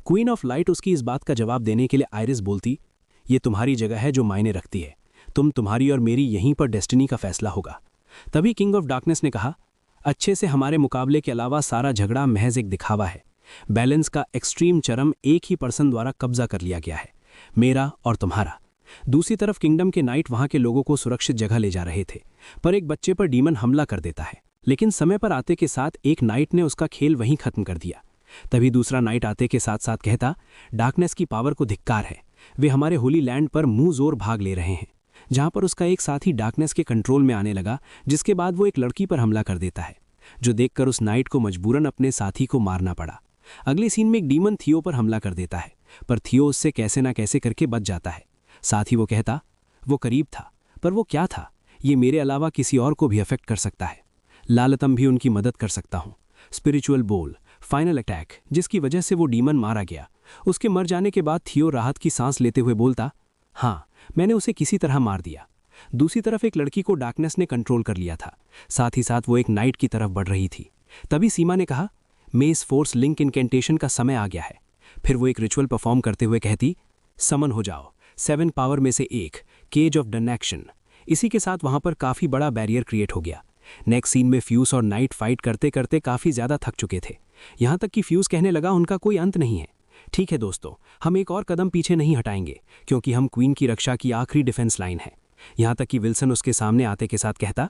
क्वीन ऑफ लाइट उसकी इस बात का जवाब देने के लिए आयरिस बोलती, ये तुम्हारी जगह है जो मायने रखती है, तुम्हारी और मेरी यहीं पर डेस्टिनी का फैसला होगा। तभी किंग ऑफ डार्कनेस ने कहा, अच्छे से हमारे मुकाबले के अलावा सारा झगड़ा महज एक दिखावा है। बैलेंस का एक्सट्रीम चरम एक ही पर्सन द्वारा कब्जा कर लिया गया है, मेरा और तुम्हारा। दूसरी तरफ किंगडम के नाइट वहां के लोगों को सुरक्षित जगह ले जा रहे थे, पर एक बच्चे पर डीमन हमला कर देता है। लेकिन समय पर आते के साथ एक नाइट ने उसका खेल वहीं खत्म कर दिया। तभी दूसरा नाइट आते के साथ साथ कहता, डार्कनेस की पावर को धिक्कार है, वे हमारे होली लैंड पर मुंह जोर भाग ले रहे हैं। जहां पर उसका एक साथी डार्कनेस के कंट्रोल में आने लगा, जिसके बाद वो एक लड़की पर हमला कर देता है, जो देखकर उस नाइट को मजबूरन अपने साथी को मारना पड़ा। अगले सीन में एक डीमन थियो पर हमला कर देता है, पर थियो उससे कैसे ना कैसे करके बच जाता है। साथ ही वो कहता, वो करीब था, पर वो क्या था, ये मेरे अलावा किसी और को भी अफेक्ट कर सकता है। लालतम भी उनकी मदद कर सकता हूँ। स्पिरिचुअल बोल, फाइनल अटैक, जिसकी वजह से वो डीमन मारा गया। उसके मर जाने के बाद थियो राहत की सांस लेते हुए बोलता, हाँ, मैंने उसे किसी तरह मार दिया। दूसरी तरफ एक लड़की को डार्कनेस ने कंट्रोल कर लिया था, साथ ही साथ वो एक नाइट की तरफ बढ़ रही थी। तभी सीमा ने कहा, मेस फोर्स लिंक इनकेंटेशन का समय आ गया है। फिर वो एक रिचुअल परफॉर्म करते हुए कहती, समन हो जाओ, 7 पावर में से एक, केज ऑफ डन एक्शन। इसी के साथ वहां पर काफी बड़ा बैरियर क्रिएट हो गया। नेक्स्ट सीन में फ्यूज और नाइट फाइट करते करते काफी ज्यादा थक चुके थे, यहां तक कि फ्यूज कहने लगा उनका कोई अंत नहीं है। ठीक है दोस्तों, हम एक और कदम पीछे नहीं हटाएंगे, क्योंकि हम क्वीन की रक्षा की आखिरी डिफेंस लाइन है। यहां तक कि विल्सन उसके सामने आते के साथ कहता,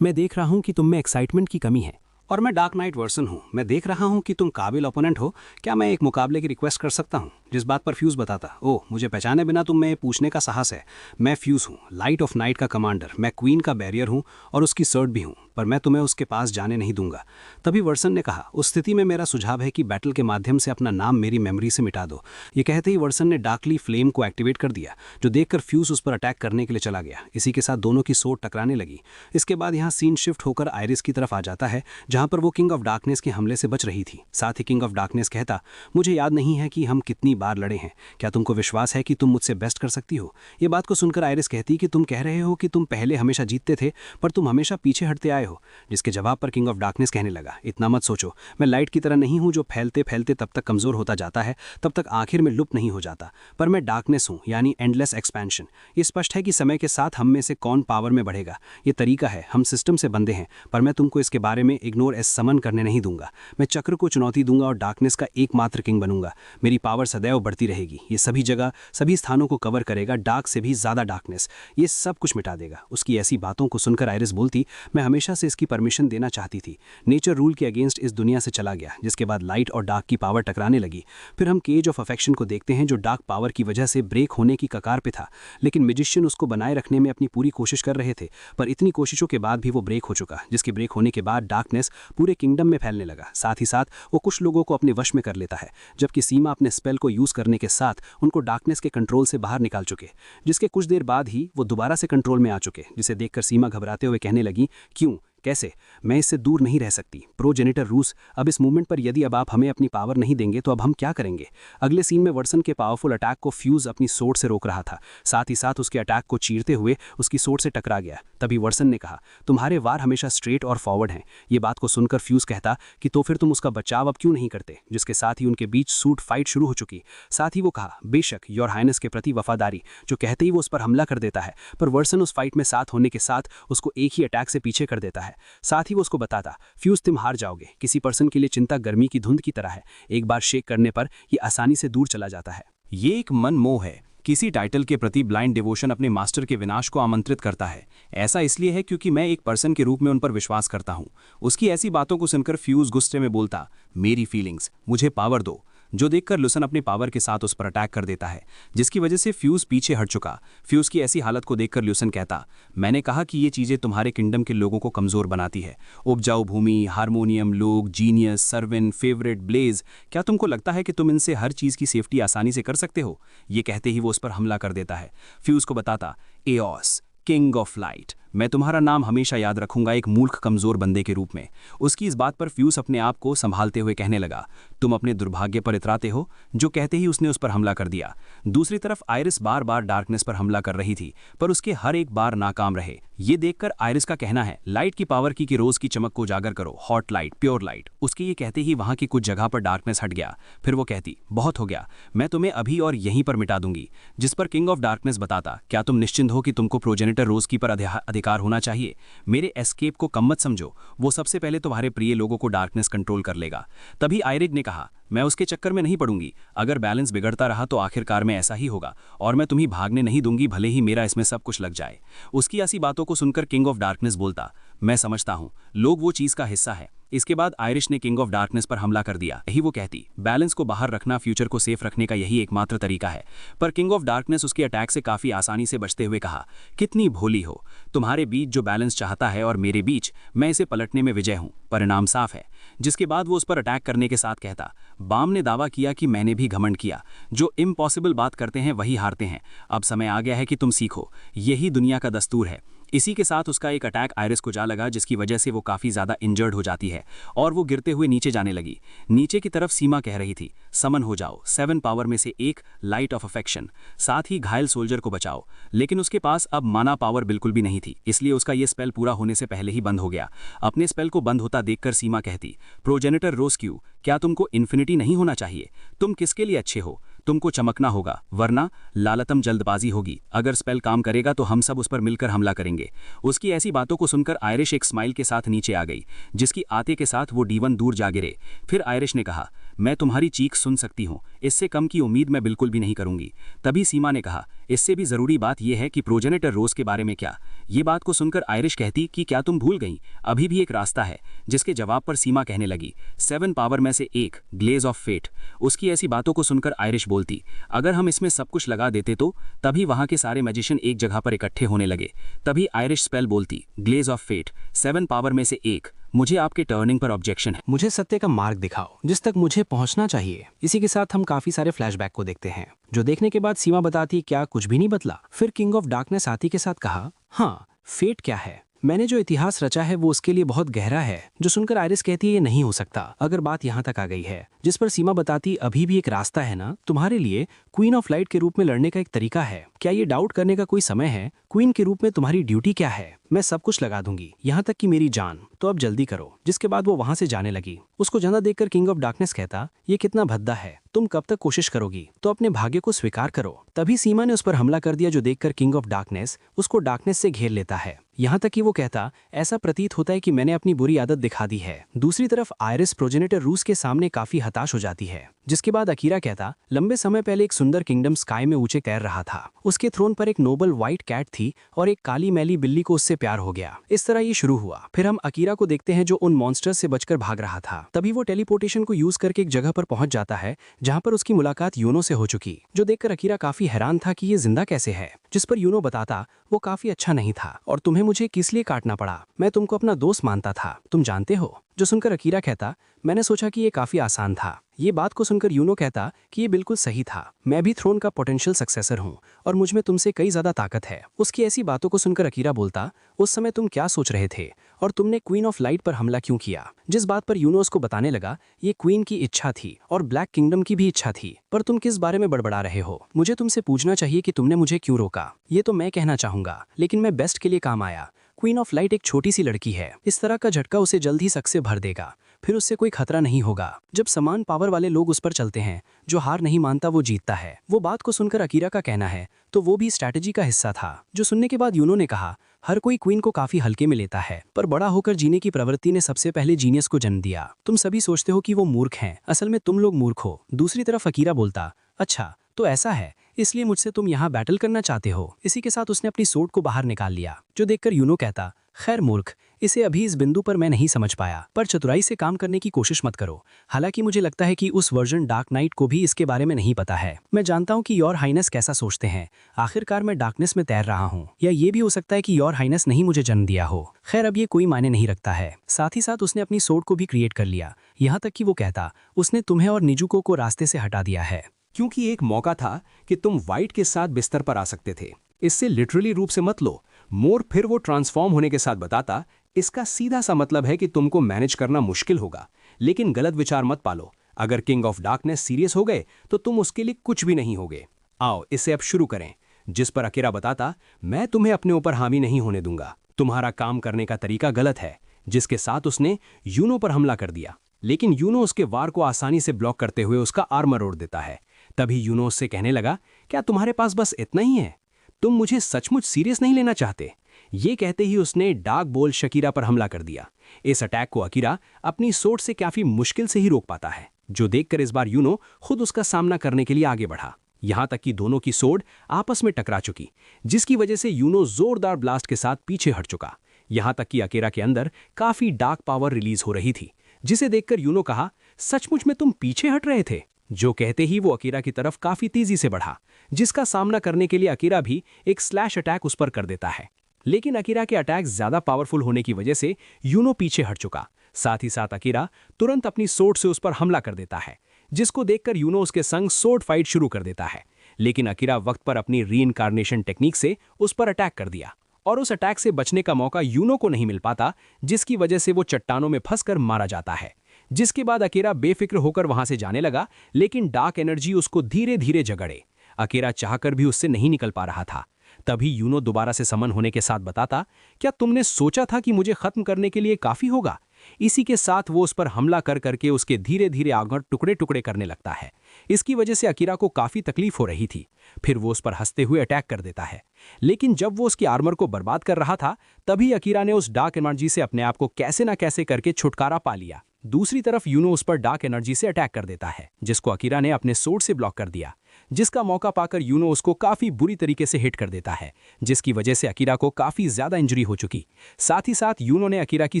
मैं देख रहा हूं कि तुम में एक्साइटमेंट की कमी है, और मैं डार्क नाइट वर्सन हूँ। मैं देख रहा हूँ कि तुम काबिल ओपोनेंट हो, क्या मैं एक मुकाबले की रिक्वेस्ट कर सकता हूँ? जिस बात पर फ्यूज बताता, ओह, मुझे पहचाने बिना तुम में पूछने का साहस है। मैं फ्यूज हूँ, लाइट ऑफ नाइट का कमांडर। मैं क्वीन का बैरियर हूँ और उसकी सर्ट भी हूँ, पर मैं तुम्हें उसके पास जाने नहीं दूंगा। तभी वर्सन ने कहा, उस स्थिति में मेरा सुझाव है कि बैटल के माध्यम से अपना नाम मेरी मेमोरी से मिटा दो। ये कहते ही वर्सन ने डार्कली फ्लेम को एक्टिवेट कर दिया, जो देखकर फ्यूज उस पर अटैक करने के लिए चला गया। इसी के साथ दोनों की सोट टकराने लगी। इसके बाद यहाँ सीन शिफ्ट होकर आयरिस की तरफ आ जाता है, जहां पर वो किंग ऑफ डार्कनेस के हमले से बच रही थी। साथ ही किंग ऑफ डार्कनेस कहता, मुझे याद नहीं है कि हम कितनी बार लड़े हैं, क्या तुमको विश्वास है कि तुम मुझसे बेस्ट कर सकती हो? ये बात को सुनकर आयरिस कहती कि तुम कह रहे हो कि तुम पहले हमेशा जीतते थे, पर तुम हमेशा पीछे हटते आए हो। जिसके जवाब पर किंग ऑफ डार्कनेस कहने लगा, इतना मत सोचो, मैं लाइट की तरह नहीं हूं जो फैलते फैलते तब तक कमजोर होता जाता है, तब तक आखिर में लुप्त नहीं हो जाता, पर मैं डार्कनेस हूं, यानी एंडलेस एक्सपेंशन। ये स्पष्ट है कि समय के साथ हम में से कौन पावर में बढ़ेगा। ये तरीका है, हम सिस्टम से बंधे हैं, पर मैं तुमको इसके बारे में इग्नोर एस समन करने नहीं दूंगा। मैं चक्र को चुनौती दूंगा और डार्कनेस का एकमात्र किंग बनूंगा। मेरी पावर सदैव बढ़ती रहेगी, ये सभी जगह सभी स्थानों को कवर करेगा, डार्क से भी ज्यादा डार्कनेस, ये सब कुछ मिटा देगा। उसकी ऐसी बातों को सुनकर आयरिस बोलती, मैं हमेशा से इसकी परमिशन देना चाहती थी। नेचर रूल के अगेंस्ट इस दुनिया से चला गया। जिसके बाद लाइट और डार्क की पावर टकराने लगी। फिर हम केज ऑफ अफेक्शन को देखते हैं, जो डार्क पावर की वजह से ब्रेक होने की कगार पे था, लेकिन मैजिशियन उसको बनाए रखने में अपनी पूरी कोशिश कर रहे थे, पर इतनी कोशिशों के बाद भी वो ब्रेक हो चुका। जिसके ब्रेक होने के बाद डार्कनेस पूरे किंगडम में फैलने लगा। साथ ही साथ वो कुछ लोगों को अपने वश में कर लेता है, जबकि सीमा अपने स्पेल को यूज करने के साथ उनको डार्कनेस के कंट्रोल से बाहर निकाल चुके। जिसके कुछ देर बाद ही वो दोबारा से कंट्रोल में आ चुके, जिसे देखकर सीमा घबराते हुए कहने लगी, क्यों, कैसे? मैं इससे दूर नहीं रह सकती। प्रोजेनिटर रूस, अब इस मूवमेंट पर यदि अब आप हमें अपनी पावर नहीं देंगे तो अब हम क्या करेंगे? अगले सीन में वर्सन के पावरफुल अटैक को फ्यूज अपनी सोर्ड से रोक रहा था, साथ ही साथ उसके अटैक को चीरते हुए उसकी सोर्ड से टकरा गया। तभी वर्सन ने कहा, तुम्हारे वार हमेशा स्ट्रेट और फॉरवर्ड हैं। ये बात को सुनकर फ्यूज कहता कि तो फिर तुम उसका बचाव अब क्यों नहीं करते? जिसके साथ ही उनके बीच सूट फाइट शुरू हो चुकी। साथ ही वो कहा, बेशक योर हाइनेस के प्रति वफादारी, जो कहते ही वो उस पर हमला कर देता है, पर वर्सन उस फाइट में साथ होने के साथ उसको एक ही अटैक से पीछे कर देता है। साथ ही वो उसको बताता, फ्यूज तुम हार जाओगे। किसी पर्सन के लिए चिंता गर्मी की धुंध की तरह है, एक बार शेक करने पर ये आसानी से दूर चला जाता है। ये एक मन मोह है। किसी टाइटल के प्रति ब्लाइंड डिवोशन अपने मास्टर के विनाश को आमंत्रित करता है। ऐसा इसलिए है क्योंकि मैं एक पर्सन के रूप में उन पर विश्वास करता हूं। उसकी ऐसी बातों को सुनकर फ्यूज गुस्से में बोलता, मेरी फीलिंग्स, मुझे पावर दो। जो देखकर लुसन अपनी पावर के साथ उस पर अटैक कर देता है, जिसकी वजह से फ्यूज पीछे हट चुका। फ्यूज की ऐसी हालत को देखकर लुसन कहता, मैंने कहा कि ये चीजें तुम्हारे किंगडम के लोगों को कमजोर बनाती है। उपजाऊ भूमि, हारमोनियम, लोग, जीनियस, सर्विन, फेवरेट, ब्लेज, क्या तुमको लगता है कि तुम इनसे हर चीज की सेफ्टी आसानी से कर सकते हो? ये कहते ही वो उस पर हमला कर देता है। फ्यूज को बताता, एओस, किंग ऑफ लाइट, मैं तुम्हारा नाम हमेशा याद रखूंगा, एक मूर्ख कमजोर बंदे के रूप में। उसकी इस बात पर फ्यूज अपने आप को संभालते हुए कहने लगा, तुम अपने दुर्भाग्य पर इतराते हो। जो कहते ही उसने उस पर हमला कर दिया। दूसरी तरफ आयरिस बार बार डार्कनेस पर हमला कर रही थी, पर उसके हर एक बार नाकाम रहे। ये देखकर आयरिस का कहना है, लाइट की पावर की कि रोज की चमक को उजागर करो, हॉट लाइट, प्योर लाइट। उसके ये कहते ही वहां की कुछ जगह पर डार्कनेस हट गया। फिर वो कहती, बहुत हो गया, मैं तुम्हें अभी और यहीं पर मिटा दूंगी। जिस पर किंग ऑफ डार्कनेस बताता, क्या तुम निश्चिंत हो कि तुमको प्रोजेनिटर रोज की पर अधिकार होना चाहिए? मेरे एस्केप को कम मत समझो, वो सबसे पहले तुम्हारे प्रिय लोगों को डार्कनेस कंट्रोल कर लेगा। तभी आयरिज ने कहा, मैं उसके चक्कर में नहीं पड़ूंगी। अगर बैलेंस बिगड़ता रहा तो आखिरकार में ऐसा ही होगा, और मैं तुम्हें भागने नहीं दूंगी, भले ही मेरा इसमें सब कुछ लग जाए। उसकी ऐसी बातों को सुनकर किंग ऑफ डार्कनेस बोलता, मैं समझता हूं, लोग वो चीज का हिस्सा है। इसके बाद आयरिश ने किंग ऑफ डार्कनेस पर हमला कर दिया। यही वो कहती, बैलेंस को बाहर रखना फ्यूचर को सेफ रखने का यही एकमात्र तरीका है। पर किंग ऑफ डार्कनेस उसके अटैक से काफी आसानी से बचते हुए कहा, कितनी भोली हो, तुम्हारे बीच जो बैलेंस चाहता है और मेरे बीच, मैं इसे पलटने में विजय हूं, परिणाम साफ है। जिसके बाद वो उस पर अटैक करने के साथ कहता, बाम ने दावा किया कि मैंने भी घमंड किया, जो इम्पॉसिबल बात करते हैं वही हारते हैं। अब समय आ गया है कि तुम सीखो, यही दुनिया का दस्तूर है। इसी के साथ उसका एक अटैक आयरिस को जा लगा, जिसकी वजह से वो काफी ज्यादा इंजर्ड हो जाती है और वो गिरते हुए नीचे जाने लगी। नीचे की तरफ सीमा कह रही थी, समन हो जाओ 7 पावर में से एक, लाइट ऑफ अफेक्शन, साथ ही घायल सोल्जर को बचाओ। लेकिन उसके पास अब माना पावर बिल्कुल भी नहीं थी, इसलिए उसका ये स्पेल पूरा होने से पहले ही बंद हो गया। अपने स्पेल को बंद होता देखकर सीमा कहती, प्रोजेनिटर रोस्क्यू, क्या तुमको इन्फिनिटी नहीं होना चाहिए? तुम किसके लिए अच्छे हो? तुमको चमकना होगा, वरना लालतम जल्दबाजी होगी। अगर स्पेल काम करेगा तो हम सब उस पर मिलकर हमला करेंगे। उसकी ऐसी बातों को सुनकर आयरिश एक स्माइल के साथ नीचे आ गई, जिसकी आते के साथ वो डीवन दूर जा गिरे। फिर आयरिश ने कहा, मैं तुम्हारी चीख सुन सकती हूँ, इससे कम की उम्मीद मैं बिल्कुल भी नहीं करूंगी। तभी सीमा ने कहा, इससे भी जरूरी बात यह है कि प्रोजेनिटर रोज के बारे में क्या? ये बात को सुनकर आयरिश कहती कि क्या तुम भूल गई, अभी भी एक रास्ता है। जिसके जवाब पर सीमा कहने लगी, 7 पावर में से एक, ग्लेज ऑफ फेट। उसकी ऐसी बातों को सुनकर आयरिश बोलती, अगर हम इसमें सब कुछ लगा देते तो? तभी वहां के सारे मैजिशियन एक जगह पर इकट्ठे होने लगे। तभी आयरिश स्पेल बोलती, ग्लेज ऑफ फेट, 7 पावर में से एक, मुझे आपके टर्निंग पर ऑब्जेक्शन है। मुझे सत्य का मार्ग दिखाओ जिस तक मुझे पहुंचना चाहिए। इसी के साथ हम काफी सारे फ्लैशबैक को देखते हैं, जो देखने के बाद सीमा बताती, क्या कुछ भी नहीं बदला? फिर किंग ऑफ डार्कनेस आती के साथ कहा, हाँ, फेट क्या है? मैंने जो इतिहास रचा है वो उसके लिए बहुत गहरा है। जो सुनकर आयरिस कहती है, ये नहीं हो सकता अगर बात यहाँ तक आ गई है। जिस पर सीमा बताती, अभी भी एक रास्ता है ना, तुम्हारे लिए क्वीन ऑफ लाइट के रूप में लड़ने का एक तरीका है। क्या ये डाउट करने का कोई समय है? क्वीन के रूप में तुम्हारी ड्यूटी क्या है? मैं सब कुछ लगा दूंगी, यहाँ तक कि मेरी जान, तो अब जल्दी करो। जिसके बाद वो वहां से जाने लगी। उसको जाना देखकर किंग ऑफ डार्कनेस कहता, ये कितना भद्दा है, तुम कब तक कोशिश करोगी? तो अपने भाग्य को स्वीकार करो। तभी सीमा ने उस पर हमला कर दिया, जो देखकर किंग ऑफ डार्कनेस उसको डार्कनेस से घेर लेता है। यहाँ तक कि वो कहता, ऐसा प्रतीत होता है कि मैंने अपनी बुरी आदत दिखा दी है। दूसरी तरफ आयरिस प्रोजेनिटर रूस के सामने काफी हताश हो जाती है। जिसके बाद अकीरा कहता, लंबे समय पहले एक सुंदर किंगडम स्काई में ऊंचे तैर रहा था। उसके थ्रोन पर एक नोबल व्हाइट कैट थी और एक काली मैली बिल्ली को उससे प्यार हो गया। इस तरह ये शुरू हुआ। फिर हम अकीरा को देखते हैं, जो उन मॉन्स्टर्स से बचकर भाग रहा था। तभी वो टेलीपोर्टेशन को यूज करके एक जगह पर पहुंच जाता है, जहां पर उसकी मुलाकात यूनो से हो चुकी, जो देखकर अकीरा काफी हैरान था कि ये जिंदा कैसे है। जिस पर यूनो बताता, वो काफी अच्छा नहीं था और तुम्हें मुझे किस लिए काटना पड़ा? मैं तुमको अपना दोस्त मानता था, तुम जानते हो। जो सुनकर अकीरा कहता, मैंने सोचा कि ये काफी आसान था। ये बात को सुनकर यूनो कहता कि ये बिल्कुल सही था, मैं भी थ्रोन का पोटेंशियल सक्सेसर हूँ और मुझ में तुमसे कई ज्यादा ताकत है। उसकी ऐसी बातों को सुनकर अकीरा बोलता, उस समय तुम क्या सोच रहे थे और तुमने क्वीन ऑफ लाइट पर हमला क्यों किया? जिस बात पर यूनो उसको बताने लगा, ये क्वीन की इच्छा थी और ब्लैक किंगडम की भी इच्छा थी, पर तुम किस बारे में बड़बड़ा रहे हो? मुझे तुमसे पूछना चाहिए कि तुमने मुझे क्यों रोका। ये तो मैं कहना चाहूंगा, लेकिन मैं बेस्ट के लिए काम आया। क्वीन ऑफ लाइट एक छोटी सी लड़की है, इस तरह का झटका उसे जल्द ही शक से भर देगा, फिर उससे कोई खतरा नहीं होगा। जब समान पावर वाले लोग उस पर चलते हैं, जो हार नहीं मानता वो जीतता है। वो बात को सुनकर अकीरा का कहना है, तो वो भी स्ट्रैटेजी का हिस्सा था। जो सुनने के बाद यूनो ने कहा, हर कोई क्वीन को काफी हल्के में लेता है, पर बड़ा होकर जीने की प्रवृत्ति ने सबसे पहले जीनियस को जन्म दिया। तुम सभी सोचते हो कि वो मूर्ख हैं, असल में तुम लोग मूर्ख हो। दूसरी तरफ अकीरा बोलता, अच्छा तो ऐसा है, इसलिए मुझसे तुम यहाँ बैटल करना चाहते हो। इसी के साथ उसने अपनी सोर्ड को बाहर निकाल लिया, जो देखकर यूनो कहता, खैर मूर्ख, इसे अभी इस बिंदु पर मैं नहीं समझ पाया, पर चतुराई से काम करने की कोशिश मत करो। हालांकि मुझे लगता है कि उस वर्जन डार्क नाइट को भी इसके बारे में नहीं पता है। मैं जानता हूँ कि योर हाइनेस कैसा सोचते हैं, आखिरकार मैं डार्कनेस में तैर रहा हूँ, या ये भी हो सकता है कि योर हाइनेस नहीं मुझे जन्म दिया हो। खैर अब ये कोई मायने नहीं रखता है। साथ ही साथ उसने अपनी सोर्ड को भी क्रिएट कर लिया, यहाँ तक कि वो कहता, उसने तुम्हें और निजुको को रास्ते से हटा दिया है, क्योंकि एक मौका था कि तुम वाइट के साथ बिस्तर पर आ सकते थे। इससे लिटरली रूप से मत लो, मोर फिर वो ट्रांसफॉर्म होने के साथ बताता, इसका सीधा सा मतलब है कि तुमको मैनेज करना मुश्किल होगा, लेकिन गलत विचार मत पालो। अगर किंग ऑफ डार्कनेस सीरियस हो गए तो तुम उसके लिए कुछ भी नहीं होगे। आओ इसे अब शुरू करें। जिस पर अकीरा बताता, मैं तुम्हें अपने ऊपर हावी नहीं होने दूंगा, तुम्हारा काम करने का तरीका गलत है। जिसके साथ उसने यूनो पर हमला कर दिया, लेकिन यूनो उसके वार को आसानी से ब्लॉक करते हुए उसका आर्मर ओढ़ देता है। तभी यूनो उससे कहने लगा, क्या तुम्हारे पास बस इतना ही है? तुम मुझे सचमुच सीरियस नहीं लेना चाहते? ये कहते ही उसने डार्क बोल शकीरा पर हमला कर दिया। इस अटैक को अकीरा अपनी सोर्ड से काफी मुश्किल से ही रोक पाता है, जो देखकर इस बार यूनो खुद उसका सामना करने के लिए आगे बढ़ा। यहां तक कि दोनों की सोर्ड आपस में टकरा चुकी, जिसकी वजह से यूनो जोरदार ब्लास्ट के साथ पीछे हट चुका। यहां तक कि अकीरा के अंदर काफी डार्क पावर रिलीज हो रही थी, जिसे देखकर यूनो कहा, सचमुच में तुम पीछे हट रहे थे? जो कहते ही वो अकीरा की तरफ काफी तेजी से बढ़ा, जिसका सामना करने के लिए अकीरा भी एक स्लैश अटैक उस पर कर देता है। लेकिन अकीरा के अटैक ज्यादा पावरफुल होने की वजह से यूनो पीछे हट चुका। साथ ही साथ अकीरा तुरंत अपनी सोर्ड से उस पर हमला कर देता है, जिसको देखकर यूनो उसके संग सोर्ड फाइट शुरू कर देता है। लेकिन अकीरा वक्त पर अपनी रीइंकार्नेशन टेक्निक से उस पर अटैक कर दिया, और उस अटैक से बचने का मौका यूनो को नहीं मिल पाता, जिसकी वजह से वो चट्टानों में फंसकर मारा जाता है। जिसके बाद अकीरा बेफिक्र होकर वहां से जाने लगा, लेकिन डार्क एनर्जी उसको धीरे धीरे जगड़े। अकीरा चाहकर भी उससे नहीं निकल पा रहा था। तभी यूनो दोबारा से समन होने के साथ बताता, क्या तुमने सोचा था कि मुझे खत्म करने के लिए काफी होगा? इसी के साथ वो उस पर हमला कर करके उसके धीरे धीरे आंगन टुकड़े टुकड़े करने लगता है। इसकी वजह से अकीरा को काफी तकलीफ हो रही थी। फिर वो उस पर हंसते हुए अटैक कर देता है, लेकिन जब वो उसकी आर्मर को बर्बाद कर रहा था, तभी अकीरा ने उस डार्क एनर्जी से अपने आप को कैसे ना कैसे करके छुटकारा पा लिया। दूसरी तरफ यूनो उस पर डार्क एनर्जी से अटैक कर देता है, जिसको अकीरा ने अपने सोर्ड से ब्लॉक कर दिया। जिसका मौका पाकर यूनो उसको काफी बुरी तरीके से हिट कर देता है, जिसकी वजह से अकीरा को काफी ज्यादा इंजरी हो चुकी। साथ ही साथ यूनो ने अकीरा की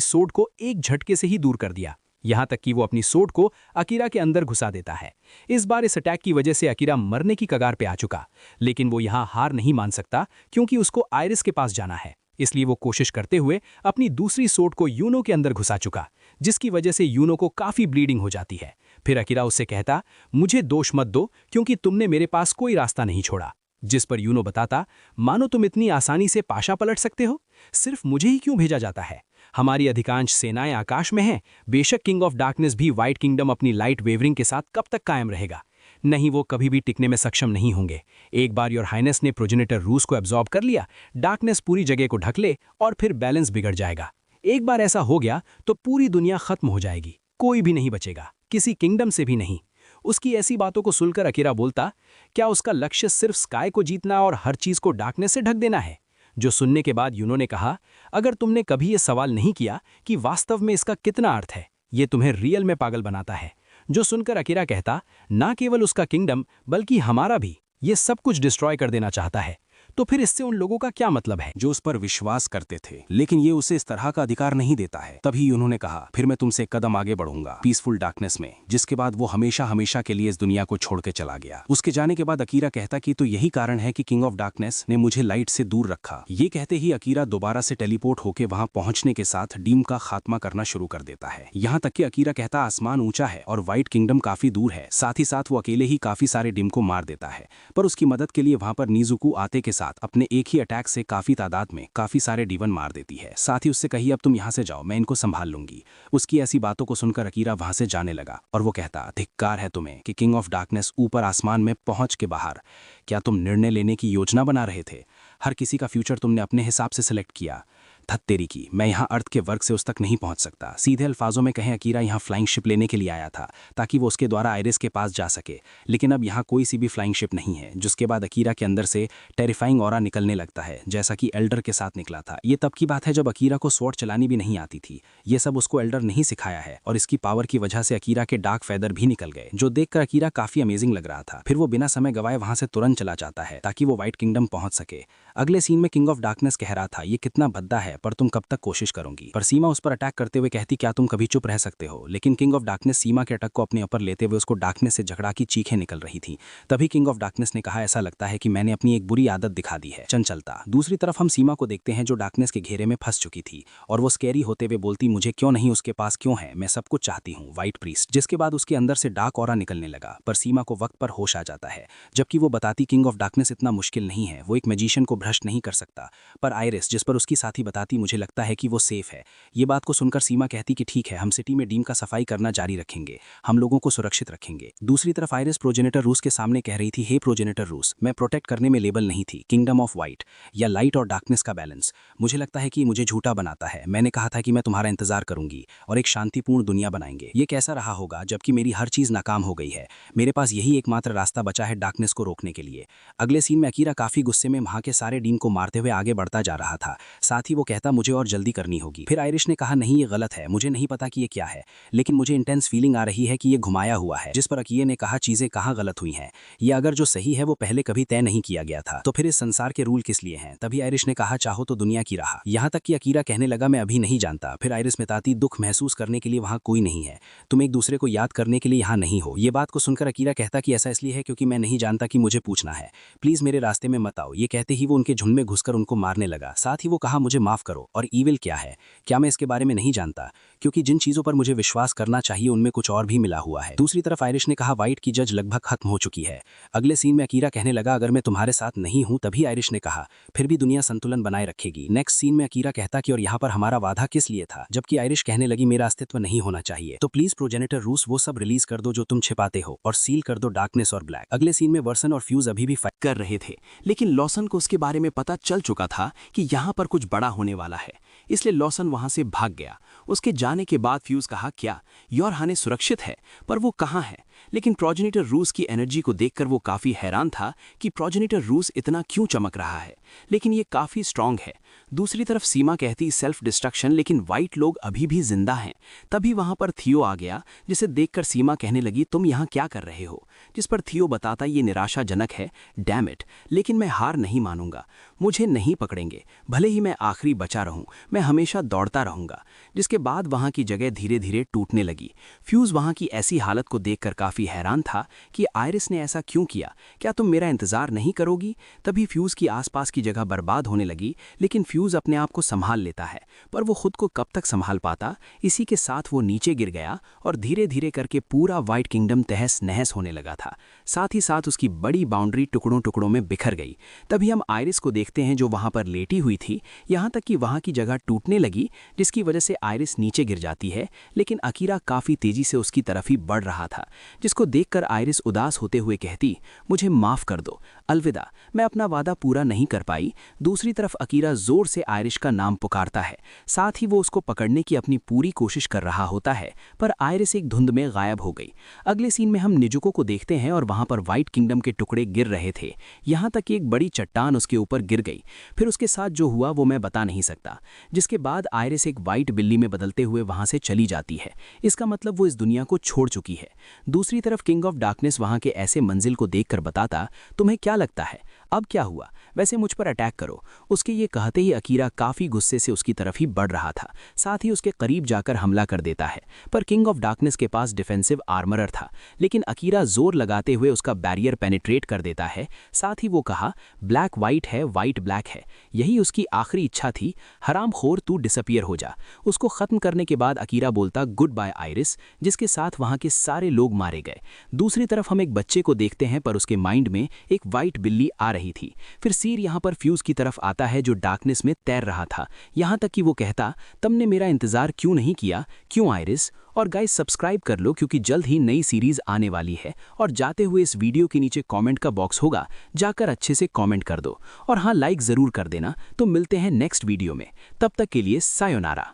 सोर्ड को एक झटके से ही दूर कर दिया, यहां तक कि वो अपनी सोर्ड को अकीरा के अंदर घुसा देता है। इस बार इस अटैक की वजह से अकीरा मरने की कगार पे आ चुका, लेकिन वो यहां हार नहीं मान सकता, क्योंकि उसको आयरिस के पास जाना है। इसलिए वो कोशिश करते हुए अपनी दूसरी सोर्ड को यूनो के अंदर घुसा चुका, जिसकी वजह से यूनो को काफी ब्लीडिंग हो जाती है। फिर अकीरा उससे कहता, मुझे दोष मत दो, क्योंकि तुमने मेरे पास कोई रास्ता नहीं छोड़ा। जिस पर यूनो बताता, मानो तुम इतनी आसानी से पाशा पलट सकते हो? सिर्फ मुझे ही क्यों भेजा जाता है? हमारी अधिकांश सेनाएं आकाश में हैं। बेशक किंग ऑफ डार्कनेस भी व्हाइट किंगडम अपनी लाइट वेवरिंग के साथ कब तक कायम रहेगा? नहीं, वो कभी भी टिकने में सक्षम नहीं होंगे। एक बार योर हाइनेस ने प्रोजेनेटर रूस को एब्जॉर्ब कर लिया, डार्कनेस पूरी जगह को ढक ले और फिर बैलेंस बिगड़ जाएगा। एक बार ऐसा हो गया तो पूरी दुनिया खत्म हो जाएगी, कोई भी नहीं बचेगा, किसी किंगडम से भी नहीं। उसकी ऐसी बातों को सुनकर अकीरा बोलता, क्या उसका लक्ष्य सिर्फ स्काई को जीतना और हर चीज को डार्कनेस से ढक देना है? जो सुनने के बाद यूनो ने कहा, अगर तुमने कभी ये सवाल नहीं किया कि वास्तव में इसका कितना अर्थ है, ये तुम्हें रियल में पागल बनाता है। जो सुनकर अकीरा कहता, ना केवल उसका किंगडम बल्कि हमारा भी ये सब कुछ डिस्ट्रॉय कर देना चाहता है। तो फिर इससे उन लोगों का क्या मतलब है जो उस पर विश्वास करते थे, लेकिन ये उसे इस तरह का अधिकार नहीं देता है। तभी उन्होंने कहा, फिर मैं तुमसे एक कदम आगे बढ़ूंगा पीसफुल डार्कनेस में। जिसके बाद वो हमेशा हमेशा के लिए इस दुनिया को छोड़ के चला गया। उसके जाने के बाद अकीरा कहता कि तो यही कारण है कि किंग ऑफ डार्कनेस ने मुझे लाइट से दूर रखा। ये कहते ही अकीरा दोबारा से टेलीपोर्ट होकर वहां पहुंचने के साथ डीम का खात्मा करना शुरू कर देता है। यहाँ तक कि अकीरा कहता, आसमान ऊंचा है और व्हाइट किंगडम काफी दूर है। साथ ही साथ वो अकेले ही काफी सारे डीम को मार देता है, पर उसकी मदद के लिए वहां पर नीजुकू आते के साथ अपने एक ही अटैक से काफी तादाद में काफी सारे डीवन मार देती है। साथ ही उससे कही, अब तुम यहां से जाओ, मैं इनको संभाल लूंगी। उसकी ऐसी बातों को सुनकर अकीरा वहां से जाने लगा और वो कहता, धिक्कार है तुम्हें कि किंग ऑफ डार्कनेस ऊपर आसमान में पहुंच के बाहर, क्या तुम निर्णय लेने की योजना बना रहे थे? हर किसी का फ्यूचर तुमने अपने हिसाब से सिलेक्ट किया। धत्तेरी की, मैं यहाँ अर्थ के वर्ग से उस तक नहीं पहुंच सकता। सीधे अल्फाजों में कहें, अकीरा यहाँ फ्लाइंग शिप लेने के लिए आया था ताकि वो उसके द्वारा आयरिस के पास जा सके, लेकिन अब यहाँ कोई सी भी फ्लाइंग शिप नहीं है। जिसके बाद अकीरा के अंदर से टेरिफाइंग ऑरा निकलने लगता है, जैसा कि एल्डर के साथ निकला था। ये तब की बात है जब अकीरा को स्वॉर्ड चलानी भी नहीं आती थी। ये सब उसको एल्डर नहीं सिखाया है, और इसकी पावर की वजह से अकीरा के डार्क फेदर भी निकल गए, जो देखकर अकीरा काफी अमेजिंग लग रहा था। फिर वो बिना समय गवाए वहां से तुरंत चला जाता है ताकि वो व्हाइट किंगडम पहुंच सके। अगले सीन में किंग ऑफ डार्कनेस कह रहा था, ये कितना भद्दा है, है, पर तुम कब तक कोशिश करोगी? पर सीमा उस पर अटैक करते हुए कहती, क्या तुम कभी चुप रह सकते हो? लेकिन किंग ऑफ डार्कनेस सीमा के अटैक को अपने ऊपर लेते हुए उसको डार्कनेस से झगड़ा की चीखें निकल रही थी। तभी किंग ऑफ डार्कनेस ने कहा, ऐसा लगता है कि मैंने अपनी एक बुरी आदत दिखा दी है, चंचलता। दूसरी तरफ हम सीमा को देखते हैं जो डार्कनेस के घेरे में फंस चुकी थी और वो स्कैरी होते हुए बोलती, मुझे क्यों नहीं, उसके पास क्यों है, मैं सब कुछ चाहती हूँ, व्हाइट प्रीस्ट। जिसके बाद उसके अंदर से डार्क ऑरा निकलने लगा, पर सीमा को वक्त पर होश आ जाता है, जबकि वो बताती किंग ऑफ डार्कनेस इतना मुश्किल नहीं है, वो एक मैजिशियन को भ्रष्ट नहीं कर सकता। पर आयरिस, जिस पर उसकी साथी बताती, मुझे लगता है कि वो सेफ है। ये बात को सुनकर सीमा कहती कि ठीक है, हम सिटी में डीम का सफाई करना जारी रखेंगे, हम लोगों को सुरक्षित रखेंगे। दूसरी तरफ आयरिस प्रोजेनेटर रूस के सामने कह रही थी, हे प्रोजेनेटर रूस, मैं प्रोटेक्ट करने में लेबल नहीं थी, किंगडम ऑफ व्हाइट या लाइट और डार्कनेस का बैलेंस। मुझे लगता है कि मुझे झूठा बनाता है। मैंने कहा था कि मैं तुम्हारा इंतजार करूंगी और एक शांतिपूर्ण दुनिया बनाएंगे। ये कैसा रहा होगा जबकि मेरी हर चीज नाकाम हो गई है। मेरे पास यही एकमात्र रास्ता बचा है डार्कनेस को रोकने के लिए। अगले सीन में अकीरा काफी गुस्से में वहां के सारे डीम को मारते हुए आगे बढ़ता जा रहा था। साथ ही वो कहता, मुझे और जल्दी करनी होगी। फिर आयरिश ने कहा, नहीं ये गलत है, मुझे नहीं पता कि ये क्या है, लेकिन मुझे इंटेंस फीलिंग आ रही है कि ये घुमाया हुआ है। जिस पर अकीये ने कहा, चीजें कहाँ गलत हुई हैं, ये अगर जो सही है वो पहले कभी तय नहीं किया गया था, तो फिर इस संसार के रूल किस लिए हैं? तभी आयरिश ने कहा, चाहो तो दुनिया की राह। यहाँ तक कि अकीरा कहने लगा, मैं अभी नहीं जानता। फिर आयरिस बताती, दुख महसूस करने के लिए वहाँ कोई नहीं है, तुम एक दूसरे को याद करने के लिए यहाँ नहीं हो। ये बात को सुनकर अकीरा कहता कि ऐसा इसलिए है क्योंकि मैं नहीं जानता कि मुझे पूछना है, प्लीज मेरे रास्ते में मत आओ। ये कहते ही वो उनके झुंड में घुसकर उनको मारने लगा। साथ ही वो कहा, मुझे माफ करो, और ईविल क्या है, क्या मैं इसके बारे में नहीं जानता? क्योंकि जिन चीजों पर मुझे विश्वास करना चाहिए उनमें कुछ और भी मिला हुआ है। दूसरी तरफ आयरिश ने कहा, व्हाइट की जज लगभग खत्म हो चुकी है। अगले सीन में अकीरा कहने लगा, अगर मैं तुम्हारे साथ नहीं हूं, तभी आयरिश ने कहा, फिर भी दुनिया संतुलन बनाए रखेगी। नेक्स्ट सीन में अकीरा कहता कि और यहाँ पर हमारा वादा किस लिए था, जबकि आयरिश कहने लगी, मेरा अस्तित्व नहीं होना चाहिए, तो प्लीज प्रोजेनेटर रूस वो सब रिलीज कर दो जो तुम छिपाते हो, और सील कर दो डार्कनेस और ब्लैक। अगले सीन में वर्सन और फ्यूज अभी भी फाइट कर रहे थे, लेकिन लॉसन को उसके बारे में पता चल चुका था कि यहाँ पर कुछ बड़ा होने वाला है, इसलिए लॉसन वहां से भाग गया। उसके जाने के बाद फ्यूज कहा, क्या योरहाने सुरक्षित है, पर वो कहाँ है? लेकिन प्रोजेनेटर रूस की एनर्जी को देखकर वो काफी हैरान था कि प्रोजेनेटर रूस इतना क्यों चमक रहा है, लेकिन ये काफी स्ट्रांग है। दूसरी तरफ सीमा कहती, सेल्फ डिस्ट्रक्शन, लेकिन व्हाइट लोग अभी भी जिंदा हैं। तभी वहां पर थियो आ गया, जिसे देखकर सीमा कहने लगी, तुम यहाँ क्या कर रहे हो? जिस पर थियो बताता, ये निराशाजनक है, डैम इट, लेकिन मैं हार नहीं मानूंगा, मुझे नहीं पकड़ेंगे, भले ही मैं आखिरी बचा रहूं, मैं हमेशा दौड़ता रहूंगा। जिसके बाद वहां की जगह धीरे धीरे टूटने लगी। फ्यूज वहां की ऐसी हालत को देखकर काफी हैरान था कि आयरिस ने ऐसा क्यों किया, क्या तुम मेरा इंतजार नहीं करोगी? तभी फ्यूज की आसपास की जगह बर्बाद होने लगी, लेकिन फ्यूज अपने आप को संभाल लेता है, पर वो खुद को कब तक संभाल पाता? इसी के साथ वो नीचे गिर गया और धीरे धीरे करके पूरा व्हाइट किंगडम तहस नहस होने लगा था। साथ ही साथ उसकी बड़ी बाउंड्री टुकड़ों टुकड़ों में बिखर गई। तभी हम आयरिस को देखते हैं जो वहां पर लेटी हुई थी, यहाँ तक कि वहां की जगह टूटने लगी, जिसकी वजह से आयरिस नीचे गिर जाती है, लेकिन अकीरा काफी तेजी से उसकी तरफ ही बढ़ रहा था, जिसको देखकर आयरिस उदास होते हुए कहती, मुझे माफ कर दो, अलविदा, मैं अपना वादा पूरा नहीं कर पाई। दूसरी तरफ अकीरा जोर से आयरिश का नाम पुकारता है, साथ ही वो उसको पकड़ने की अपनी पूरी कोशिश कर रहा होता है, पर आयरिस एक धुंध में गायब हो गई। अगले सीन में हम निजुको को देखते हैं और वहां पर व्हाइट किंगडम के टुकड़े गिर रहे थे, यहां तक कि एक बड़ी चट्टान उसके ऊपर गिर गई। फिर उसके साथ जो हुआ वो मैं बता नहीं सकता। जिसके बाद आयरिस एक व्हाइट बिल्ली में बदलते हुए वहां से चली जाती है। इसका मतलब वो इस दुनिया को छोड़ चुकी है। दूसरी तरफ किंग ऑफ डार्कनेस वहां के ऐसे मंजिल को देखकर बताता, तुम्हें क्या लगता है अब क्या हुआ? वैसे मुझ पर अटैक करो। उसके ये कहते ही अकीरा काफी गुस्से से उसकी तरफ ही बढ़ रहा था, साथ ही उसके करीब जाकर हमला कर देता है, पर किंग ऑफ डार्कनेस के पास डिफेंसिव आर्मरर था, लेकिन अकीरा जोर लगाते हुए उसका बैरियर पेनिट्रेट कर देता है। साथ ही वो कहा, ब्लैक व्हाइट है, व्हाइट ब्लैक है, यही उसकी आखिरी इच्छा थी, हरामखोर तू डिसअपियर हो जा। उसको खत्म करने के बाद अकीरा बोलता, गुड बाय आयरिस, जिसके साथ वहां के सारे लोग मारे गए। दूसरी तरफ हम एक बच्चे को देखते हैं, पर उसके माइंड में एक व्हाइट बिल्ली आ रही थी। फिर सीर यहाँ पर फ्यूज की तरफ आता है जो डार्कनेस में तैर रहा था, यहाँ तक कि वो कहता, तुमने मेरा इंतजार क्यों नहीं किया, क्यों आयरिस? और गाइस सब्सक्राइब कर लो क्योंकि जल्द ही नई सीरीज आने वाली है। और जाते हुए इस वीडियो के नीचे कमेंट का बॉक्स होगा, जाकर अच्छे से कमेंट कर दो, और हाँ लाइक जरूर कर देना। तो मिलते हैं नेक्स्ट वीडियो में, तब तक के लिए सायोनारा।